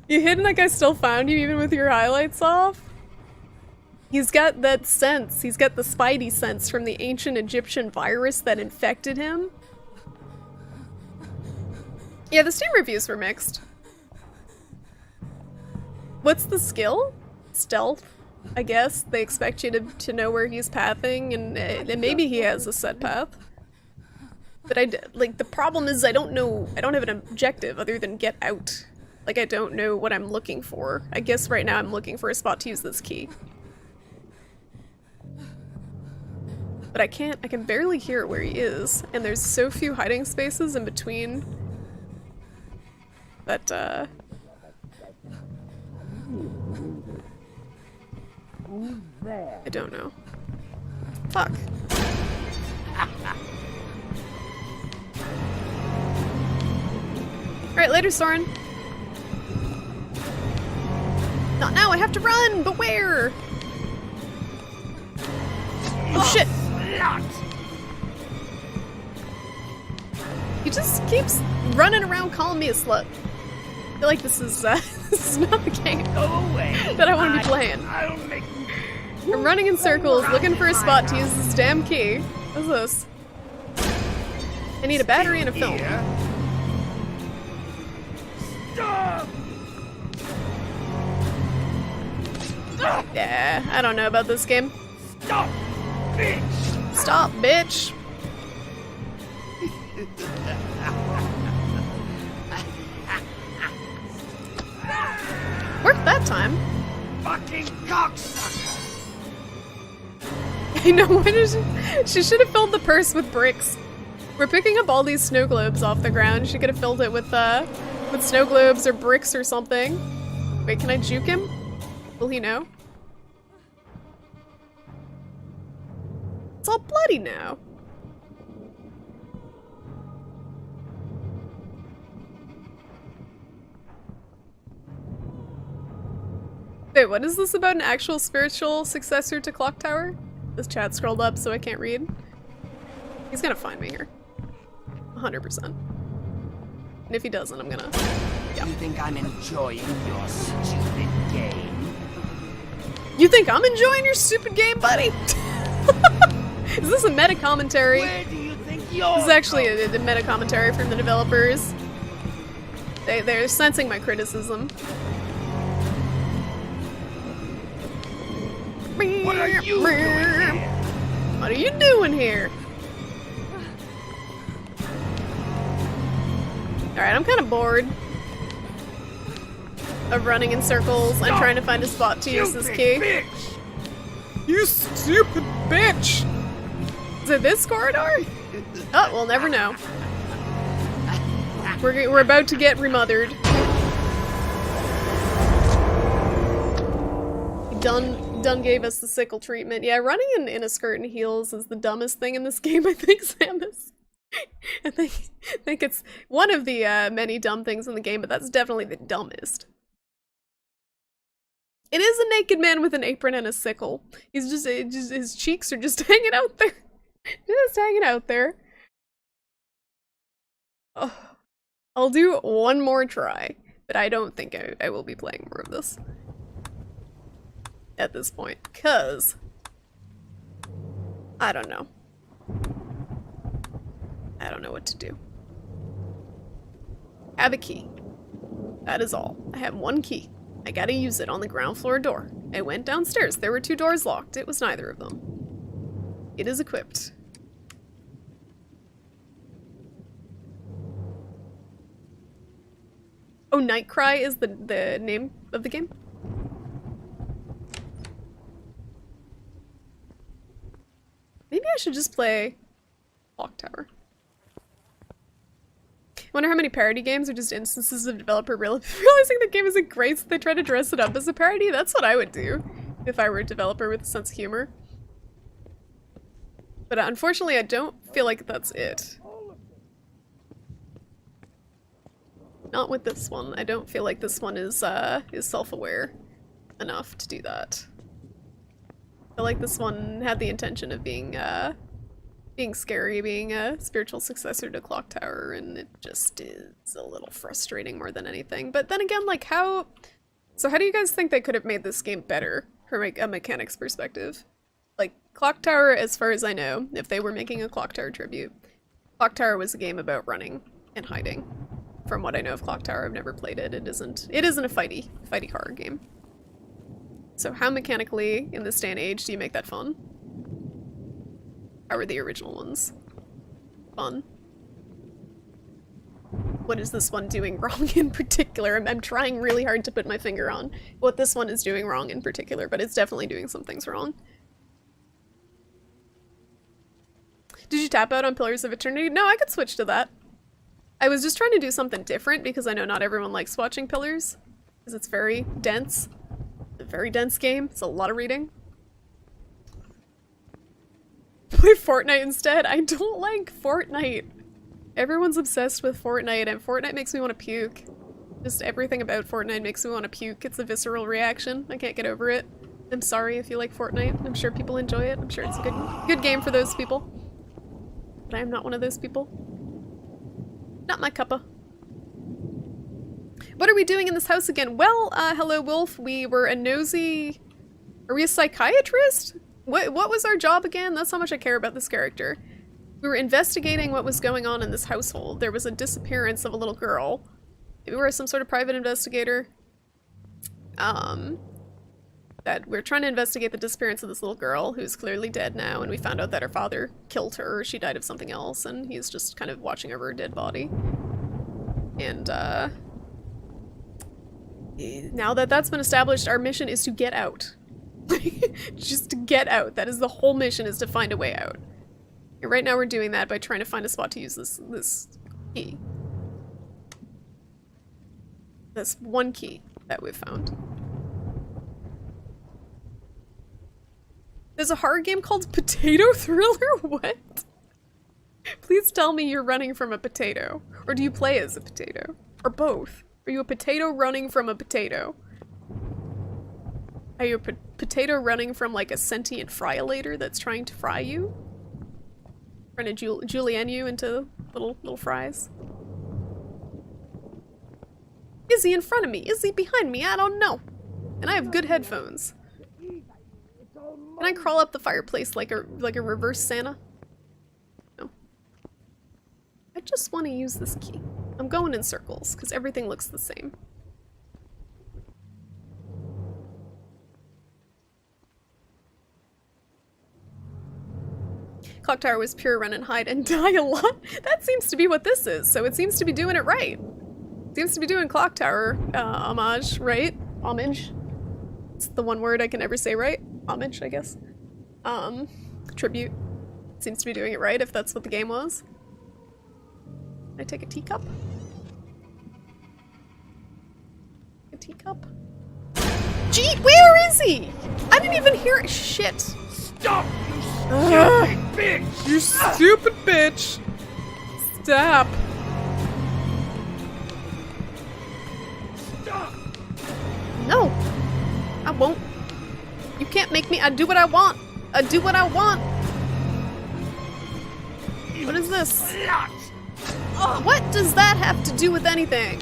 You hidden like I still found you even with your highlights off? He's got that sense. He's got the spidey sense from the ancient Egyptian virus that infected him. Yeah, the Steam reviews were mixed. What's the skill? Stealth, I guess. They expect you to know where he's pathing, and maybe he has a set path. But like, the problem is I don't have an objective other than get out. Like, I don't know what I'm looking for. I guess right now I'm looking for a spot to use this key. But I can barely hear where he is, and there's so few hiding spaces in between that, I don't know. Fuck. Alright, later, Soren. Not now, I have to run, but where? Oh shit! He just keeps running around calling me a slut. I feel like this is this is not the game Go away. that I want to be playing. I'll make I'm running in circles, looking for a spot to use this damn key. What's this? I need a battery and a film. Stop! Yeah, I don't know about this game. Stop, bitch! Stop, bitch! Worked that time. Fucking cocksucker! I know, why did she should have filled the purse with bricks. We're picking up all these snow globes off the ground. She could have filled it with snow globes or bricks or something. Wait, can I juke him? Will he know? It's all bloody now. Wait, what is this about an actual spiritual successor to Clock Tower? This chat scrolled up so I can't read. He's gonna find me here. 100%. And if he doesn't, I'm gonna... Yeah. You think I'm enjoying your stupid game? You think I'm enjoying your stupid game, buddy? Is this a meta commentary? Where do you think you're This is actually a meta commentary from the developers. They're sensing my criticism. What are you doing here? What are you doing here? Alright, I'm kind of bored of running in circles and trying to find a spot to use this key. Bitch. You stupid bitch! Is it this corridor? Oh, we'll never know. We're about to get remothered. Done gave us the sickle treatment. Yeah, running in a skirt and heels is the dumbest thing in this game, I think, Samus. I think it's one of the many dumb things in the game, but that's definitely the dumbest. It is a naked man with an apron and a sickle. He's just his cheeks are just hanging out there. Just hanging out there. Oh, I'll do one more try, but I don't think I will be playing more of this at this point, because I don't know. I don't know what to do. I have a key. That is all. I have one key. I gotta use it on the ground floor door. I went downstairs. There were 2 doors locked. It was neither of them. It is equipped. Oh, Nightcry is the name of the game? Maybe I should just play Clock Tower. I wonder how many parody games are just instances of developer realizing the game isn't great, so they try to dress it up as a parody. That's what I would do if I were a developer with a sense of humor. But unfortunately, I don't feel like that's it. Not with this one. I don't feel like this one is self-aware enough to do that. I feel like this one had the intention of being scary, being a spiritual successor to Clock Tower, and it just is a little frustrating more than anything. But then again, like how do you guys think they could have made this game better from a mechanics perspective? Like, Clock Tower, as far as I know, if they were making a Clock Tower tribute, Clock Tower was a game about running and hiding. From what I know of Clock Tower, I've never played it. It isn't a fighty horror game. So how mechanically, in this day and age, do you make that fun? How were the original ones fun? What is this one doing wrong in particular? I'm trying really hard to put my finger on what this one is doing wrong in particular, but it's definitely doing some things wrong. Did you tap out on Pillars of Eternity? No, I could switch to that. I was just trying to do something different because I know not everyone likes watching Pillars, because it's very dense. A very dense game. It's a lot of reading. Play Fortnite instead. I don't like Fortnite. Everyone's obsessed with Fortnite, and Fortnite makes me want to puke. Just everything about Fortnite makes me want to puke. It's a visceral reaction. I can't get over it. I'm sorry if you like Fortnite. I'm sure people enjoy it. I'm sure it's a good game for those people. But I am not one of those people. Not my cuppa. What are we doing in this house again? Well, hello, Wolf. We were a nosy... Are we a psychiatrist? What was our job again? That's how much I care about this character. We were investigating what was going on in this household. There was a disappearance of a little girl. We were some sort of private investigator. That we're trying to investigate the disappearance of this little girl who's clearly dead now, and we found out that her father killed her, or she died of something else, and he's just kind of watching over her dead body. And, now that that's been established, our mission is to get out. Just to get out. That is the whole mission, is to find a way out. And right now we're doing that by trying to find a spot to use this key. This one key that we've found. There's a horror game called Potato Thriller? What? Please tell me you're running from a potato. Or do you play as a potato? Or both? Are you a potato running from a potato? Are you a potato running from like a sentient fry-lator that's trying to fry you? Trying to julienne you into little fries? Is he in front of me? Is he behind me? I don't know. And I have good headphones. Can I crawl up the fireplace like a reverse Santa? No. I just want to use this key. I'm going in circles because everything looks the same. Clock Tower was pure run and hide and die a lot. That seems to be what this is, so it seems to be doing it right. Seems to be doing Clock Tower homage, right? Homage. It's the one word I can ever say right. Homage, I guess. Tribute. Seems to be doing it right, if that's what the game was. Can I take a teacup? A teacup? Gee, where is he? I didn't even hear it. Shit. Stop, you stupid bitch! You stupid bitch! Stop. Stop! No! I won't. You can't make me. I do what I want. I do what I want. What is this? What does that have to do with anything?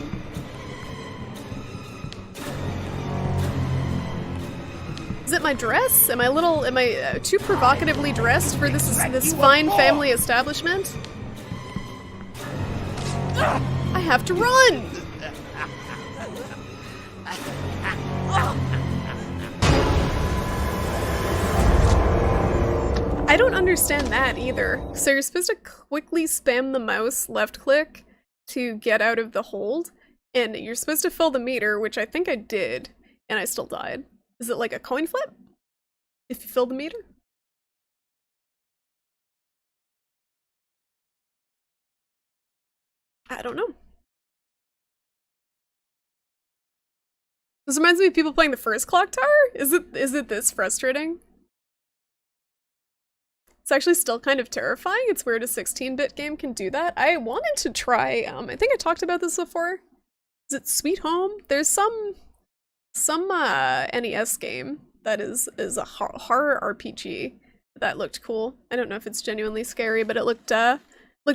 Is it my dress? Am I too provocatively dressed for this fine family establishment? I have to run! I don't understand that either. So you're supposed to quickly spam the mouse left click to get out of the hold, and you're supposed to fill the meter, which I think I did, and I still died. Is it like a coin flip? If you fill the meter? I don't know. This reminds me of people playing the first Clock Tower? Is it this frustrating? It's actually still kind of terrifying. It's weird a 16-bit game can do that. I wanted to try, I think I talked about this before. Is it Sweet Home? There's some NES game that is a horror RPG that looked cool. I don't know if it's genuinely scary, but it looked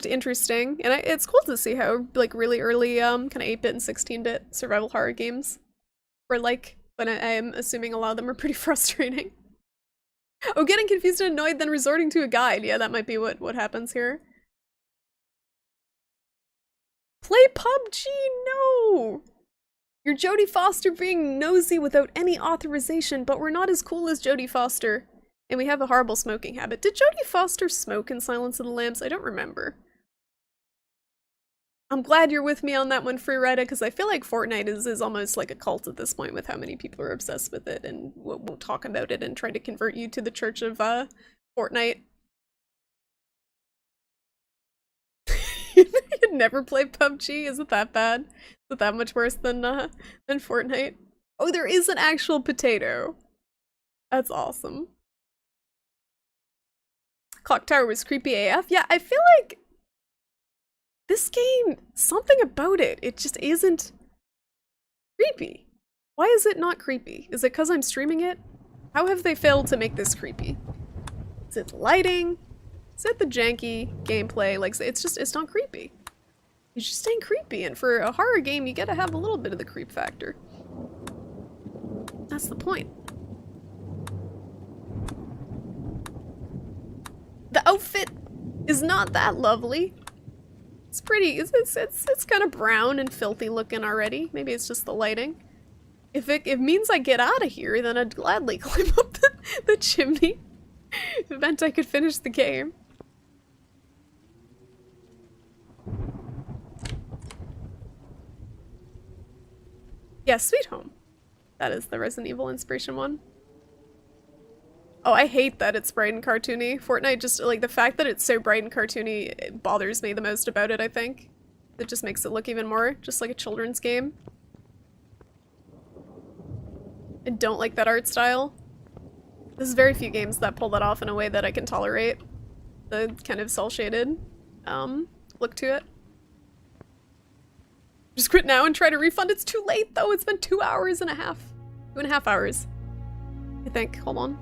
interesting. And it's cool to see how like really early kind of 8-bit and 16-bit survival horror games were like, but I'm assuming a lot of them are pretty frustrating. Oh, getting confused and annoyed, then resorting to a guide. Yeah, that might be what happens here. Play PUBG? No! You're Jodie Foster being nosy without any authorization, but we're not as cool as Jodie Foster. And we have a horrible smoking habit. Did Jodie Foster smoke in Silence of the Lambs? I don't remember. I'm glad you're with me on that one, Freerida, because I feel like Fortnite is almost like a cult at this point with how many people are obsessed with it and won't talk about it and try to convert you to the church of Fortnite. You'd never play PUBG? Is it that bad? Is it that much worse than Fortnite? Oh, there is an actual potato. That's awesome. Clock Tower was creepy AF. Yeah, I feel like this game, something about it, it just isn't creepy. Why is it not creepy? Is it because I'm streaming it? How have they failed to make this creepy? Is it lighting? Is it the janky gameplay? Like, it's not creepy. It's just ain't creepy, and for a horror game, you gotta have a little bit of the creep factor. That's the point. The outfit is not that lovely. It's pretty, it's kind of brown and filthy looking already. Maybe it's just the lighting. If it means I get out of here, then I'd gladly climb up the chimney. If it meant I could finish the game. Yeah, Sweet Home. That is the Resident Evil inspiration one. Oh, I hate that it's bright and cartoony. Fortnite just, like, the fact that it's so bright and cartoony, it bothers me the most about it, I think. It just makes it look even more just like a children's game. I don't like that art style. There's very few games that pull that off in a way that I can tolerate. The kind of cel-shaded look to it. Just quit now and try to refund. It's too late though. It's been 2 hours and a half. 2.5 hours. I think. Hold on.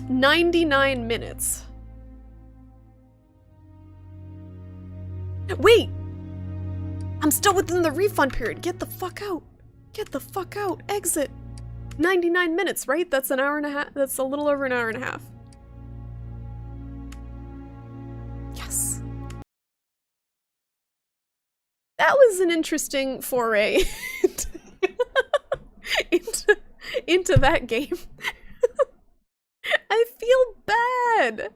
99 minutes. Wait! I'm still within the refund period. Get the fuck out. Get the fuck out. Exit. 99 minutes, right? That's an hour and a half. That's a little over an hour and a half. Yes. That was an interesting foray into that game. I feel bad.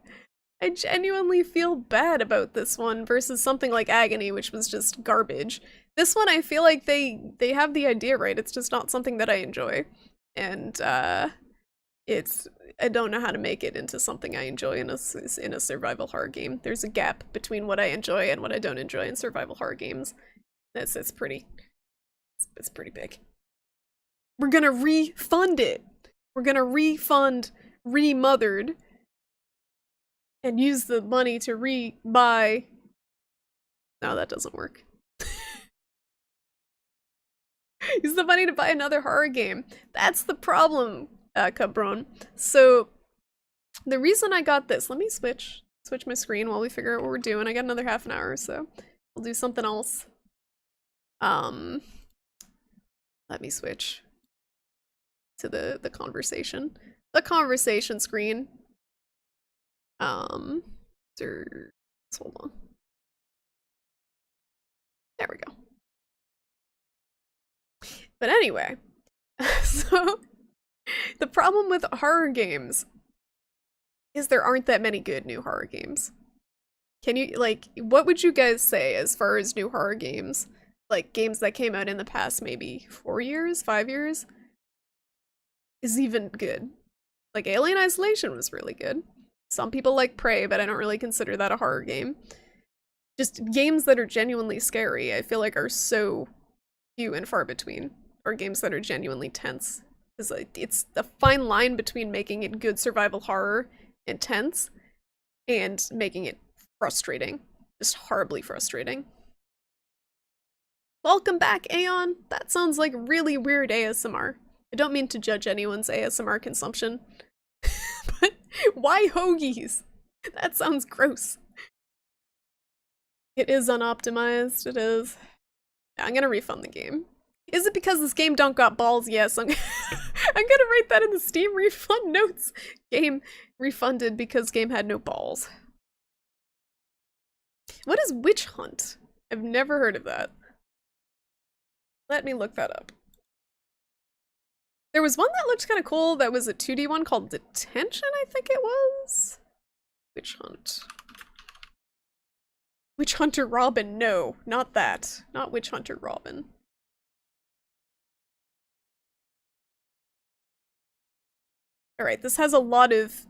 I genuinely feel bad about this one versus something like Agony, which was just garbage. This one, I feel like they have the idea right. It's just not something that I enjoy. And I don't know how to make it into something I enjoy in a survival horror game. There's a gap between what I enjoy and what I don't enjoy in survival horror games. It's pretty big. We're gonna refund it. We're gonna refund Remothered and use the money to re-buy. No, that doesn't work. Use the money to buy another horror game. That's the problem, Cabron. So, the reason I got this, let me switch my screen while we figure out what we're doing. I got another half an hour, so we'll do something else. Let me switch to the conversation. The conversation screen. Hold on. There we go. But anyway, so the problem with horror games is there aren't that many good new horror games. Can you, like, what would you guys say as far as new horror games? Like, games that came out in the past maybe 4 years, 5 years? Is even good. Like, Alien Isolation was really good. Some people like Prey, but I don't really consider that a horror game. Just games that are genuinely scary, I feel like are so few and far between. Or games that are genuinely tense. Because like, it's a fine line between making it good survival horror and tense, and making it frustrating. Just horribly frustrating. Welcome back, Aeon! That sounds like really weird ASMR. I don't mean to judge anyone's ASMR consumption. But why hoagies? That sounds gross. It is unoptimized, it is. Yeah, I'm gonna refund the game. Is it because this game don't got balls? Yes, I'm gonna write that in the Steam refund notes. Game refunded because game had no balls. What is Witch Hunt? I've never heard of that. Let me look that up. There was one that looked kind of cool that was a 2D one called Detention, I think it was? Witch Hunt. Witch Hunter Robin, no, not that. Not Witch Hunter Robin. Alright, this has a lot of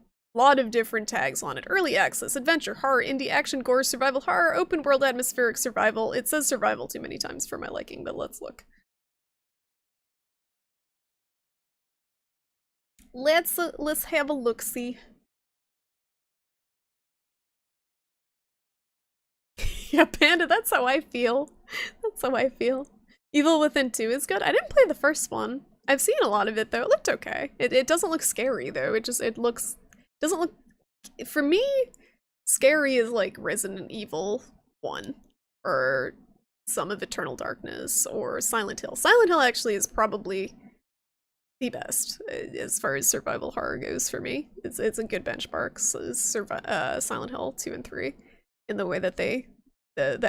different tags on it. Early access, adventure, horror, indie, action, gore, survival horror, open world, atmospheric, survival. It says survival too many times for my liking, but let's look. Let's have a look-see. Yeah, Panda, that's how I feel. That's how I feel. Evil Within 2 is good. I didn't play the first one. I've seen a lot of it though. It looked okay. It doesn't look scary though. It doesn't look, for me, scary as like Resident Evil 1 or some of Eternal Darkness or Silent Hill. Silent Hill actually is probably the best as far as survival horror goes for me. It's a good benchmark. So Silent Hill 2 and 3 in the way that the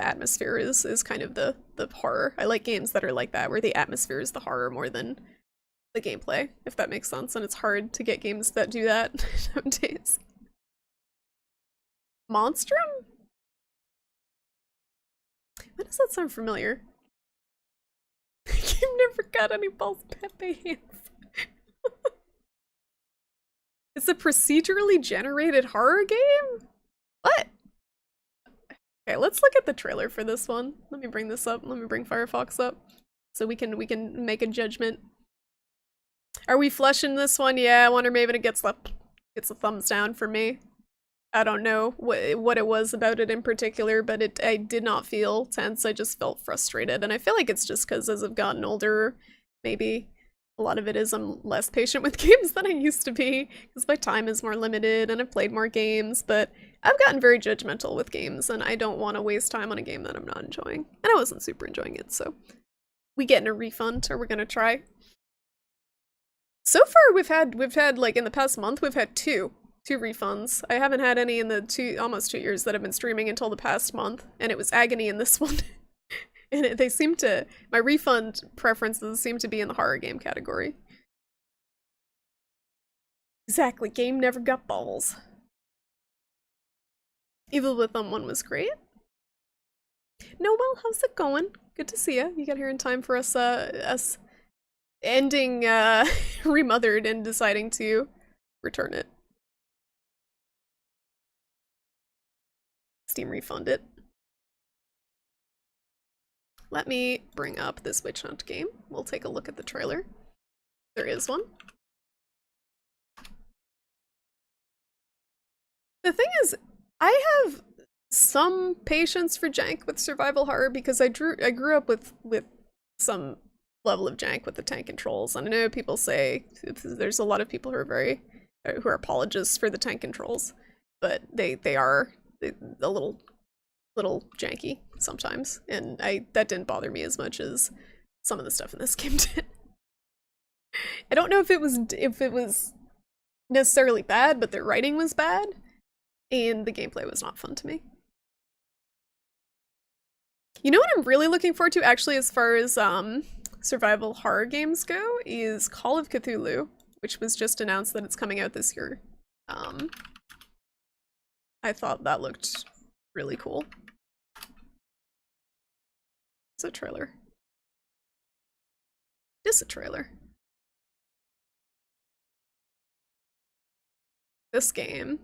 atmosphere is kind of the horror. I like games that are like that, where the atmosphere is the horror more than the gameplay, if that makes sense. And it's hard to get games that do that nowadays. Monstrum? Why does that sound familiar? You've never got any Balls Pepe hands. It's a procedurally generated horror game? What? Okay, let's look at the trailer for this one. Let me bring this up. Let me bring Firefox up so we can make a judgment. Are we flushing this one? Yeah, I wonder maybe it gets a thumbs down for me. I don't know what it was about it in particular, but I did not feel tense. I just felt frustrated, and I feel like it's just because as I've gotten older, maybe a lot of it is I'm less patient with games than I used to be because my time is more limited and I've played more games, but I've gotten very judgmental with games and I don't want to waste time on a game that I'm not enjoying. And I wasn't super enjoying it, so we getting a refund or we're gonna try. So far we've had like in the past month we've had two refunds. I haven't had any in the almost 2 years that I've been streaming until the past month, and it was agony in this one. And they seem to, my refund preferences seem to be in the horror game category. Exactly, game never got balls. Evil Within 1 was great. Noel, how's it going? Good to see you. You got here in time for us ending Remothered and deciding to return it. Steam refund it. Let me bring up this witch hunt game. We'll take a look at the trailer. There is one. The thing is, I have some patience for jank with survival horror because I grew up with some level of jank with the tank controls, and I know people say there's a lot of people who are who are apologists for the tank controls, but they are a little janky sometimes, and that didn't bother me as much as some of the stuff in this game did. I don't know if it was necessarily bad, but the writing was bad, and the gameplay was not fun to me. You know what I'm really looking forward to, actually, as far as survival horror games go, is Call of Cthulhu, which was just announced that it's coming out this year. I thought that looked really cool. It's a trailer. Just a trailer. This game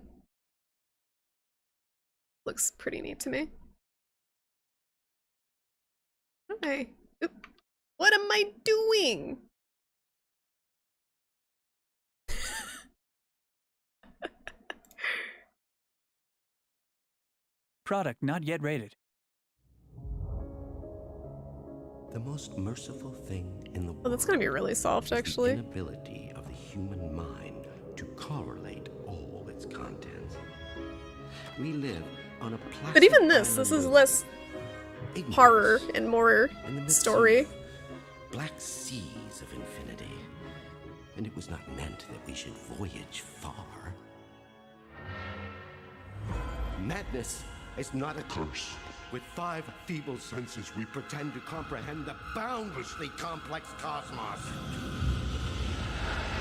looks pretty neat to me. Okay. Oop. What am I doing? Product not yet rated. The most merciful thing in the world. Oh, that's gonna be really soft, actually. The inability of the human mind to correlate all its contents. We live on a plastic. But even this is less horror and more story. Black seas of infinity. And it was not meant that we should voyage far. Madness is not a curse. With 5 feeble senses, we pretend to comprehend the boundlessly complex cosmos.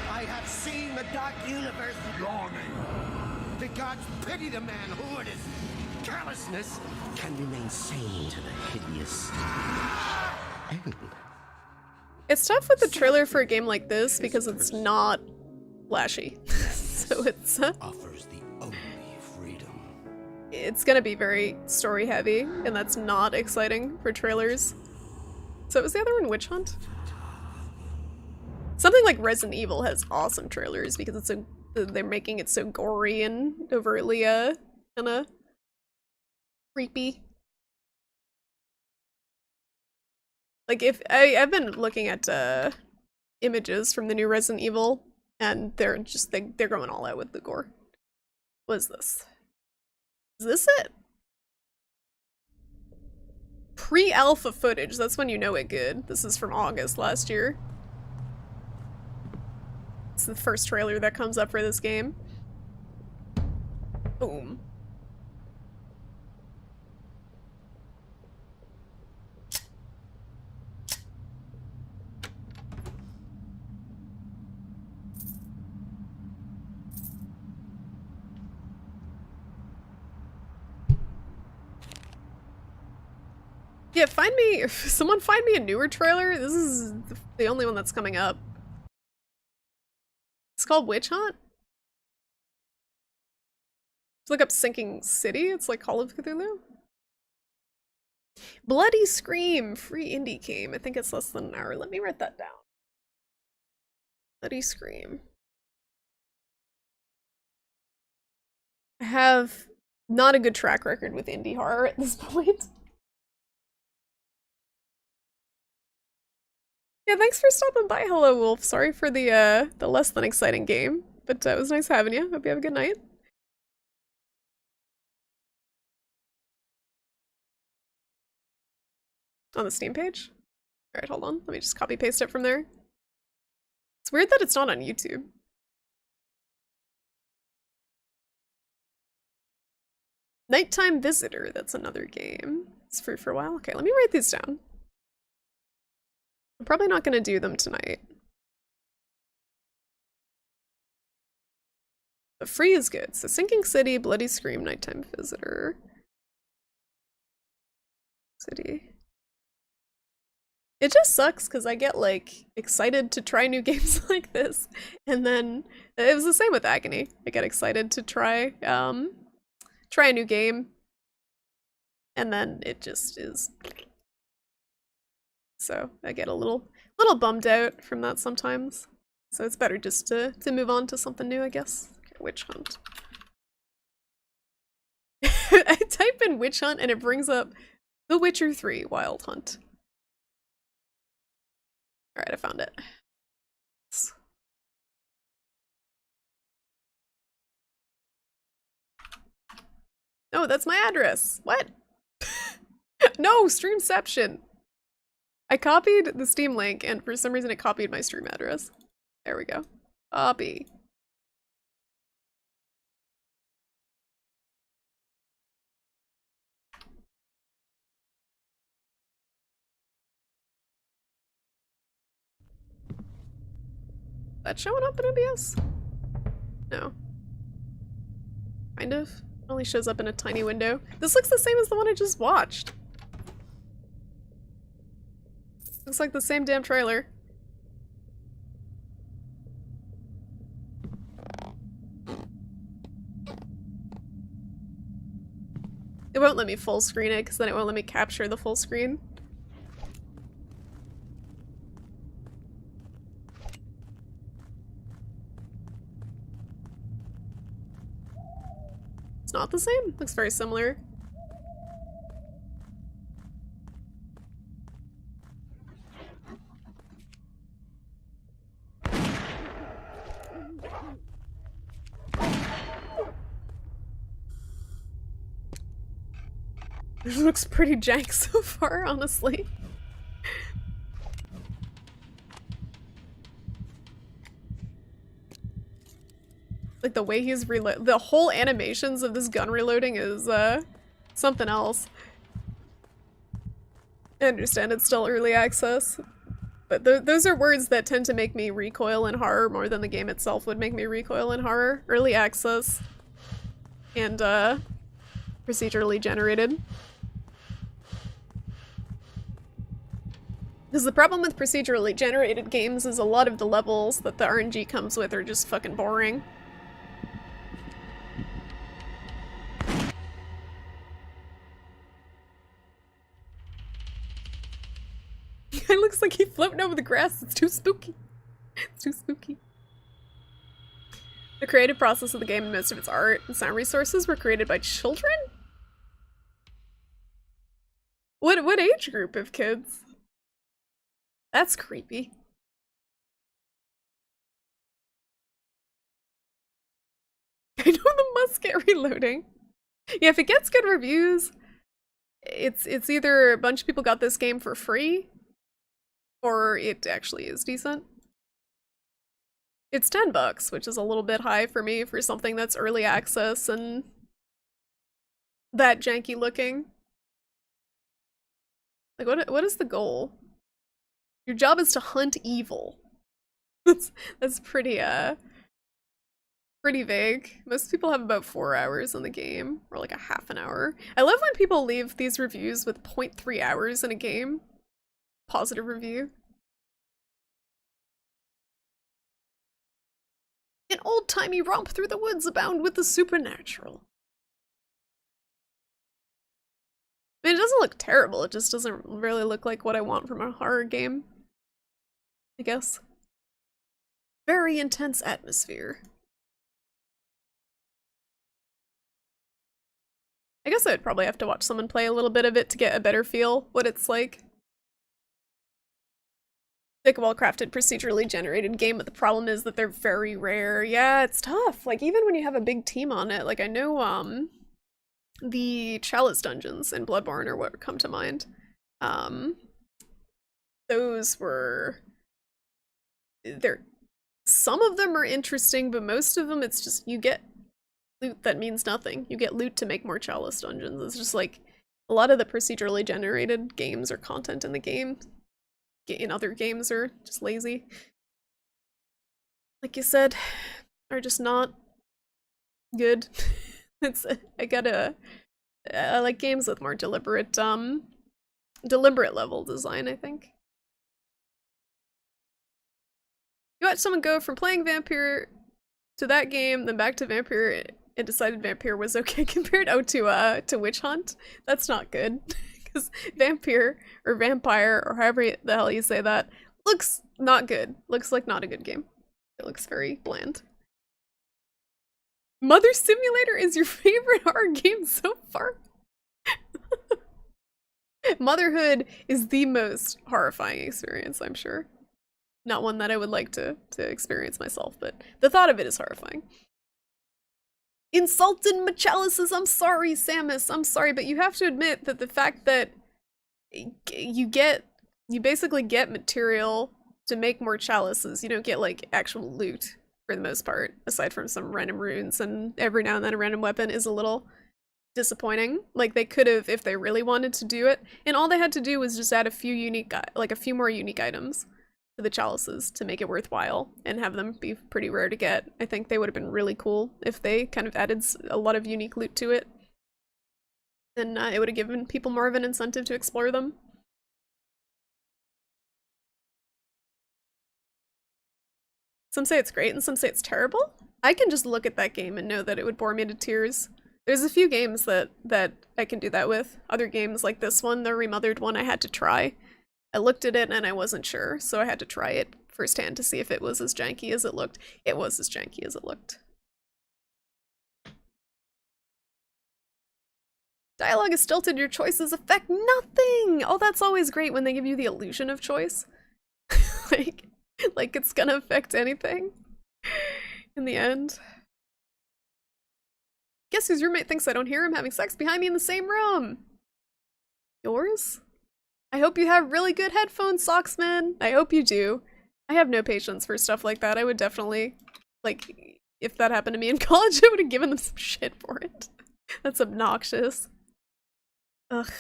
I have seen the dark universe yawning. The gods pity the man who in his callousness can remain sane to the hideous end. It's tough with the trailer for a game like this because it's not flashy. So it's offers the only freedom. It's gonna be very story heavy, and that's not exciting for trailers. So was the other one Witch Hunt? Something like Resident Evil has awesome trailers because it's they're making it so gory and overtly kinda creepy. Like I've been looking at images from the new Resident Evil, and they're going all out with the gore. What is this? Is this it? Pre-alpha footage, that's when you know it good. This is from August last year. It's the first trailer that comes up for this game. Boom. Yeah, someone find me a newer trailer. This is the only one that's coming up. It's called Witch Hunt. Just look up Sinking City. It's like Call of Cthulhu. Bloody Scream, free indie game. I think it's less than an hour. Let me write that down. Bloody Scream. I have not a good track record with indie horror at this point. Yeah, thanks for stopping by. Hello, Wolf. Sorry for the less than exciting game, but it was nice having you. Hope you have a good night. On the Steam page? Alright, hold on. Let me just copy paste it from there. It's weird that it's not on YouTube. Nighttime Visitor, that's another game. It's free for a while. Okay, let me write these down. I'm probably not gonna do them tonight. But free is good. So Sinking City, Bloody Scream, Nighttime Visitor. City. It just sucks because I get like excited to try new games like this, and then it was the same with Agony. I get excited to try a new game, and then it just is. So I get a little bummed out from that sometimes. So it's better just to move on to something new, I guess. Okay, Witch Hunt. I type in Witch Hunt and it brings up The Witcher 3 Wild Hunt. Alright, I found it. No, that's my address. What? No, Streamception. I copied the Steam link and for some reason it copied my stream address. There we go. Copy. That showing up in OBS? No. Kind of. It only shows up in a tiny window. This looks the same as the one I just watched. Looks like the same damn trailer. It won't let me full screen it because then it won't let me capture the full screen. It's not the same? Looks very similar. It looks pretty jank so far, honestly. Like the way he's the whole animations of this gun reloading is something else. I understand it's still early access, but those are words that tend to make me recoil in horror more than the game itself would make me recoil in horror. Early access and procedurally generated. Because the problem with procedurally generated games is a lot of the levels that the RNG comes with are just fucking boring. It looks like he's floating over the grass. It's too spooky. It's too spooky. The creative process of the game and most of its art and sound resources were created by children? What age group of kids? That's creepy. I know the musket reloading. Yeah, if it gets good reviews, it's either a bunch of people got this game for free, or it actually is decent. It's $10, which is a little bit high for me for something that's early access and that janky looking. Like, what is the goal? Your job is to hunt evil. That's pretty pretty vague. Most people have about 4 hours in the game, or like a half an hour. I love when people leave these reviews with 0.3 hours in a game. Positive review. An old-timey romp through the woods abound with the supernatural. I mean, it doesn't look terrible, it just doesn't really look like what I want from a horror game, I guess. Very intense atmosphere. I guess I would probably have to watch someone play a little bit of it to get a better feel what it's like. Like a well-crafted, procedurally generated game, but the problem is that they're very rare. Yeah, it's tough. Like, even when you have a big team on it, like I know, the Chalice dungeons in Bloodborne are what come to mind. Those were... Some of them are interesting, but most of them, it's just, you get loot that means nothing. You get loot to make more Chalice dungeons. It's just like, a lot of the procedurally generated games or content in the game in other games are just lazy. Like you said, are just not good. I like games with more deliberate level design, I think. You watch someone go from playing Vampire to that game, then back to Vampire, and decided Vampire was okay compared to Witch Hunt. That's not good. Because Vampire, or Vampire, or however the hell you say that, looks not good. Looks like not a good game. It looks very bland. Mother Simulator is your favorite horror game so far? Motherhood is the most horrifying experience, I'm sure. Not one that I would like to experience myself, but the thought of it is horrifying. Insulted Machalices, I'm sorry, Samus, I'm sorry, but you have to admit that the fact that you basically get material to make more chalices, you don't get like actual loot for the most part, aside from some random runes and every now and then a random weapon, is a little disappointing. Like, they could have, if they really wanted to do it, and all they had to do was just add a few more unique items to the chalices to make it worthwhile and have them be pretty rare to get. I think they would have been really cool if they kind of added a lot of unique loot to it. And it would have given people more of an incentive to explore them. Some say it's great and some say it's terrible. I can just look at that game and know that it would bore me to tears. There's a few games that I can do that with. Other games like this one, the Remothered one, I had to try. I looked at it and I wasn't sure, so I had to try it firsthand to see if it was as janky as it looked. It was as janky as it looked. Dialogue is stilted, your choices affect nothing! Oh, that's always great when they give you the illusion of choice. like it's gonna affect anything in the end. Guess whose roommate thinks I don't hear him having sex behind me in the same room? Yours? I hope you have really good headphones, Socksman. I hope you do. I have no patience for stuff like that. I would definitely, like, if that happened to me in college, I would have given them some shit for it. That's obnoxious. Ugh.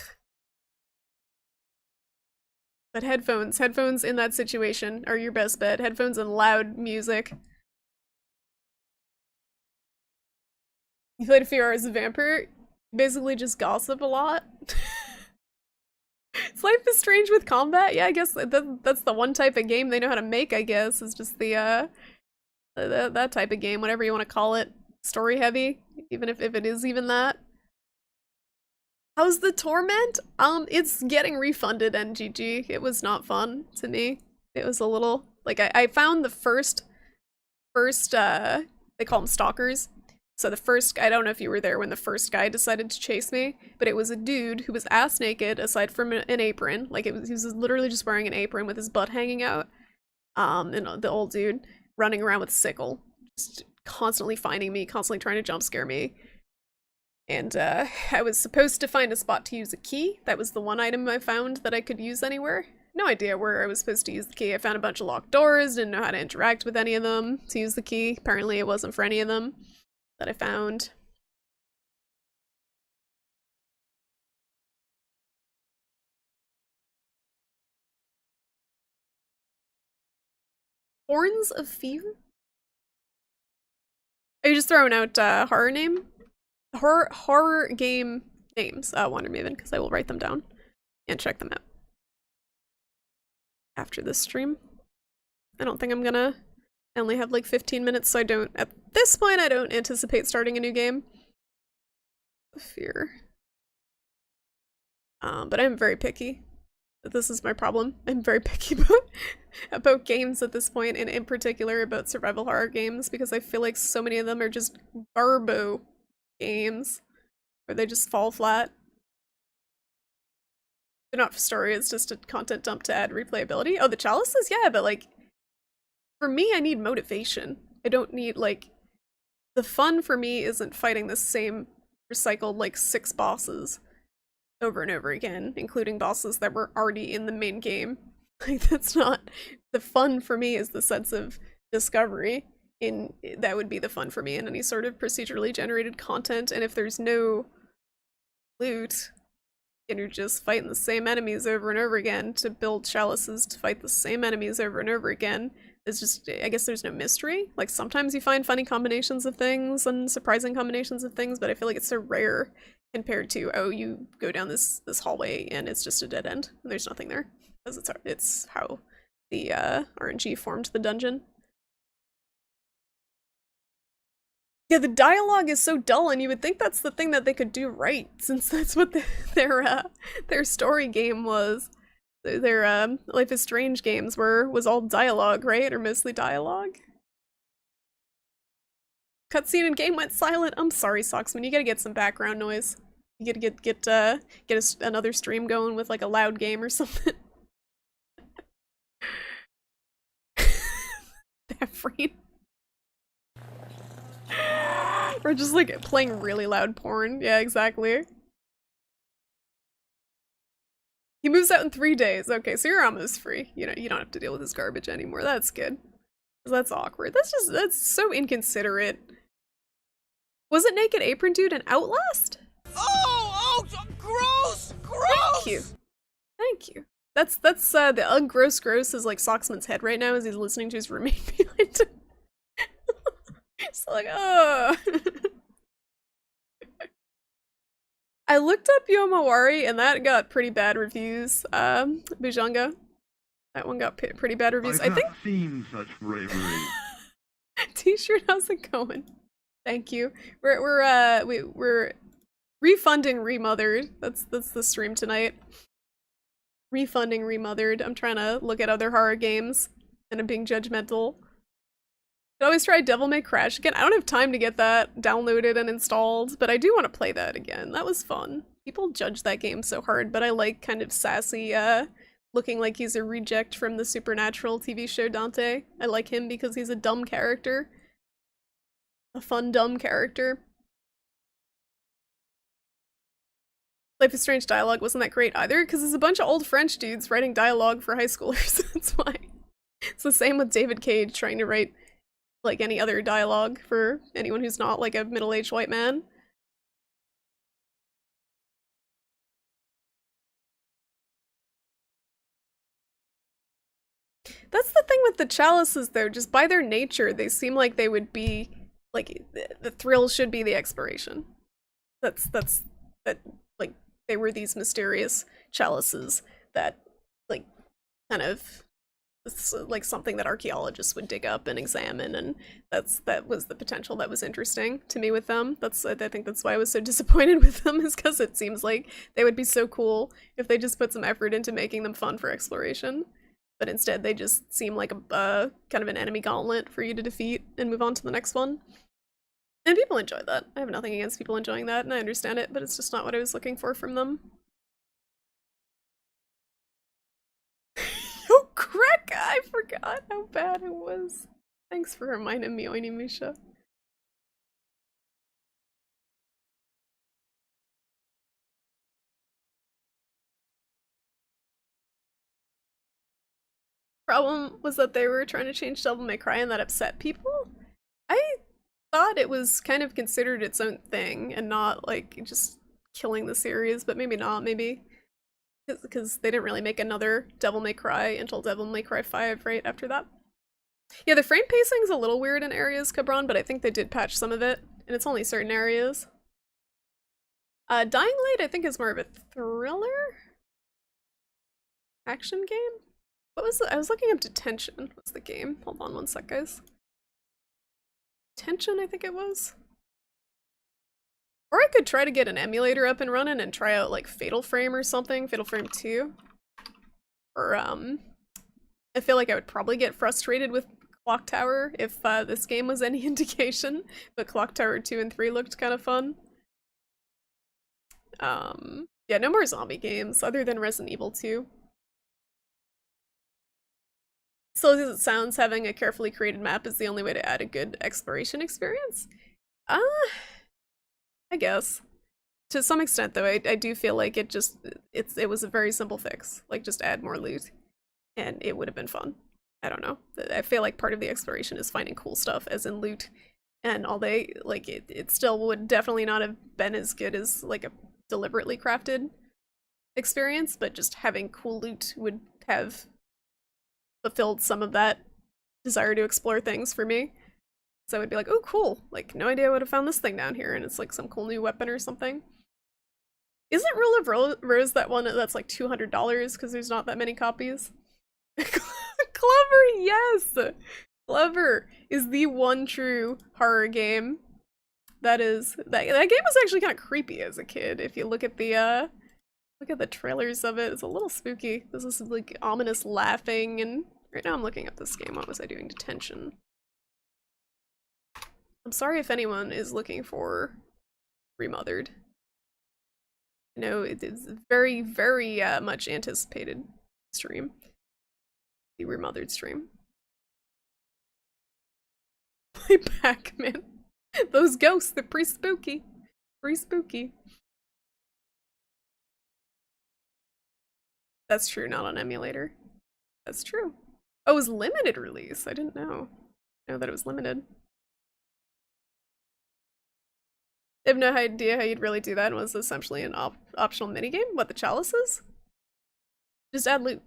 But headphones in that situation are your best bet. Headphones and loud music. You played a few hours of Vampire, basically just gossip a lot. Is Life is Strange with combat? Yeah, I guess that's the one type of game they know how to make, I guess, is just the, that type of game, whatever you want to call it. Story heavy, even if it is even that. How's the Torment? It's getting refunded, NGG. It was not fun to me. It was a little, like, I found the first, they call them stalkers. So the first, I don't know if you were there when the first guy decided to chase me, but it was a dude who was ass naked aside from an apron. Like, he was literally just wearing an apron with his butt hanging out. And the old dude running around with a sickle, just constantly finding me, constantly trying to jump scare me. And I was supposed to find a spot to use a key. That was the one item I found that I could use anywhere. No idea where I was supposed to use the key. I found a bunch of locked doors, didn't know how to interact with any of them to use the key. Apparently it wasn't for any of them that I found. Horns of Fear? Are you just throwing out horror game names, Wonder Maven, because I will write them down and check them out after this stream. I don't think I'm gonna. I only have like 15 minutes, so at this point, I don't anticipate starting a new game. Fear. But I'm very picky. This is my problem. I'm very picky about games at this point, and in particular about survival horror games, because I feel like so many of them are just garbo games where they just fall flat. They're not for story, it's just a content dump to add replayability. Oh, the chalices? Yeah, but like, for me, I need motivation. I don't need, like, the fun for me isn't fighting the same recycled, like, 6 bosses over and over again, including bosses that were already in the main game. Like, that's not the fun for me. Is the sense of discovery. That would be the fun for me in any sort of procedurally generated content. And if there's no loot and you're just fighting the same enemies over and over again to build chalices to fight the same enemies over and over again, it's just, I guess there's no mystery. Like, sometimes you find funny combinations of things and surprising combinations of things, but I feel like it's so rare compared to, oh, you go down this hallway and it's just a dead end and there's nothing there, because it's how the RNG formed the dungeon. Yeah, the dialogue is so dull, and you would think that's the thing that they could do right, since that's what their story game was. Their Life is Strange games was all dialogue, right? Or mostly dialogue. Cutscene and game went silent. I'm sorry, Socksman. You gotta get some background noise. You gotta get another stream going with like a loud game or something. That Or just like playing really loud porn. Yeah, exactly. He moves out in 3 days. Okay, so you're almost free. You know, you don't have to deal with his garbage anymore. That's good. That's awkward. That's so inconsiderate. Was it Naked Apron Dude in Outlast? Oh, gross! Thank you. Thank you. That's the gross is like Socksman's head right now as he's listening to his roommate behind him. It's like, oh. I looked up Yomawari and that got pretty bad reviews. Bujanga. That one got pretty bad reviews. I think. Seen such bravery. T-shirt, how's it going? Thank you. We're refunding Remothered. That's the stream tonight. Refunding Remothered. I'm trying to look at other horror games and I'm being judgmental. I always try Devil May Crash again. I don't have time to get that downloaded and installed, but I do want to play that again. That was fun. People judge that game so hard, but I like kind of sassy, looking like he's a reject from the Supernatural TV show Dante. I like him because he's a dumb character. A fun, dumb character. Life is Strange dialogue wasn't that great either, because there's a bunch of old French dudes writing dialogue for high schoolers. That's why. It's the same with David Cage trying to write like any other dialogue for anyone who's not like a middle-aged white man. That's the thing with the chalices though, just by their nature, they seem like they would be, like, the thrill should be the exploration. That, like, they were these mysterious chalices that, like, kind of, it's like something that archaeologists would dig up and examine, and that was the potential that was interesting to me with them. I think that's why I was so disappointed with them, is because it seems like they would be so cool if they just put some effort into making them fun for exploration. But instead they just seem like a kind of an enemy gauntlet for you to defeat and move on to the next one. And people enjoy that. I have nothing against people enjoying that, and I understand it, but it's just not what I was looking for from them. Oh, crack! I forgot how bad it was. Thanks for reminding me, Oini Misha. problem was that they were trying to change Devil May Cry and that upset people. I thought it was kind of considered its own thing and not like just killing the series, but maybe not, maybe. Because they didn't really make another Devil May Cry until Devil May Cry 5 right after that. Yeah, the frame pacing's a little weird in areas, Cabron, but I think they did patch some of it, and it's only certain areas. Dying Light, I think, is more of a thriller? Action game? What was I was looking up Detention. What's the game? Hold on one sec, guys. Detention, I think it was. Or I could try to get an emulator up and running and try out like Fatal Frame or something, Fatal Frame 2. Or I feel like I would probably get frustrated with Clock Tower if this game was any indication, but Clock Tower 2 and 3 looked kind of fun. Yeah, no more zombie games other than Resident Evil 2. So as it sounds, having a carefully created map is the only way to add a good exploration experience? I guess. To some extent, though, I do feel like it was a very simple fix. Like, just add more loot, and it would have been fun. I don't know. I feel like part of the exploration is finding cool stuff, as in loot, and all they, like, it still would definitely not have been as good as, like, a deliberately crafted experience, but just having cool loot would have fulfilled some of that desire to explore things for me. So I would be like, oh, cool. Like, no idea I would have found this thing down here, and it's like some cool new weapon or something. Isn't Rule of Rose that one that's like $200 because there's not that many copies? Clever, yes! Clever is the one true horror game. That game was actually kind of creepy as a kid. If you look at the trailers of it, it's a little spooky. This is like ominous laughing, and right now I'm looking up this game. What was I doing? Detention. I'm sorry if anyone is looking for Remothered. I know it's very, very much anticipated stream. The Remothered stream. Play Pac-Man. Those ghosts, they're pretty spooky. Pretty spooky. That's true, not on emulator. That's true. Oh, it was limited release. I didn't know. I know that it was limited. I have no idea how you'd really do that. It was essentially an optional minigame. What, the chalices? Just add loot.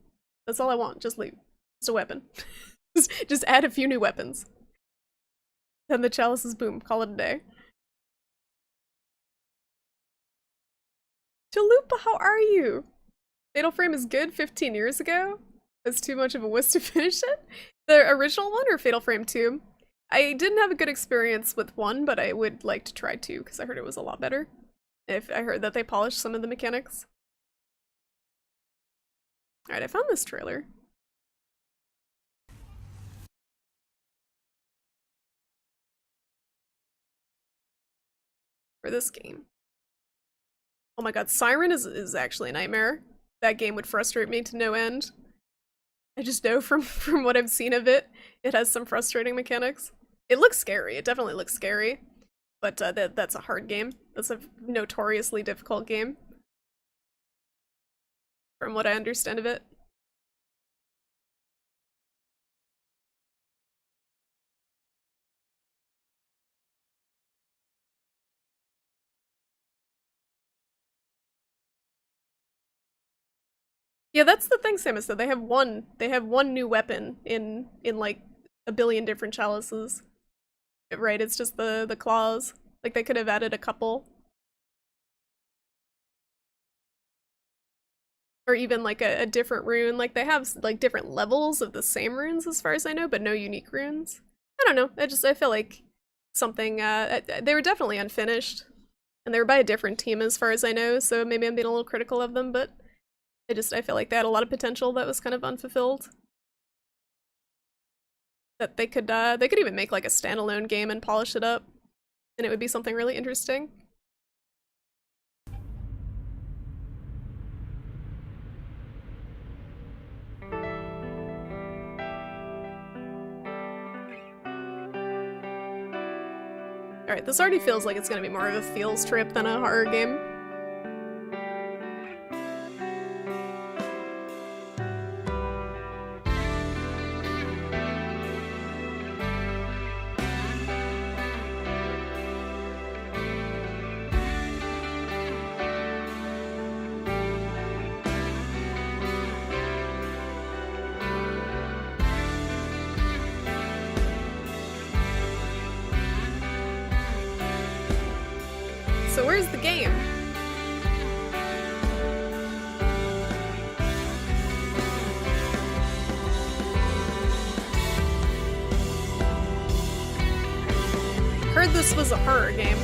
That's all I want. Just loot. Just a weapon. just add a few new weapons. Then the chalices, boom. Call it a day. Chalupa, how are you? Fatal Frame is good 15 years ago? That's too much of a whiz to finish it? The original one or Fatal Frame 2? I didn't have a good experience with 1, but I would like to try 2 because I heard it was a lot better. I heard that they polished some of the mechanics. Alright, I found this trailer. For this game. Oh my god, Siren is actually a nightmare. That game would frustrate me to no end. I just know from what I've seen of it, it has some frustrating mechanics. It looks scary, it definitely looks scary, but that's a hard game. That's a notoriously difficult game. From what I understand of it. Yeah, that's the thing, Samus, though. They have one new weapon in like a billion different chalices. Right, it's just the claws. Like, they could have added a couple. Or even like a different rune. Like, they have like different levels of the same runes as far as I know, but no unique runes. I don't know, I feel like something, they were definitely unfinished. And they were by a different team as far as I know, so maybe I'm being a little critical of them, but I feel like they had a lot of potential that was kind of unfulfilled. That they could even make like a standalone game and polish it up, and it would be something really interesting. Alright, this already feels like it's gonna be more of a feels trip than a horror game. So where's the game? Heard this was a horror game.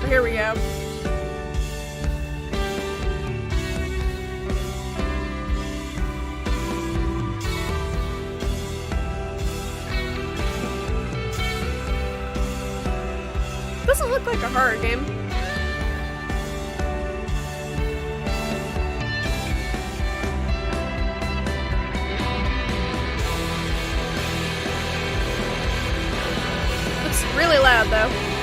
Oh, here we go. Doesn't look like a horror game. Looks really loud though.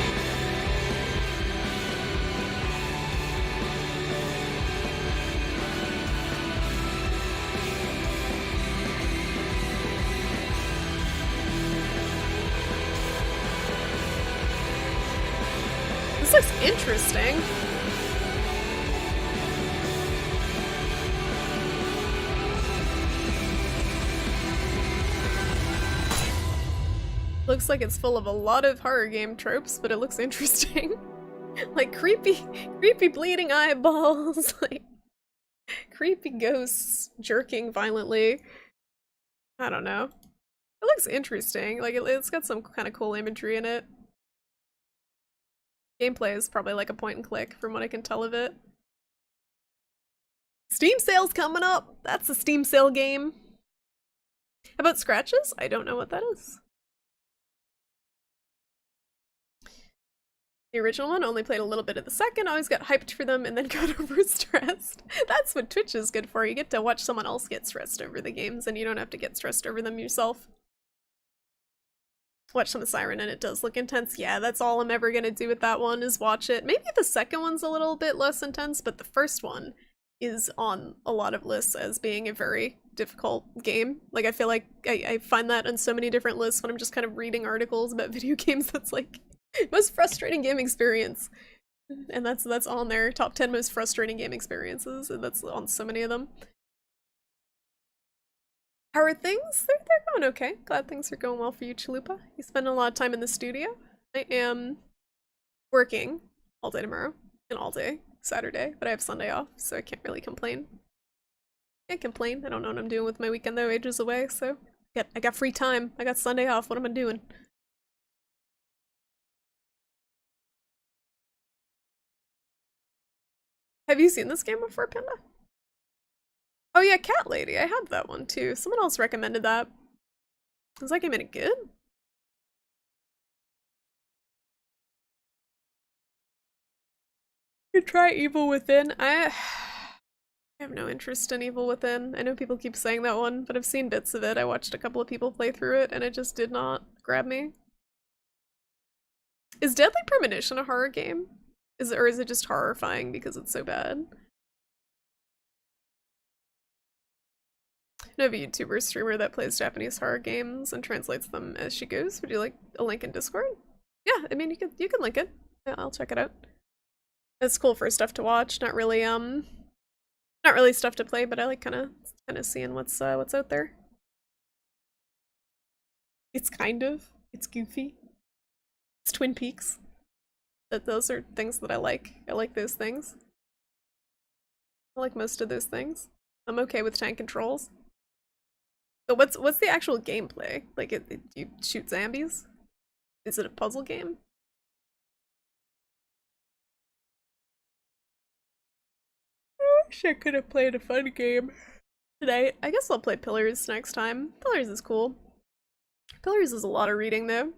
This looks interesting. Looks like it's full of a lot of horror game tropes, but it looks interesting. Like creepy bleeding eyeballs, like creepy ghosts jerking violently. I don't know. It looks interesting. Like it's got some kind of cool imagery in it. Gameplay is probably like a point and click from what I can tell of it. Steam sale's coming up! That's a Steam sale game. How about scratches? I don't know what that is. The original one, only played a little bit of the second, always got hyped for them and then got overstressed. That's what Twitch is good for. You get to watch someone else get stressed over the games and you don't have to get stressed over them yourself. Watch some of Siren and it does look intense. Yeah, that's all I'm ever gonna do with that one is watch it. Maybe the second one's a little bit less intense, but the first one is on a lot of lists as being a very difficult game. Like I feel like I find that on so many different lists when I'm just kind of reading articles about video games. That's like most frustrating game experience. And that's on there. Top 10 most frustrating game experiences, and that's on so many of them. How are things? They're going okay. Glad things are going well for you, Chalupa. You spend a lot of time in the studio. I am working all day tomorrow and all day Saturday, but I have Sunday off, so I can't really complain. Can't complain. I don't know what I'm doing with my weekend though, ages away, so I got free time. I got Sunday off. What am I doing? Have you seen this game before, Panda? Oh yeah, Cat Lady. I had that one too. Someone else recommended that. Was that game any good? You try Evil Within. I have no interest in Evil Within. I know people keep saying that one, but I've seen bits of it. I watched a couple of people play through it and it just did not grab me. Is Deadly Premonition a horror game? Or is it just horrifying because it's so bad? I know of a YouTuber streamer that plays Japanese horror games and translates them as she goes. Would you like a link in Discord? Yeah, I mean you can link it. Yeah, I'll check it out. It's cool for stuff to watch, not really stuff to play, but I like kind of seeing what's out there. It's goofy. It's Twin Peaks. Those are things that I like. I like those things. I like most of those things. I'm okay with tank controls. So what's the actual gameplay? Like, you shoot zombies? Is it a puzzle game? I wish I could have played a fun game today. I guess I'll play Pillars next time. Pillars is cool. Pillars is a lot of reading though.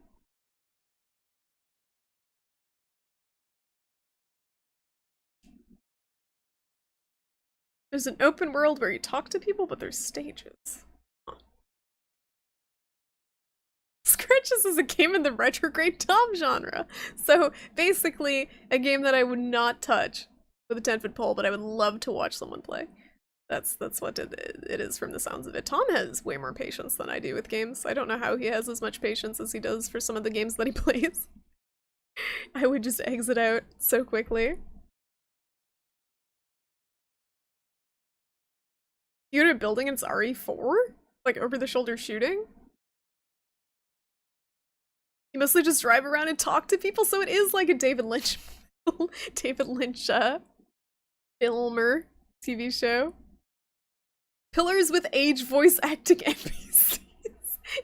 There's an open world where you talk to people, but there's stages. Huh. Scratches is a game in the retrograde Tom genre. So basically a game that I would not touch with a 10-foot pole, but I would love to watch someone play. That's what it is from the sounds of it. Tom has way more patience than I do with games. I don't know how he has as much patience as he does for some of the games that he plays. I would just exit out so quickly. You go to a building and it's RE4? Like over the shoulder shooting? You mostly just drive around and talk to people, so it is like a David Lynch David Lynch film or TV show. Pillars with age voice acting NPCs.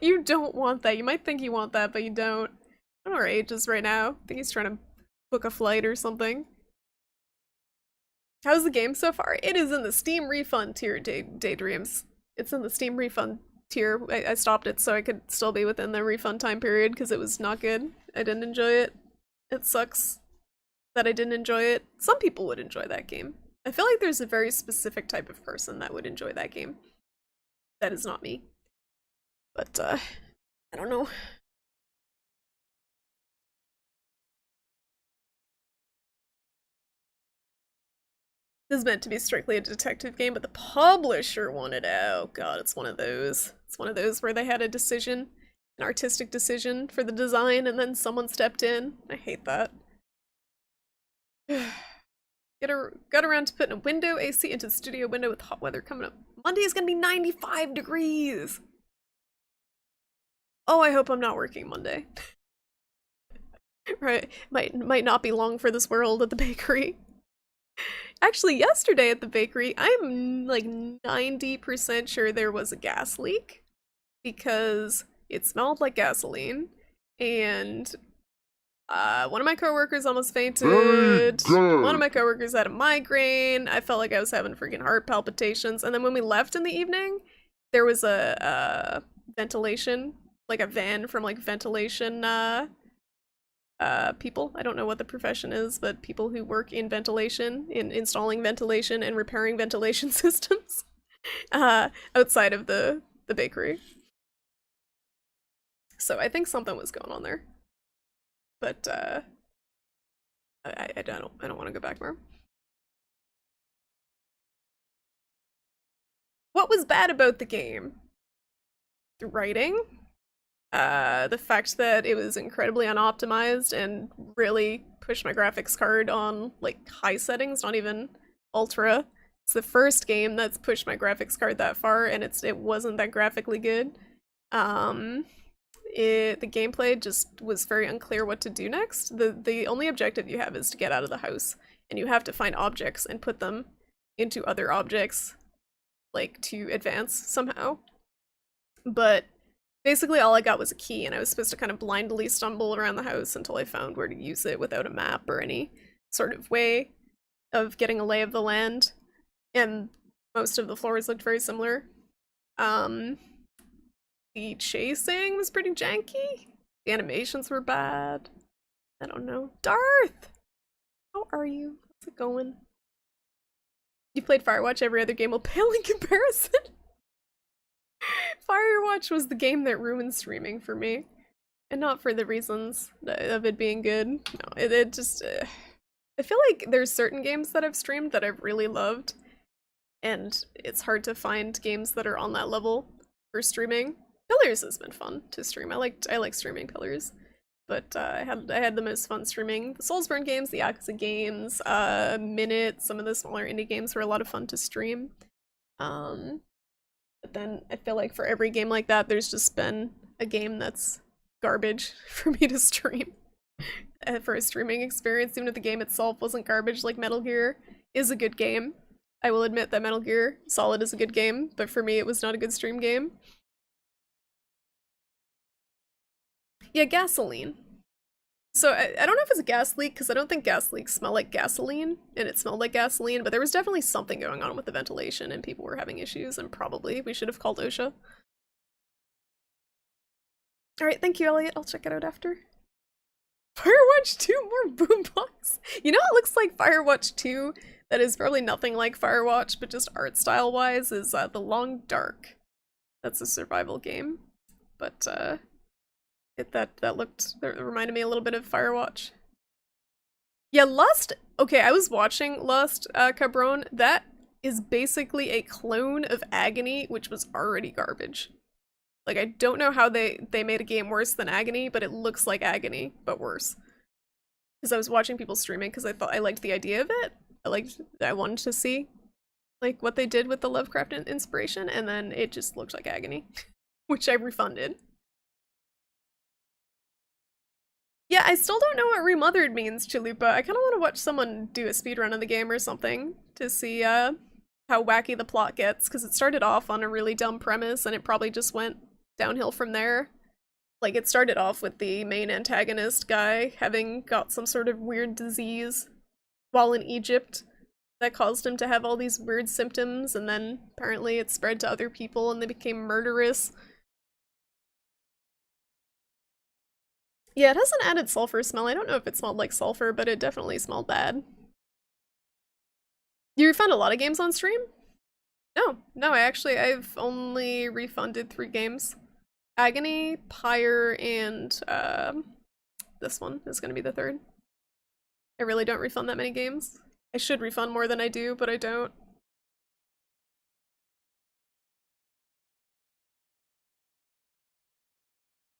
You don't want that. You might think you want that, but you don't. I don't know where Age is right now. I think he's trying to book a flight or something. How's the game so far? It is in the Steam refund tier, Daydreams. It's in the Steam refund tier. I stopped it so I could still be within the refund time period because it was not good. I didn't enjoy it. It sucks that I didn't enjoy it. Some people would enjoy that game. I feel like there's a very specific type of person that would enjoy that game. That is not me. But, I don't know. This is meant to be strictly a detective game, but the publisher wanted out. Oh god, it's one of those. It's one of those where they had a decision, an artistic decision for the design, and then someone stepped in. I hate that. Got around to putting a window AC into the studio window with hot weather coming up. Monday is gonna be 95 degrees! Oh, I hope I'm not working Monday. Right, might not be long for this world at the bakery. Actually, yesterday at the bakery, I'm like 90% sure there was a gas leak because it smelled like gasoline, and one of my coworkers almost fainted. One of my coworkers had a migraine. I felt like I was having freaking heart palpitations. And then when we left in the evening, there was a ventilation, like a van from like ventilation people. I don't know what the profession is, but people who work in ventilation, in installing ventilation and repairing ventilation systems outside of the bakery. So I think something was going on there. But I don't want to go back more. What was bad about the game? The writing, the fact that it was incredibly unoptimized and really pushed my graphics card on like high settings, not even ultra. It's the first game that's pushed my graphics card that far, and it wasn't that graphically good. The gameplay just was very unclear what to do next. The only objective you have is to get out of the house, and you have to find objects and put them into other objects, like to advance somehow. But basically all I got was a key, and I was supposed to kind of blindly stumble around the house until I found where to use it without a map or any sort of way of getting a lay of the land. And most of the floors looked very similar. The chasing was pretty janky. The animations were bad. I don't know. Darth! How are you? How's it going? You played Firewatch, every other game will pale in comparison. Firewatch was the game that ruined streaming for me. And not for the reasons of it being good. No, it just... I feel like there's certain games that I've streamed that I've really loved. And it's hard to find games that are on that level for streaming. Pillars has been fun to stream. I like streaming Pillars, but I had the most fun streaming the Soulsborne games, the Yakuza games, Minute. Some of the smaller indie games were a lot of fun to stream. But then I feel like for every game like that, there's just been a game that's garbage for me to stream for a streaming experience. Even if the game itself wasn't garbage, like Metal Gear is a good game. I will admit that Metal Gear Solid is a good game, but for me, it was not a good stream game. Yeah, gasoline. So I don't know if it's a gas leak, because I don't think gas leaks smell like gasoline, and it smelled like gasoline, but there was definitely something going on with the ventilation, and people were having issues, and probably we should have called OSHA. Alright, thank you, Elliot. I'll check it out after. Firewatch 2, more boombox. You know what looks like Firewatch 2 that is probably nothing like Firewatch, but just art style wise, is The Long Dark. That's a survival game. But that reminded me a little bit of Firewatch. Yeah, Lust. Okay, I was watching Lust, Cabron. That is basically a clone of Agony, which was already garbage. Like, I don't know how they made a game worse than Agony, but it looks like Agony, but worse. Because I was watching people streaming because I thought I liked the idea of it. I wanted to see like what they did with the Lovecraft inspiration, and then it just looked like Agony, which I refunded. Yeah, I still don't know what Remothered means, Chalupa. I kind of want to watch someone do a speedrun of the game or something to see how wacky the plot gets, because it started off on a really dumb premise and it probably just went downhill from there. Like, it started off with the main antagonist guy having got some sort of weird disease while in Egypt that caused him to have all these weird symptoms, and then apparently it spread to other people and they became murderous. Yeah, it has an added sulfur smell. I don't know if it smelled like sulfur, but it definitely smelled bad. You refund a lot of games on stream? No, I've only refunded 3 games. Agony, Pyre, and this one is gonna be the 3rd. I really don't refund that many games. I should refund more than I do, but I don't.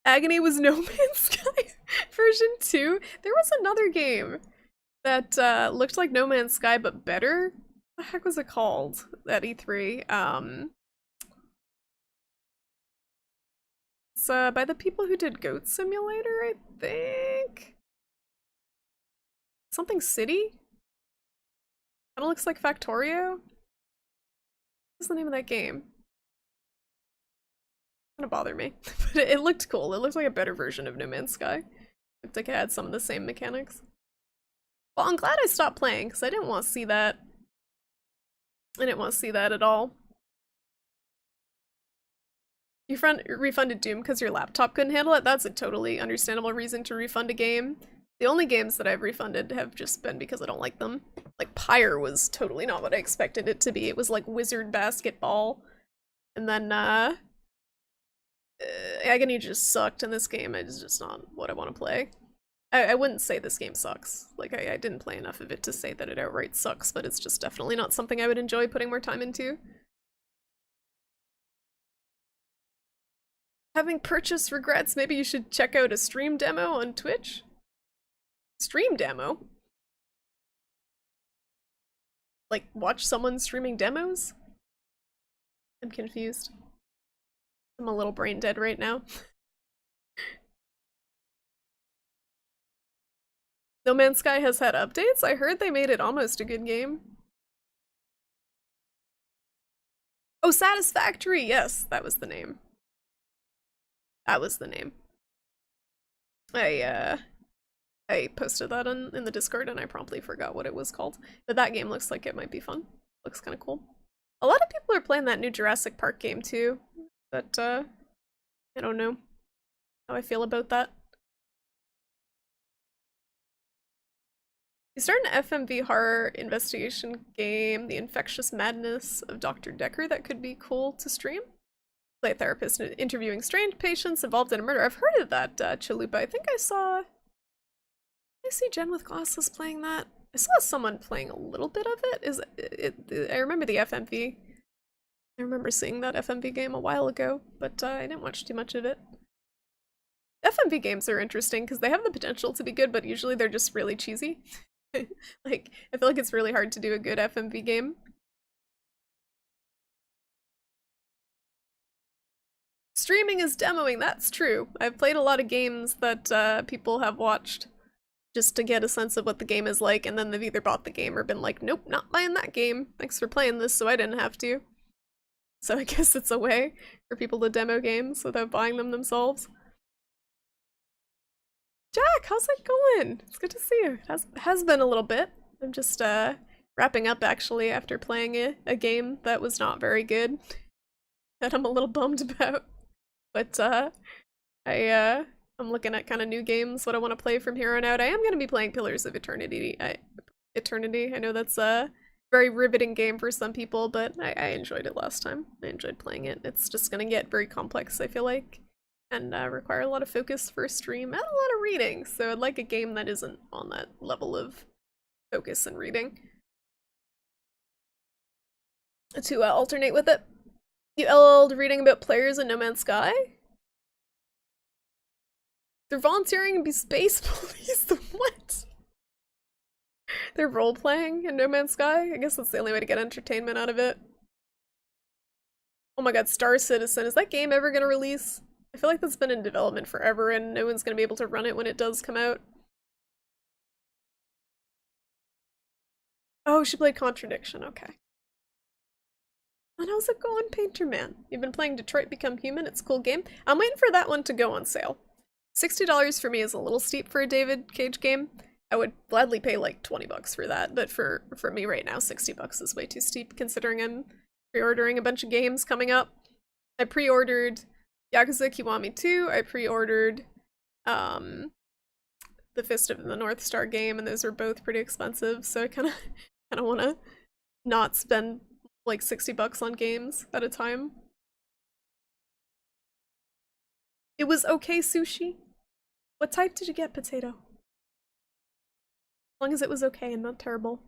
Agony was No Man's Sky version 2. There was another game that looked like No Man's Sky but better. What the heck was it called at E3? It's by the people who did Goat Simulator, I think. Something City? Kinda looks like Factorio. What's the name of that game? Gonna bother me. But it looked cool. It looked like a better version of No Man's Sky. Looked like it had some of the same mechanics. Well, I'm glad I stopped playing, because I didn't want to see that. I didn't want to see that at all. You refunded Doom because your laptop couldn't handle it? That's a totally understandable reason to refund a game. The only games that I've refunded have just been because I don't like them. Like, Pyre was totally not what I expected it to be. It was like wizard basketball. And then, Agony just sucked in this game. It's just not what I want to play. I wouldn't say this game sucks. Like, I didn't play enough of it to say that it outright sucks, but it's just definitely not something I would enjoy putting more time into. Having purchased regrets, maybe you should check out a stream demo on Twitch? Stream demo? Like, watch someone streaming demos? I'm confused. I'm a little brain dead right now. No Man's Sky has had updates? I heard they made it almost a good game. Oh, Satisfactory! Yes, that was the name. That was the name. I posted that in the Discord and I promptly forgot what it was called. But that game looks like it might be fun. Looks kind of cool. A lot of people are playing that new Jurassic Park game too. But, I don't know how I feel about that. You start an FMV horror investigation game, The Infectious Madness of Dr. Decker, that could be cool to stream. Play a therapist interviewing strange patients involved in a murder. I've heard of that, Chalupa. I think I see Jen with Glasses playing that. I saw someone playing a little bit of it. I remember the FMV. I remember seeing that FMV game a while ago, but I didn't watch too much of it. FMV games are interesting because they have the potential to be good, but usually they're just really cheesy. Like, I feel like it's really hard to do a good FMV game. Streaming is demoing, that's true. I've played a lot of games that people have watched just to get a sense of what the game is like, and then they've either bought the game or been like, nope, not buying that game. Thanks for playing this so I didn't have to. So I guess it's a way for people to demo games without buying them themselves. Jack, how's it going? It's good to see you. It has been a little bit. I'm just wrapping up actually after playing a game that was not very good. That I'm a little bummed about. But I'm looking at kind of new games, what I want to play from here on out. I am going to be playing Pillars of Eternity. I know that's a very riveting game for some people, but I enjoyed it last time. I enjoyed playing it. It's just going to get very complex, I feel like, and require a lot of focus for a stream and a lot of reading. So I'd like a game that isn't on that level of focus and reading to alternate with it. You LL'd reading about players in No Man's Sky? They're volunteering to be space police? What? They're role-playing in No Man's Sky? I guess that's the only way to get entertainment out of it. Oh my god, Star Citizen. Is that game ever gonna release? I feel like that's been in development forever and no one's gonna be able to run it when it does come out. Oh, she played Contradiction, okay. And how's it going, Painter Man? You've been playing Detroit Become Human, it's a cool game. I'm waiting for that one to go on sale. $60 for me is a little steep for a David Cage game. I would gladly pay like 20 bucks for that, but for me right now, 60 bucks is way too steep considering I'm pre-ordering a bunch of games coming up. I pre-ordered Yakuza Kiwami 2, I pre-ordered the Fist of the North Star game, and those are both pretty expensive, so I kinda wanna not spend like 60 bucks on games at a time. It was okay sushi. What type did you get, Potato? As long as it was okay and not terrible.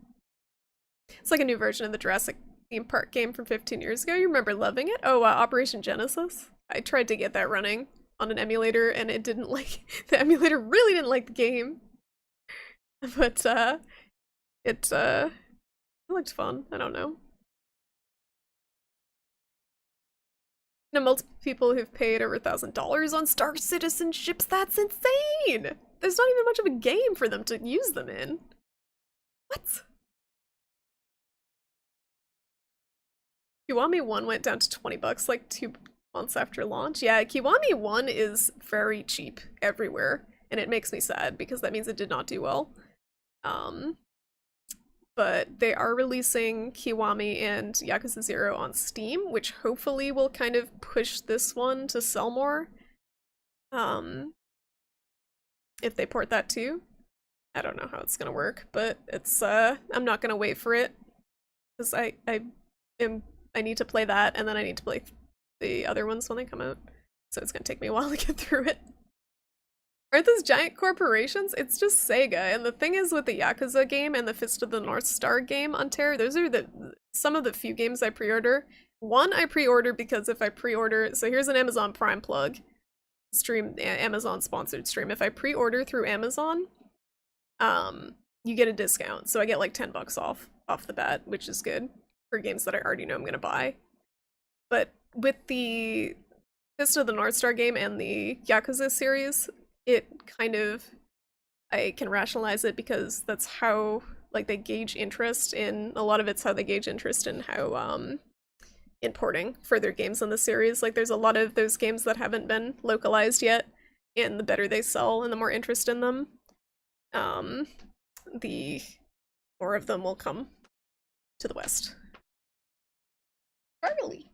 It's like a new version of the Jurassic theme park game from 15 years ago. You remember loving it? Oh, Operation Genesis? I tried to get that running on an emulator and it didn't like, the emulator really didn't like the game. But, it looked fun. I don't know. Multiple people who've paid over $1,000 on Star Citizen ships. That's insane! There's not even much of a game for them to use them in. What? Kiwami 1 went down to 20 bucks like 2 months after launch. Yeah, Kiwami 1 is very cheap everywhere, and it makes me sad because that means it did not do well. But they are releasing Kiwami and Yakuza 0 on Steam, which hopefully will kind of push this one to sell more. If they port that too. I don't know how it's gonna work, but it's, I'm not gonna wait for it. Because I need to play that, and then I need to play the other ones when they come out. So it's gonna take me a while to get through it. Aren't those giant corporations? It's just Sega, and the thing is with the Yakuza game and the Fist of the North Star game on Terra, those are some of the few games I pre-order. One I pre-order because if I pre-order, so here's an Amazon Prime plug, stream, Amazon sponsored stream. If I pre-order through Amazon, you get a discount, so I get like 10 bucks off the bat, which is good for games that I already know I'm gonna buy. But with the Fist of the North Star game and the Yakuza series, it kind of, I can rationalize it because that's how, like, they gauge interest in, a lot of it's how they gauge interest in how, importing further games in the series. Like, there's a lot of those games that haven't been localized yet, and the better they sell and the more interest in them, the more of them will come to the West. Charlie.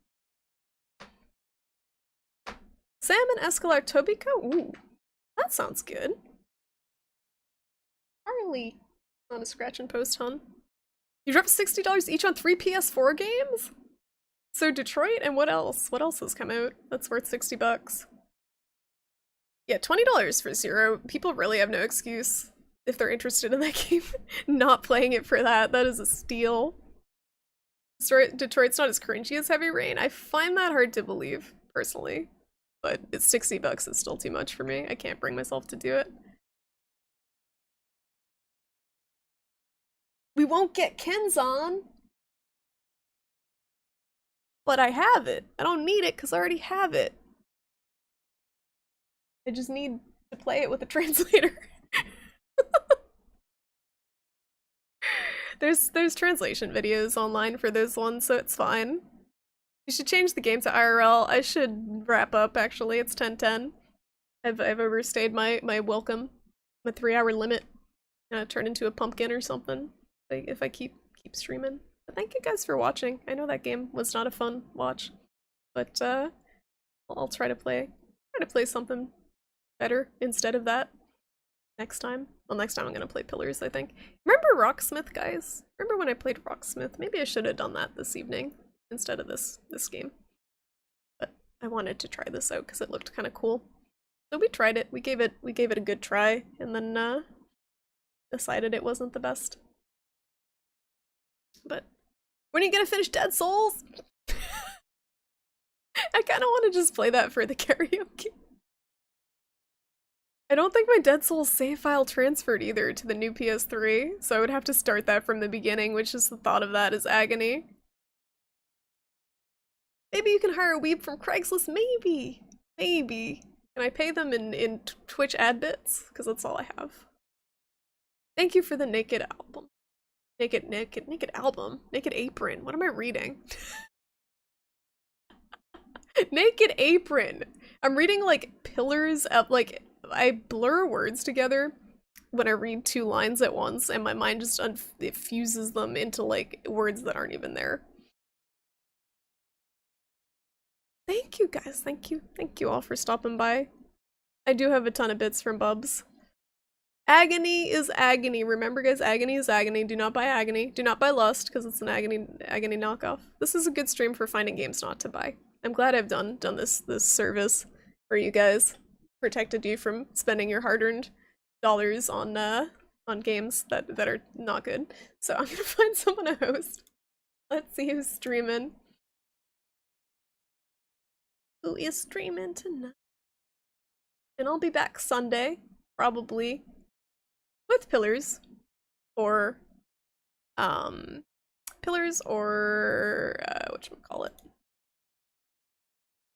Salmon Escalar Tobiko? Ooh. That sounds good. Charlie. On a scratch and post, hun. You dropped $60 each on 3 PS4 games? So Detroit and what else? What else has come out that's worth 60 bucks? Yeah, $20 for 0. People really have no excuse if they're interested in that game. Not playing it for that. That is a steal. Detroit's not as cringy as Heavy Rain. I find that hard to believe, personally. But it's 60 bucks is still too much for me. I can't bring myself to do it. We won't get Kenzan! But I have it. I don't need it because I already have it. I just need to play it with a translator. There's translation videos online for those ones, so it's fine. You should change the game to IRL. I should wrap up, actually. It's 10:10. I've overstayed my welcome. My 3-hour limit. Turn into a pumpkin or something. If I keep streaming. But thank you guys for watching. I know that game was not a fun watch. But I'll try to play something better instead of that next time. Well, next time I'm gonna play Pillars, I think. Remember Rocksmith, guys? Remember when I played Rocksmith? Maybe I should have done that this evening instead of this game. But I wanted to try this out because it looked kind of cool. So we tried it. We gave it a good try, and then decided it wasn't the best. But when are you gonna finish Dead Souls? I kind of want to just play that for the karaoke. I don't think my Dead Souls save file transferred either to the new PS3, so I would have to start that from the beginning, which is the thought of that is agony. Maybe you can hire a weeb from Craigslist, maybe! Maybe. Can I pay them in Twitch ad bits? Because that's all I have. Thank you for the naked album. Naked album? Naked apron. What am I reading? Naked apron. I'm reading like pillars of like, I blur words together when I read 2 lines at once, and my mind just it fuses them into like words that aren't even there. Thank you guys, thank you all for stopping by. I do have a ton of bits from Bubs. Agony is agony. Remember guys, agony is agony. Do not buy agony. Do not buy lust, because it's an agony knockoff. This is a good stream for finding games not to buy. I'm glad I've done this service for you guys. Protected you from spending your hard-earned dollars on games that are not good. So I'm gonna find someone to host. Let's see who's streaming. Who is streaming tonight? And I'll be back Sunday, probably with pillars or whatchamacallit?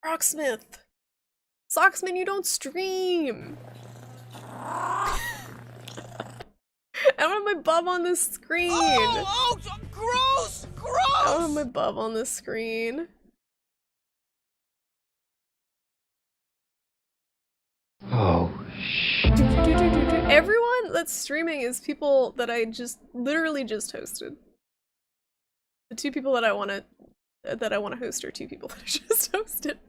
Rocksmith. Socksman, you don't stream. I don't have my bub on the screen. Oh, gross! I don't have my bub on the screen. Oh, Everyone that's streaming is people that I literally just hosted. The 2 people that I want to host are 2 people that I just hosted.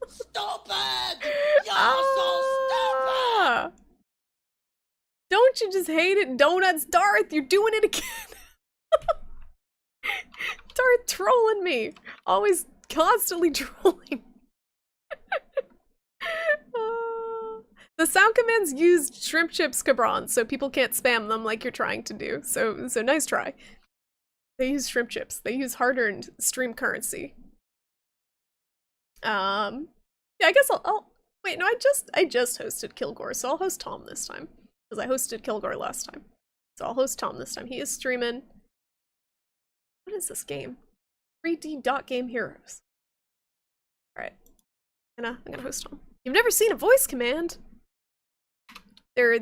Stupid! You're so stupid! Don't you just hate it, Donuts? Darth, you're doing it again! Darth trolling me! Always constantly trolling. The sound commands use shrimp chips Cabron, so people can't spam them like you're trying to do. So nice try. They use shrimp chips. They use hard-earned stream currency. Yeah, I guess I'll wait, no, I just hosted Kilgore, so I'll host Tom this time. Because I hosted Kilgore last time. So I'll host Tom this time. He is streaming. What is this game? 3D Game Heroes. Alright. I'm gonna host Tom. You've never seen a voice command? They're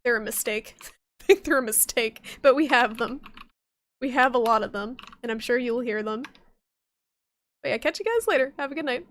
a mistake. I think they're a mistake, but we have them. We have a lot of them, and I'm sure you'll hear them. But yeah, catch you guys later. Have a good night.